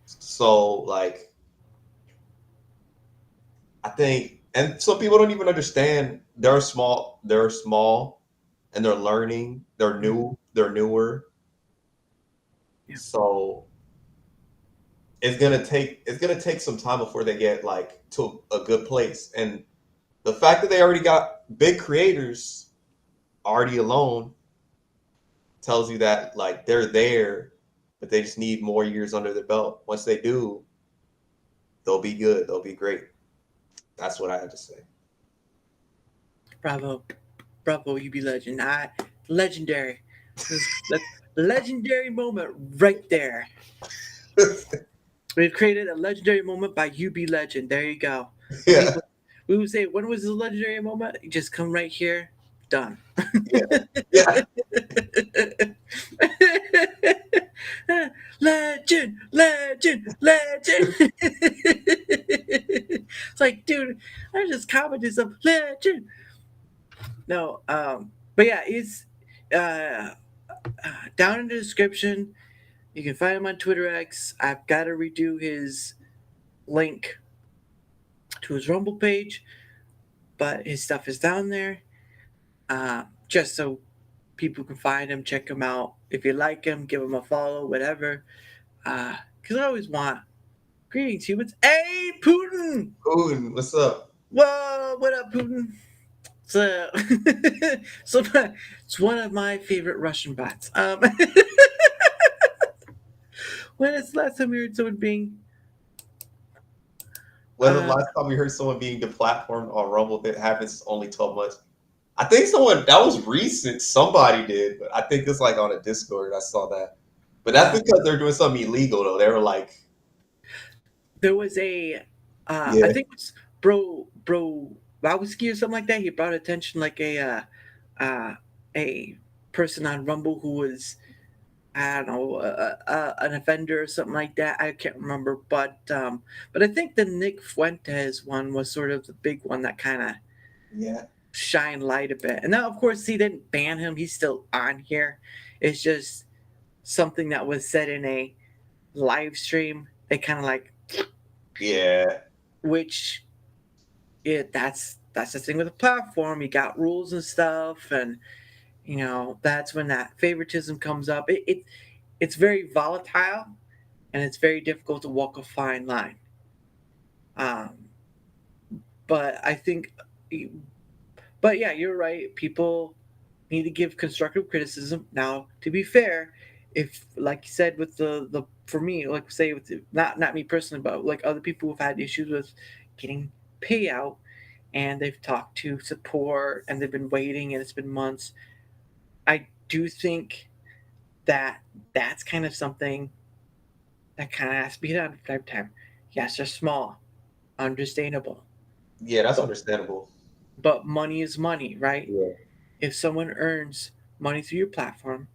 So like, I think, and some people don't even understand. They're small, and they're learning. They're newer. Yeah. So it's gonna take some time before they get like to a good place. And the fact that they already got big creators already alone tells you that like they're there, but they just need more years under their belt. Once they do, they'll be good. They'll be great. That's what I have to say. Bravo. Bravo, UBLegend. Legendary. That's legendary moment right there. We've created a legendary moment by UBLegend. There you go. Yeah. We would say, when was the legendary moment? You just come right here. Done. Yeah. Legend. It's like, dude, I just commented some legend. No, but yeah, it's down in the description. You can find him on Twitter X. I've got to redo his link to his Rumble page, but his stuff is down there. Just so people can find him, check him out. If you like him, give him a follow, whatever. Because I always want greetings, humans. Hey, Putin! Putin, what's up? Whoa, what up, Putin? So, it's one of my favorite Russian bots. When is the last time we heard someone being? When the last time we heard someone being deplatformed on Rumble that happens only 12 months? I think someone that was recent. Somebody did, but I think it's like on a Discord. I saw that, but that's because they're doing something illegal though. They were like, there was a, I think it's bro Wowski or something like that. He brought attention like a person on Rumble who was, I don't know, an offender or something like that. I can't remember, but I think the Nick Fuentes one was sort of the big one that kind of shine light a bit. And now, of course, he didn't ban him. He's still on here. It's just something that was said in a live stream. They kind of like, which, that's the thing with the platform. You got rules and stuff, and you know that's when that favoritism comes up. It's very volatile, and it's very difficult to walk a fine line. But I think. But yeah, you're right. People need to give constructive criticism. Now, to be fair, if like you said with the for me, like say with not me personally, but like other people who've had issues with getting payout and they've talked to support and they've been waiting and it's been months. I do think that that's kind of something that kind of has to be done from time to time. Yes, they're small, understandable, Yeah, that's but understandable. money is money, right? Yeah. If someone earns money through your platform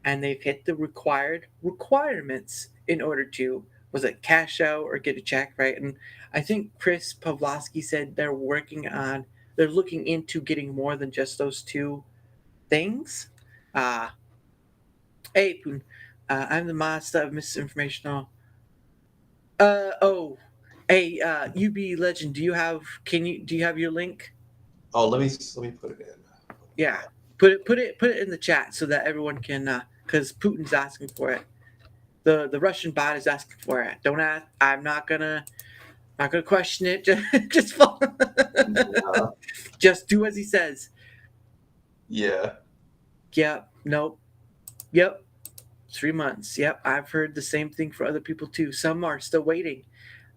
and they've hit the required requirements in order to was it cash out or get a check, right? And I think Chris Pavlovsky said they're looking into getting more than just those two things. Uh hey Poon, I'm the master of misinformational. Oh, hey, UBLegend, do you have your link? Oh, let me put it in. Yeah, put it in the chat so that everyone can, because Putin's asking for it. The Russian bot is asking for it. Don't ask. I'm not gonna question it. Just follow. Yeah. Just do as he says. Yeah. Yep. Nope. Yep. 3 months. Yep. I've heard the same thing for other people too. Some are still waiting.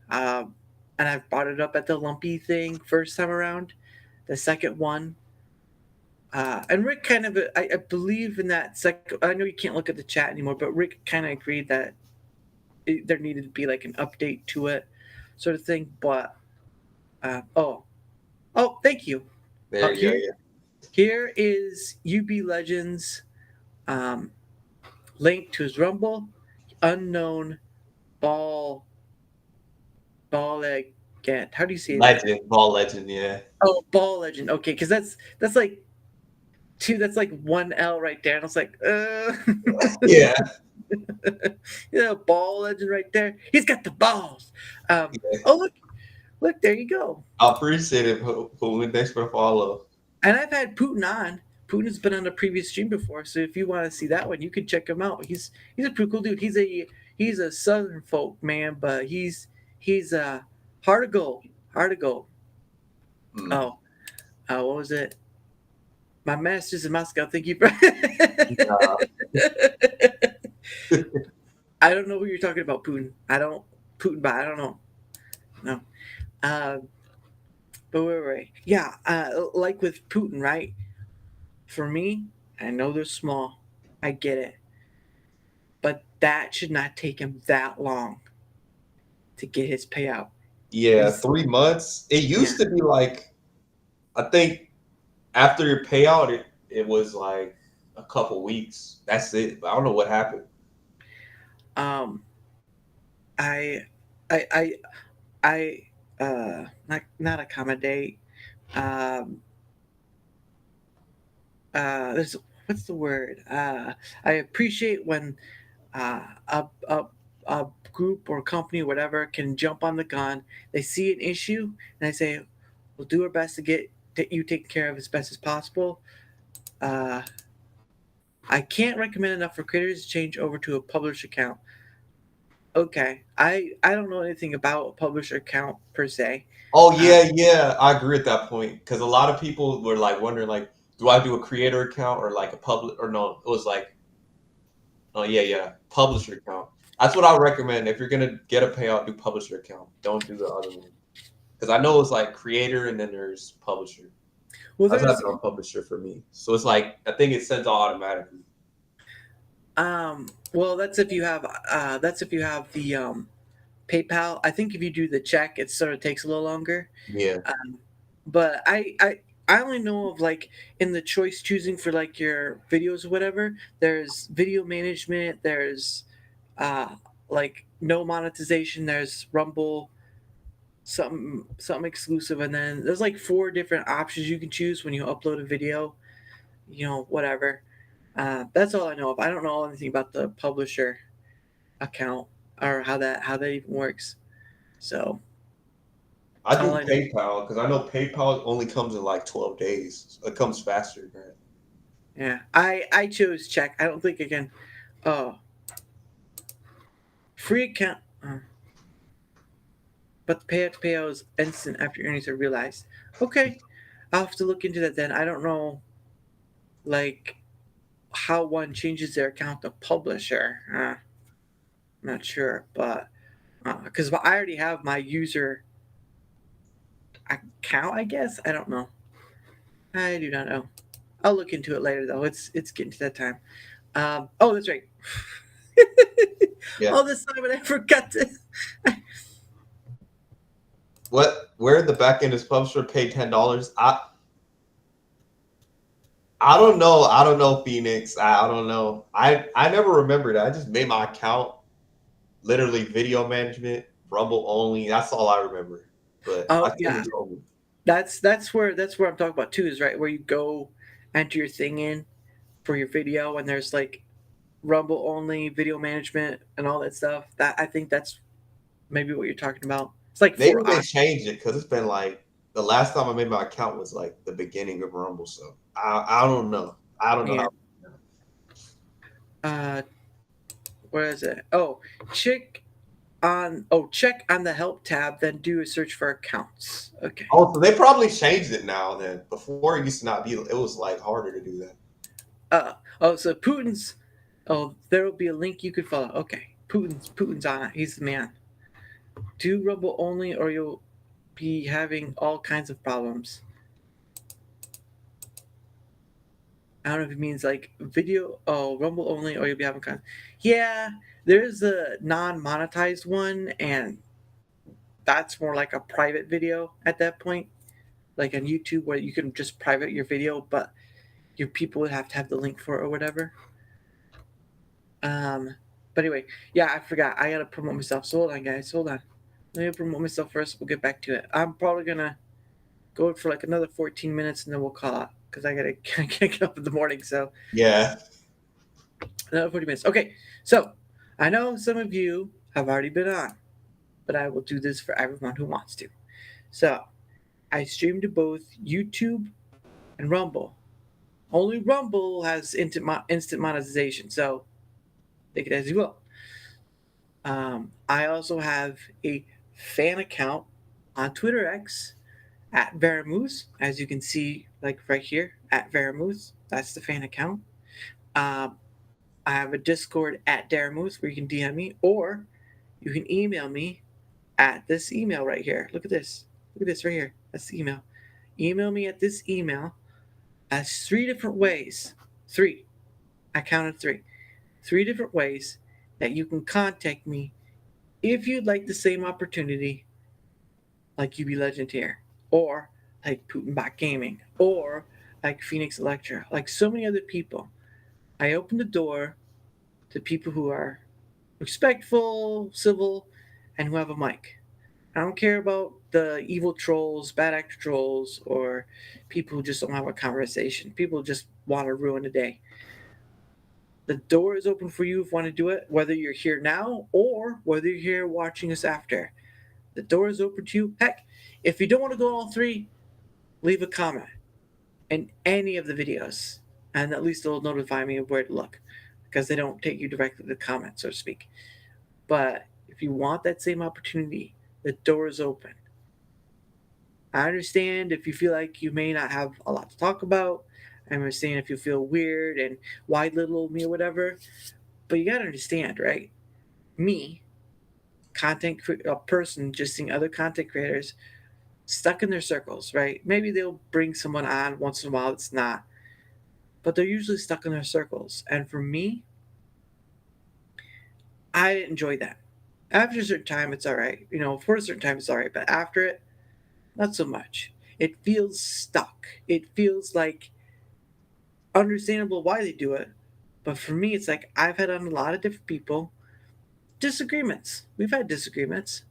Um, and I've brought it up at the lumpy thing first time around. The second one, and Rick kind of, I believe in that second. I know you can't look at the chat anymore, but Rick kind of agreed that there needed to be like an update to it, sort of thing. But oh, thank you. There you go. Here, Yeah. here is UB Legends um, link to his Rumble, unknown ball egg. How do you say that? Legend, ball legend. Yeah. Oh, ball legend. Okay, because that's like two. That's like one L right there. And I was like, Yeah. yeah, ball legend right there. He's got the balls. Yeah. Oh look, there you go. I appreciate it, Putin. Thanks for the follow. And I've had Putin on. Putin's been on a previous stream before, so if you want to see that one, you can check him out. He's a pretty cool dude. He's a southern folk man, but he's hard to go. Hard to go. Mm. Oh, what was it? My master's in Moscow. Thank you for. I don't know what you're talking about, Putin. But I don't know. No. But wait. Yeah, like with Putin, right? For me, I know they're small. I get it. But that should not take him that long to get his payout. Yeah, 3 months. It used to be like, I think after your payout, it was like a couple weeks. That's it. I don't know what happened. I not accommodate. There's what's the word? I appreciate when a group or company or whatever can jump on the gun. They see an issue and they say, "We'll do our best to get you taken care of as best as possible." I can't recommend enough for creators to change over to a published account. Okay, I don't know anything about a publisher account per se. Oh yeah, I agree at that point because a lot of people were like wondering like, do I do a creator account or like a public or no? It was like, oh yeah, publisher account. That's what I would recommend if you're gonna get a payout. Do publisher account. Don't do the other one because I know it's like creator and then there's publisher. Well, That's not a publisher for me. So it's like I think it sends all automatically. Well, that's if you have the PayPal. I think if you do the check, it sort of takes a little longer. Yeah. But I only know of like in the choice choosing for like your videos or whatever. There's video management. There's like no monetization. There's Rumble, something exclusive, and then there's like 4 different options you can choose when you upload a video. Whatever. That's all I know of. I don't know anything about the publisher account or how that even works. So I do PayPal because I know PayPal only comes in like 12 days. It comes faster, man. Yeah, I chose check. I don't think I can. Oh, free account. But the payout is instant after earnings are realized. Okay, I'll have to look into that then. I don't know, like how one changes their account to publisher. I'm not sure, but because I already have my user account, I guess. I don't know. I do not know. I'll look into it later, though. It's getting to that time. Oh, that's right. Yeah. All this time, and I forgot to. Where the back end is publisher paid $10? I don't know. I don't know, Phoenix. I don't know. I never remembered. I just made my account. Literally video management, Rumble only. That's all I remember. But Oh I yeah, think told me. that's where I'm talking about too. Is right where you go enter your thing in for your video, and there's like Rumble only video management and all that stuff. That I think that's maybe what you're talking about. It's like Maybe for they changed it because it's been like the last time I made my account was like the beginning of Rumble. So I don't know. I don't know Yeah. how. Where is it? Oh, check on the help tab, then do a search for accounts. Okay. Oh, so they probably changed it now. Then before it used to not be. It was like harder to do that. So Putin's. Oh, there will be a link you could follow. Okay, Putin's on it. He's the man. Do Rumble only, or you'll be having all kinds of problems. I don't know if it means like video. Oh, Rumble only, or you'll be having kind. Yeah, there's a non-monetized one, and that's more like a private video at that point, like on YouTube, where you can just private your video, but your people would have to have the link for it or whatever. But anyway, yeah, I forgot. I gotta promote myself. So hold on, guys. Hold on. Let me promote myself first. We'll get back to it. I'm probably gonna go for like another 14 minutes, and then we'll call it because I gotta get up in the morning. So Yeah. another 40 minutes. Okay, so I know some of you have already been on, but I will do this for everyone who wants to. So I stream to both YouTube and Rumble. Only Rumble has instant monetization, so take it as you will. I also have a fan account on Twitter X at Veramoose, as you can see, like right here at Veramoose. That's the fan account. I have a Discord at Daramoose where you can DM me, or you can email me at this email right here. Look at this. Look at this right here. That's the email. Email me at this email. That's 3 different ways. 3. I counted 3. 3 different ways that you can contact me if you'd like the same opportunity like UBLegend here, or like Putinbot Gaming, or like Phoenix Electra, like so many other people. I open the door to people who are respectful, civil, and who have a mic. I don't care about the evil trolls, bad actor trolls, or people who just don't have a conversation. People who just want to ruin the day. The door is open for you if you want to do it, whether you're here now or whether you're here watching us after. The door is open to you. Heck, if you don't want to go all 3, leave a comment in any of the videos, and at least it'll notify me of where to look, because they don't take you directly to the comment, so to speak. But if you want that same opportunity, the door is open. I understand if you feel like you may not have a lot to talk about. I understand if you feel weird and why little me or whatever. But you gotta understand, right? Me, a person just seeing other content creators stuck in their circles, right? Maybe they'll bring someone on once in a while that's not, but they're usually stuck in their circles. And for me, I enjoy that. After a certain time, it's all right. For a certain time, it's all right. But after it, not so much. It feels stuck. It feels like understandable why they do it. But for me, it's like I've had on a lot of different people disagreements. We've had disagreements.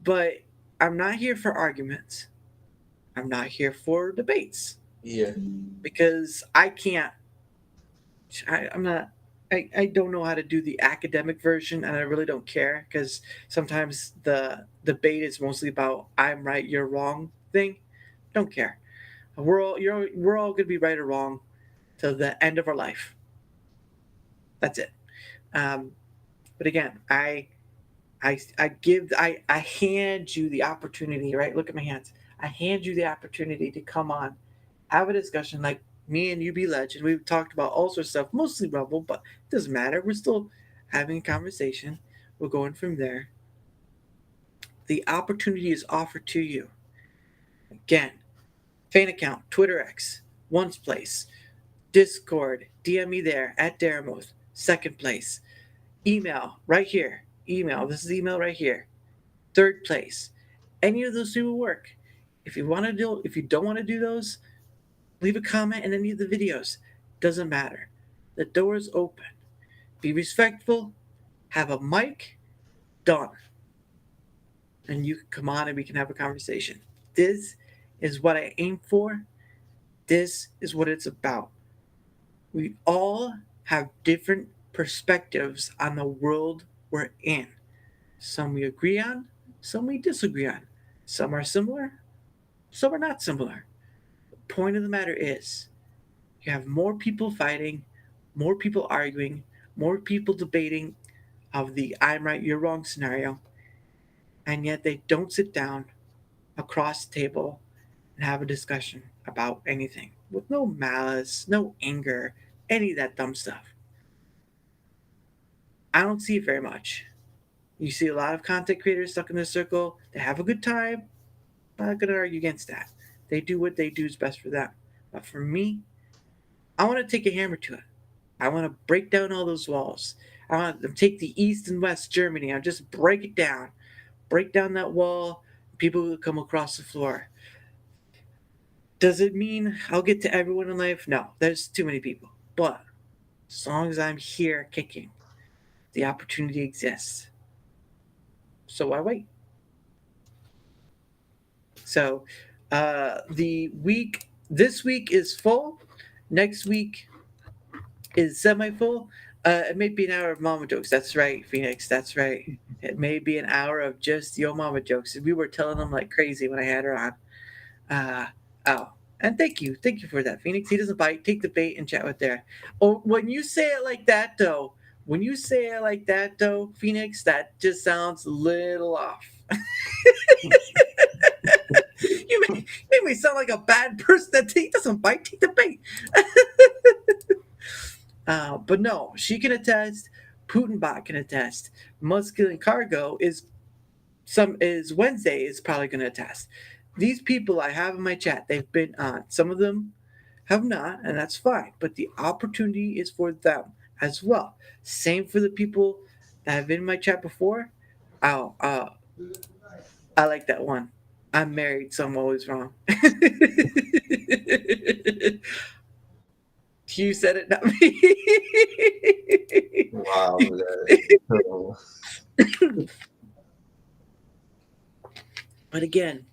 But I'm not here for arguments. I'm not here for debates. Yeah. Because I can't. I'm not. I don't know how to do the academic version, and I really don't care, because sometimes the debate is mostly about I'm right, you're wrong thing. Don't care. We're all gonna be right or wrong till the end of our life. That's it. But again, I hand you the opportunity, right? Look at my hands. I hand you the opportunity to come on, have a discussion like me and UBLegend, we've talked about all sorts of stuff, mostly Rumble, but it doesn't matter. We're still having a conversation. We're going from there. The opportunity is offered to you. Again, fan account, Twitter X, ones place, Discord, DM me there at Daramoth, second place. Email right here. Email. This is email right here. Third place. Any of those two will work. If you don't want to do those, leave a comment in any of the videos. Doesn't matter. The door is open. Be respectful. Have a mic. Done. And you can come on and we can have a conversation. This is what I aim for. This is what it's about. We all have different perspectives on the world we're in. Some we agree on, some we disagree on. Some are similar, some are not similar. The point of the matter is, you have more people fighting, more people arguing, more people debating of the I'm right, you're wrong scenario, and yet they don't sit down across the table and have a discussion about anything with no malice, no anger, any of that dumb stuff. I don't see it very much. You see a lot of content creators stuck in this circle. They have a good time. I'm not going to argue against that. They do what they do is best for them. But for me, I want to take a hammer to it. I want to break down all those walls. I want to take the East and West Germany. I'll just break it down. Break down that wall. People will come across the floor. Does it mean I'll get to everyone in life? No, there's too many people. But as long as I'm here kicking, the opportunity exists. So why wait? So this week is full. Next week is semi-full. It may be an hour of mama jokes. That's right, Phoenix. That's right. It may be an hour of just yo mama jokes. We were telling them like crazy when I had her on. And thank you for that, Phoenix. He doesn't bite. Take the bait and chat with there. Oh, when you say it like that, though, Phoenix, that just sounds a little off. You make me sound like a bad person that doesn't bite. Take the bait. But no, she can attest. Putinbot can attest. Muscular Cargo is Wednesday is probably going to attest. These people I have in my chat, they've been on. Some of them have not, and that's fine. But the opportunity is for them as well. Same for the people that have been in my chat before. I like that one. I'm married, so I'm always wrong. You said it, not me. Wow. But again,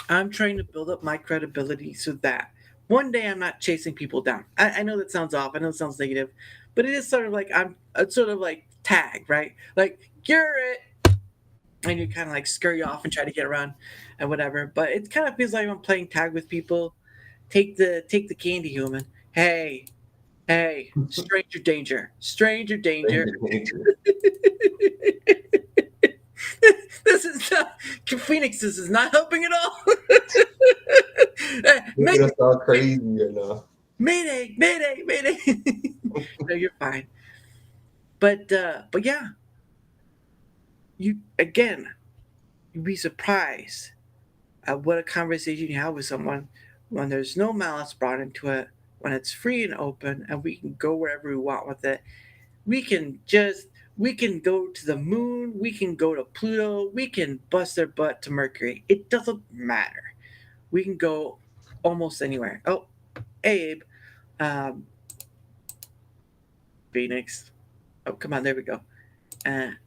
I'm trying to build up my credibility so that one day I'm not chasing people down. I know that sounds off. I know it sounds negative, but it is sort of like it's sort of like tag, right? Like you're it, and you kind of like scurry off and try to get around and whatever. But it kind of feels like I'm playing tag with people. Take the candy, human. Hey, stranger danger. This is not Phoenix. This is not helping at all. Making us all crazy right now. Mayday! No, you're fine. But yeah, you'd be surprised at what a conversation you have with someone when there's no malice brought into it, when it's free and open, and we can go wherever we want with it. We can go to the moon, we can go to Pluto, we can bust their butt to Mercury. It doesn't matter. We can go almost anywhere. Oh, Abe, Phoenix. Oh, come on, there we go. That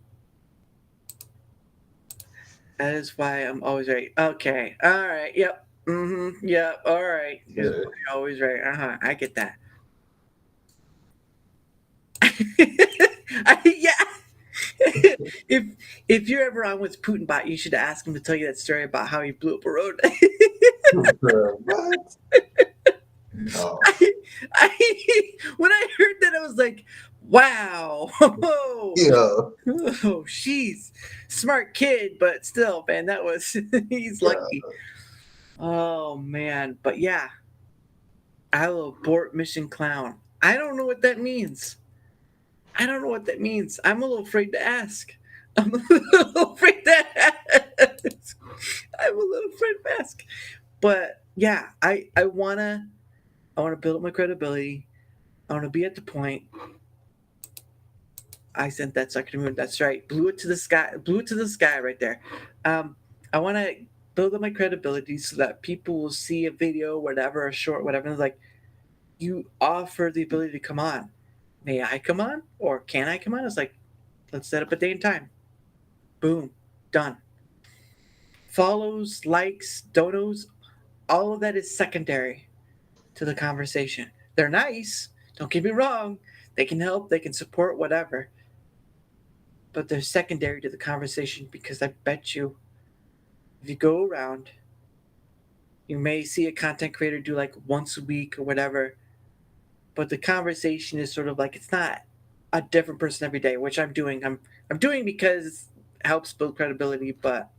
is why I'm always right. Okay, all right, yep, yep, all right. You're always right. I get that. Yeah. If you're ever on with Putinbot, you should ask him to tell you that story about how he blew up a road. What? No. When I heard that, I was like, wow. Oh, she's smart kid, but still, man, that was he's lucky. Oh man, but yeah. I'll abort mission clown. I don't know what that means. I'm a little afraid to ask. I'm a little afraid to ask. But yeah, I wanna build up my credibility. I wanna be at the point. I sent that sucker to the moon. That's right. Blew it to the sky. Blew it to the sky right there. I want to build up my credibility so that people will see a video, whatever, a short, whatever, and it's like, you offer the ability to come on. May I come on? Or can I come on? It's like, let's set up a day and time. Boom. Done. Follows, likes, donos, all of that is secondary to the conversation. They're nice. Don't get me wrong. They can help, they can support, whatever. But they're secondary to the conversation because I bet you if you go around, you may see a content creator do like once a week or whatever, but the conversation is sort of like it's not a different person every day, which I'm doing. I'm doing because it helps build credibility, but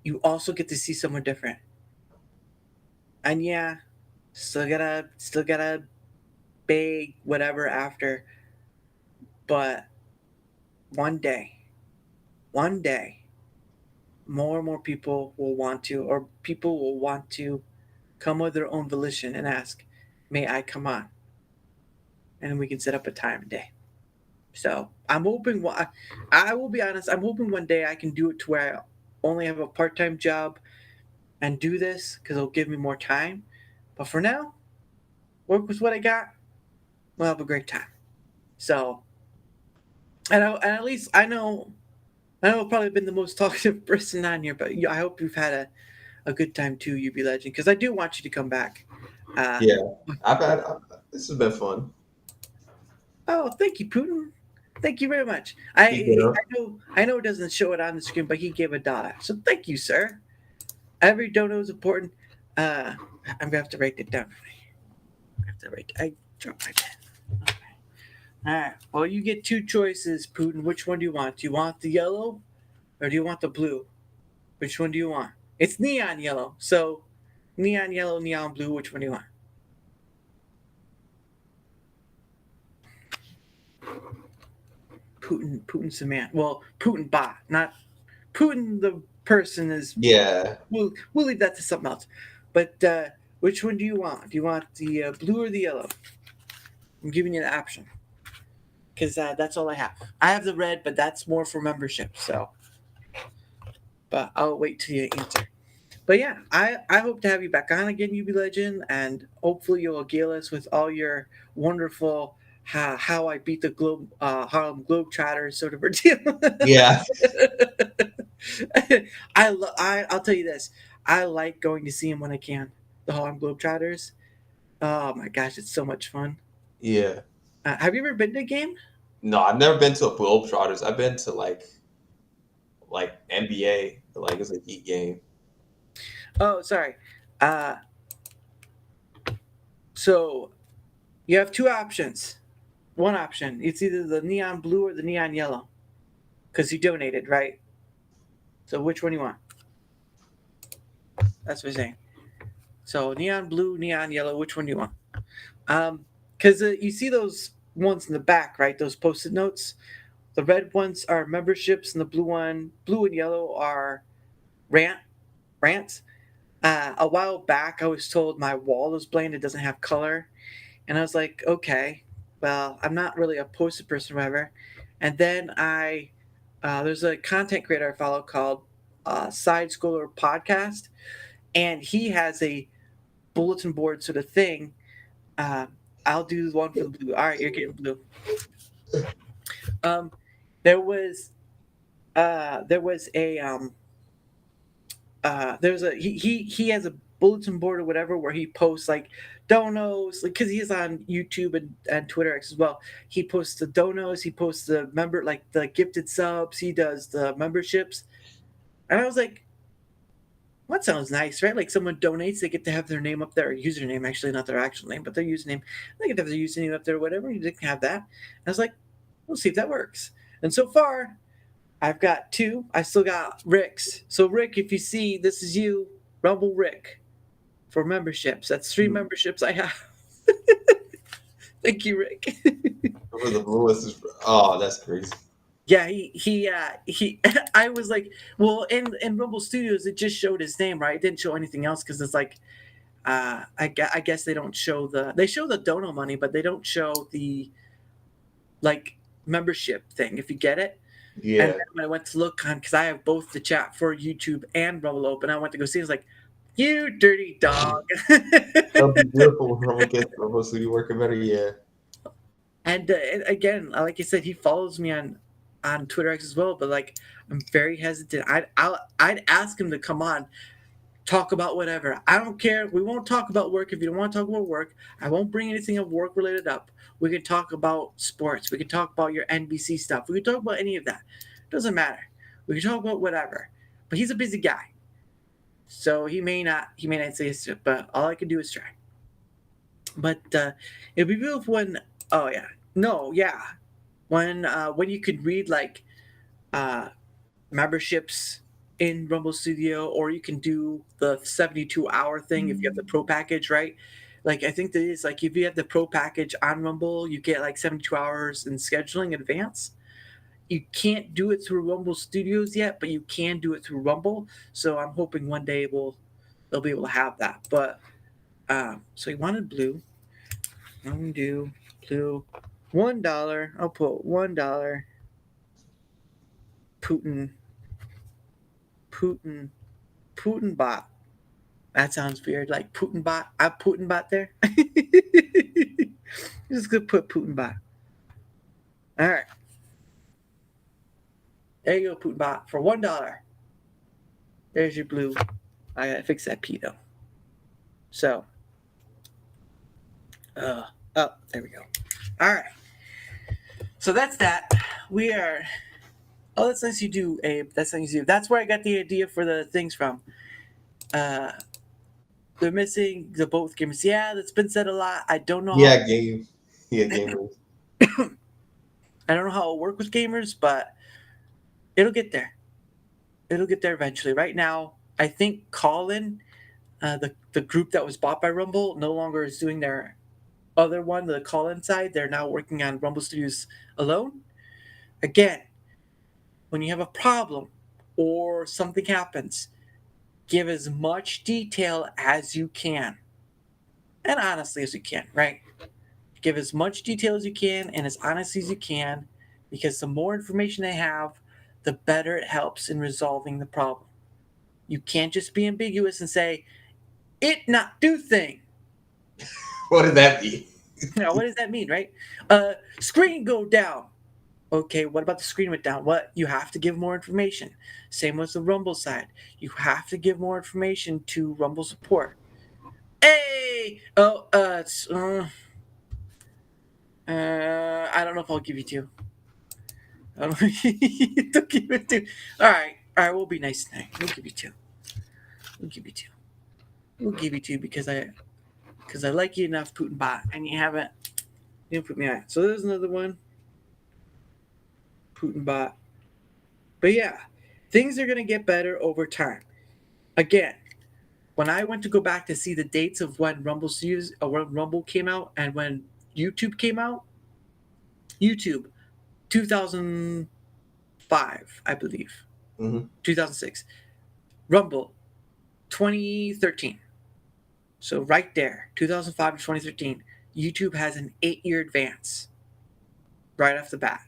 you also get to see someone different. And yeah, still gotta beg whatever after, but one day, more and more people will want to, or people will want to come of their own volition and ask, may I come on? And we can set up a time and day. So I'm hoping, I will be honest, I'm hoping one day I can do it to where I only have a part-time job and do this because it'll give me more time. But for now, work with what I got. We'll have a great time. So, and at least I know I've probably been the most talkative person on here, but I hope you've had a good time too, UBLegend, because I do want you to come back. Yeah, this has been fun. Oh, thank you, Putin. Thank you very much. Yeah. I know it doesn't show it on the screen, but he gave a Dara. So thank you, sir. Every dono is important. I'm gonna have to write it down. I dropped my pen. Okay. All right. Well, you get two choices, Putin. Which one do you want? Do you want the yellow, or do you want the blue? Which one do you want? It's neon yellow. So, neon yellow, neon blue. Which one do you want? Putin Samantha. Well, Putin bot, not Putin the person is. Yeah. We'll leave that to something else. But which one do you want? Do you want the blue or the yellow? I'm giving you the option because that's all I have. I have the red, but that's more for membership. So, but I'll wait till you answer. But yeah, I hope to have you back on again, UBLegend, and hopefully you'll regale us with all your wonderful how I beat the Harlem Globetrotters sort of ordeal. Yeah. I'll tell you this. I like going to see them when I can. The Harlem Globetrotters. Oh my gosh, it's so much fun. Yeah. Have you ever been to a game? No, I've never been to a Globetrotters. I've been to like NBA, like it's a Heat game. Oh, sorry. So you have two options. One option, it's either the neon blue or the neon yellow, because you donated, right? So which one do you want? That's what I'm saying. So neon blue, neon yellow. Which one do you want? Because you see those ones in the back, right? Those post-it notes. The red ones are memberships, and the blue and yellow are rants. A while back, I was told my wall is bland; it doesn't have color, and I was like, okay, well, I'm not really a post-it person, or whatever. And then there's a content creator I follow called Side Scroller Podcast, and he has a bulletin board sort of thing. I'll do the one for the blue. All right, you're getting blue. There was he has a bulletin board or whatever where he posts like donos, because he's on YouTube and Twitter X as well. He posts the donos, he posts the member, like the gifted subs, he does the memberships, and I was like, that sounds nice, right? Like someone donates, they get to have their name up there, or username, actually, not their actual name, but their username. They get to have their username up there, or whatever. You didn't have that. And I was like, we'll see if that works. And so far, I've got two. I still got Rick's. So Rick, if you see, this is you, Rumble Rick. for memberships. That's 3 memberships I have. Thank you, Rick. For the bluest is, oh, that's crazy. Yeah, he I was like, well, in Rumble Studios it just showed his name, right? It didn't show anything else because it's like I guess they don't show they show the dono money, but they don't show the like membership thing, if you get it. Yeah. And then when I went to look on, because I have both the chat for YouTube and Rumble open, I went to go see. I was like, "You dirty dog!" That'll be beautiful when Rumble gets Rumble Studio working better. Yeah. And again, like I said, he follows me on Twitter X as well. But like, I'm very hesitant. I'd ask him to come on, talk about whatever. I don't care. We won't talk about work if you don't want to talk about work. I won't bring anything of work related up. We can talk about sports. We can talk about your NBC stuff. We can talk about any of that. Doesn't matter. We can talk about whatever. But he's a busy guy, so he may not say it. But all I can do is try. But it'd be beautiful when. Oh yeah. No. Yeah. When you could read like memberships in Rumble Studio, or you can do the 72-hour thing if you have the pro package, right? Like I think that is like if you have the pro package on Rumble, you get like 72 hours in scheduling in advance. You can't do it through Rumble Studios yet, but you can do it through Rumble. So I'm hoping one day they'll be able to have that. But so he wanted blue. I'm gonna do blue. $1. I'll put $1. Putin bot. That sounds weird. Like Putin bot. I Putin bot there. Just gonna put Putin bot. All right. There you go, Putin bot for $1. There's your blue. I gotta fix that P though. So. Oh, there we go. All right. So that's that. We are. Oh, that's nice you do, Abe. That's nice you do. That's where I got the idea for the things from. They're missing the both games. Yeah, that's been said a lot. I don't know. Yeah, game. Yeah, gamers. I don't know how it'll work with gamers, but it'll get there. It'll get there eventually. Right now, I think Callin, the group that was bought by Rumble, no longer is doing their other one, the Callin side. They're now working on Rumble Studios alone. Again, when you have a problem or something happens, give as much detail as you can. And honestly as you can, right? Give as much detail as you can and as honestly as you can, because the more information they have, the better it helps in resolving the problem. You can't just be ambiguous and say, it not do thing. What does that mean? Now, what does that mean, right? Screen go down. Okay, what about the screen went down? What? You have to give more information. Same with the Rumble side. You have to give more information to Rumble support. Hey! Oh, I don't know if I'll give you 2. I don't don't give it 2. All right, we'll be nice tonight. We'll give you 2. We'll give you 2 because I like you enough, Putin bot, and you didn't put me on. So there's another one. Putin bot. But yeah, things are going to get better over time. Again, when I went to go back to see the dates of when Rumble came out and when YouTube came out, YouTube, 2005, I believe. 2006. Rumble, 2013. So right there, 2005 to 2013, YouTube has an 8-year advance right off the bat.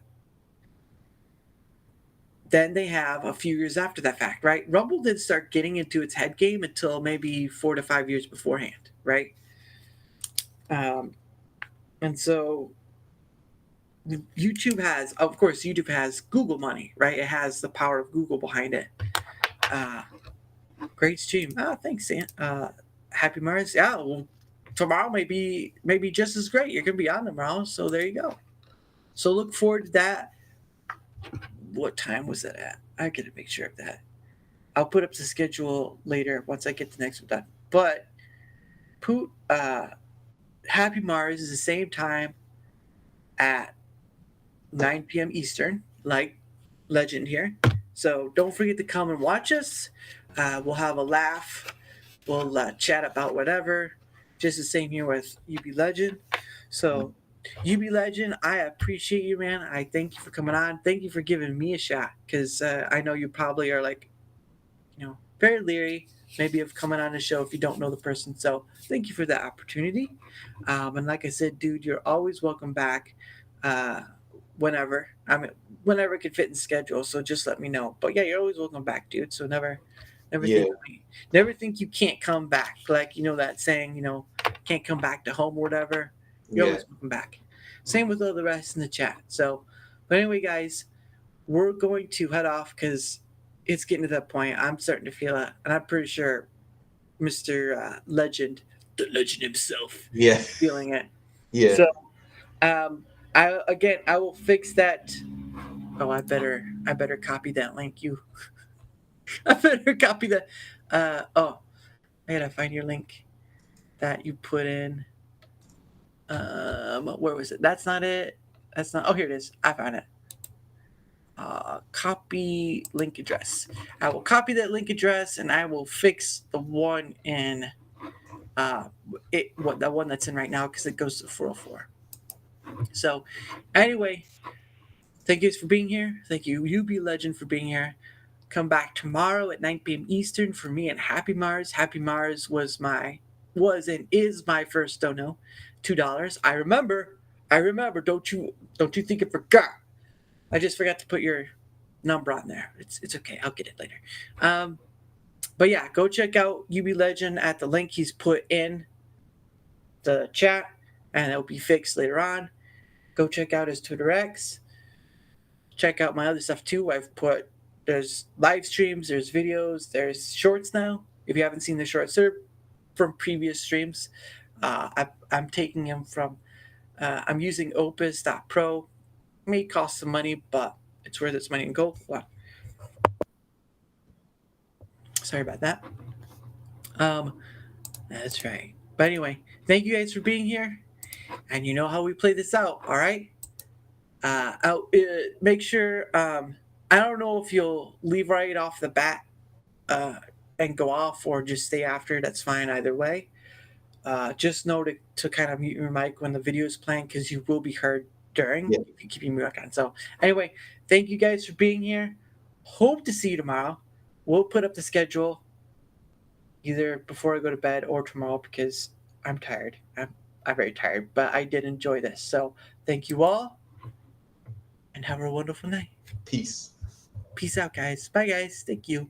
Then they have a few years after that fact, right? Rumble didn't start getting into its head game until maybe 4 to 5 years beforehand, right? And so YouTube has Google money, right? It has the power of Google behind it. Great stream. Thanks, Sam. Happy Mars. Yeah, well, tomorrow may be just as great. You're going to be on tomorrow, so there you go. So look forward to that. What time was that at? I got to make sure of that. I'll put up the schedule later once I get the next one done. But Happy Mars is the same time at 9 p.m. Eastern, like Legend here. So don't forget to come and watch us. We'll have a laugh. We'll chat about whatever. Just the same here with UBLegend. So, UBLegend, I appreciate you, man. I thank you for coming on. Thank you for giving me a shot because I know you probably are like, very leery maybe of coming on the show if you don't know the person. So, thank you for that opportunity. And like I said, dude, you're always welcome back. Uh, whenever whenever it can fit in schedule. So just let me know. But yeah, you're always welcome back, dude. So never Yeah. think you can't come back. Like that saying, can't come back to home or whatever. You're Yeah. always welcome back. Same with all the rest in the chat. So, but anyway, guys, we're going to head off because it's getting to that point. I'm starting to feel it, and I'm pretty sure Mr. Legend, the legend himself, Yeah. is feeling it. Yeah. So, I will fix that. Oh, I better copy that link. I better copy that. I gotta find your link that you put in. Where was it? That's not it. That's not. Oh, here it is. I found it. Copy link address. I will copy that link address and I will fix the one in the one that's in right now because it goes to 404. So, anyway, thank you for being here. Thank you, UBLegend, for being here. Come back tomorrow at 9 p.m. Eastern for me and Happy Mars. Happy Mars was and is my first dono, $2. I remember. Don't you think I forgot? I just forgot to put your number on there. It's okay. I'll get it later. But yeah, go check out UBLegend at the link he's put in the chat, and it'll be fixed later on. Go check out his Twitter X. Check out my other stuff too. There's live streams, there's videos, there's shorts now. If you haven't seen the shorts, they're from previous streams. I'm taking them from. I'm using Opus.pro. May cost some money, but it's worth its money in gold. Wow. Sorry about that. That's right. But anyway, thank you guys for being here, and you know how we play this out. All right. Make sure. I don't know if you'll leave right off the bat and go off or just stay after. That's fine either way. Just know to kind of mute your mic when the video is playing because you will be heard during if you keep your mic on. So anyway, thank you guys for being here. Hope to see you tomorrow. We'll put up the schedule either before I go to bed or tomorrow because I'm tired. I'm very tired, but I did enjoy this. So thank you all and have a wonderful night. Peace. Peace out, guys. Bye, guys. Thank you.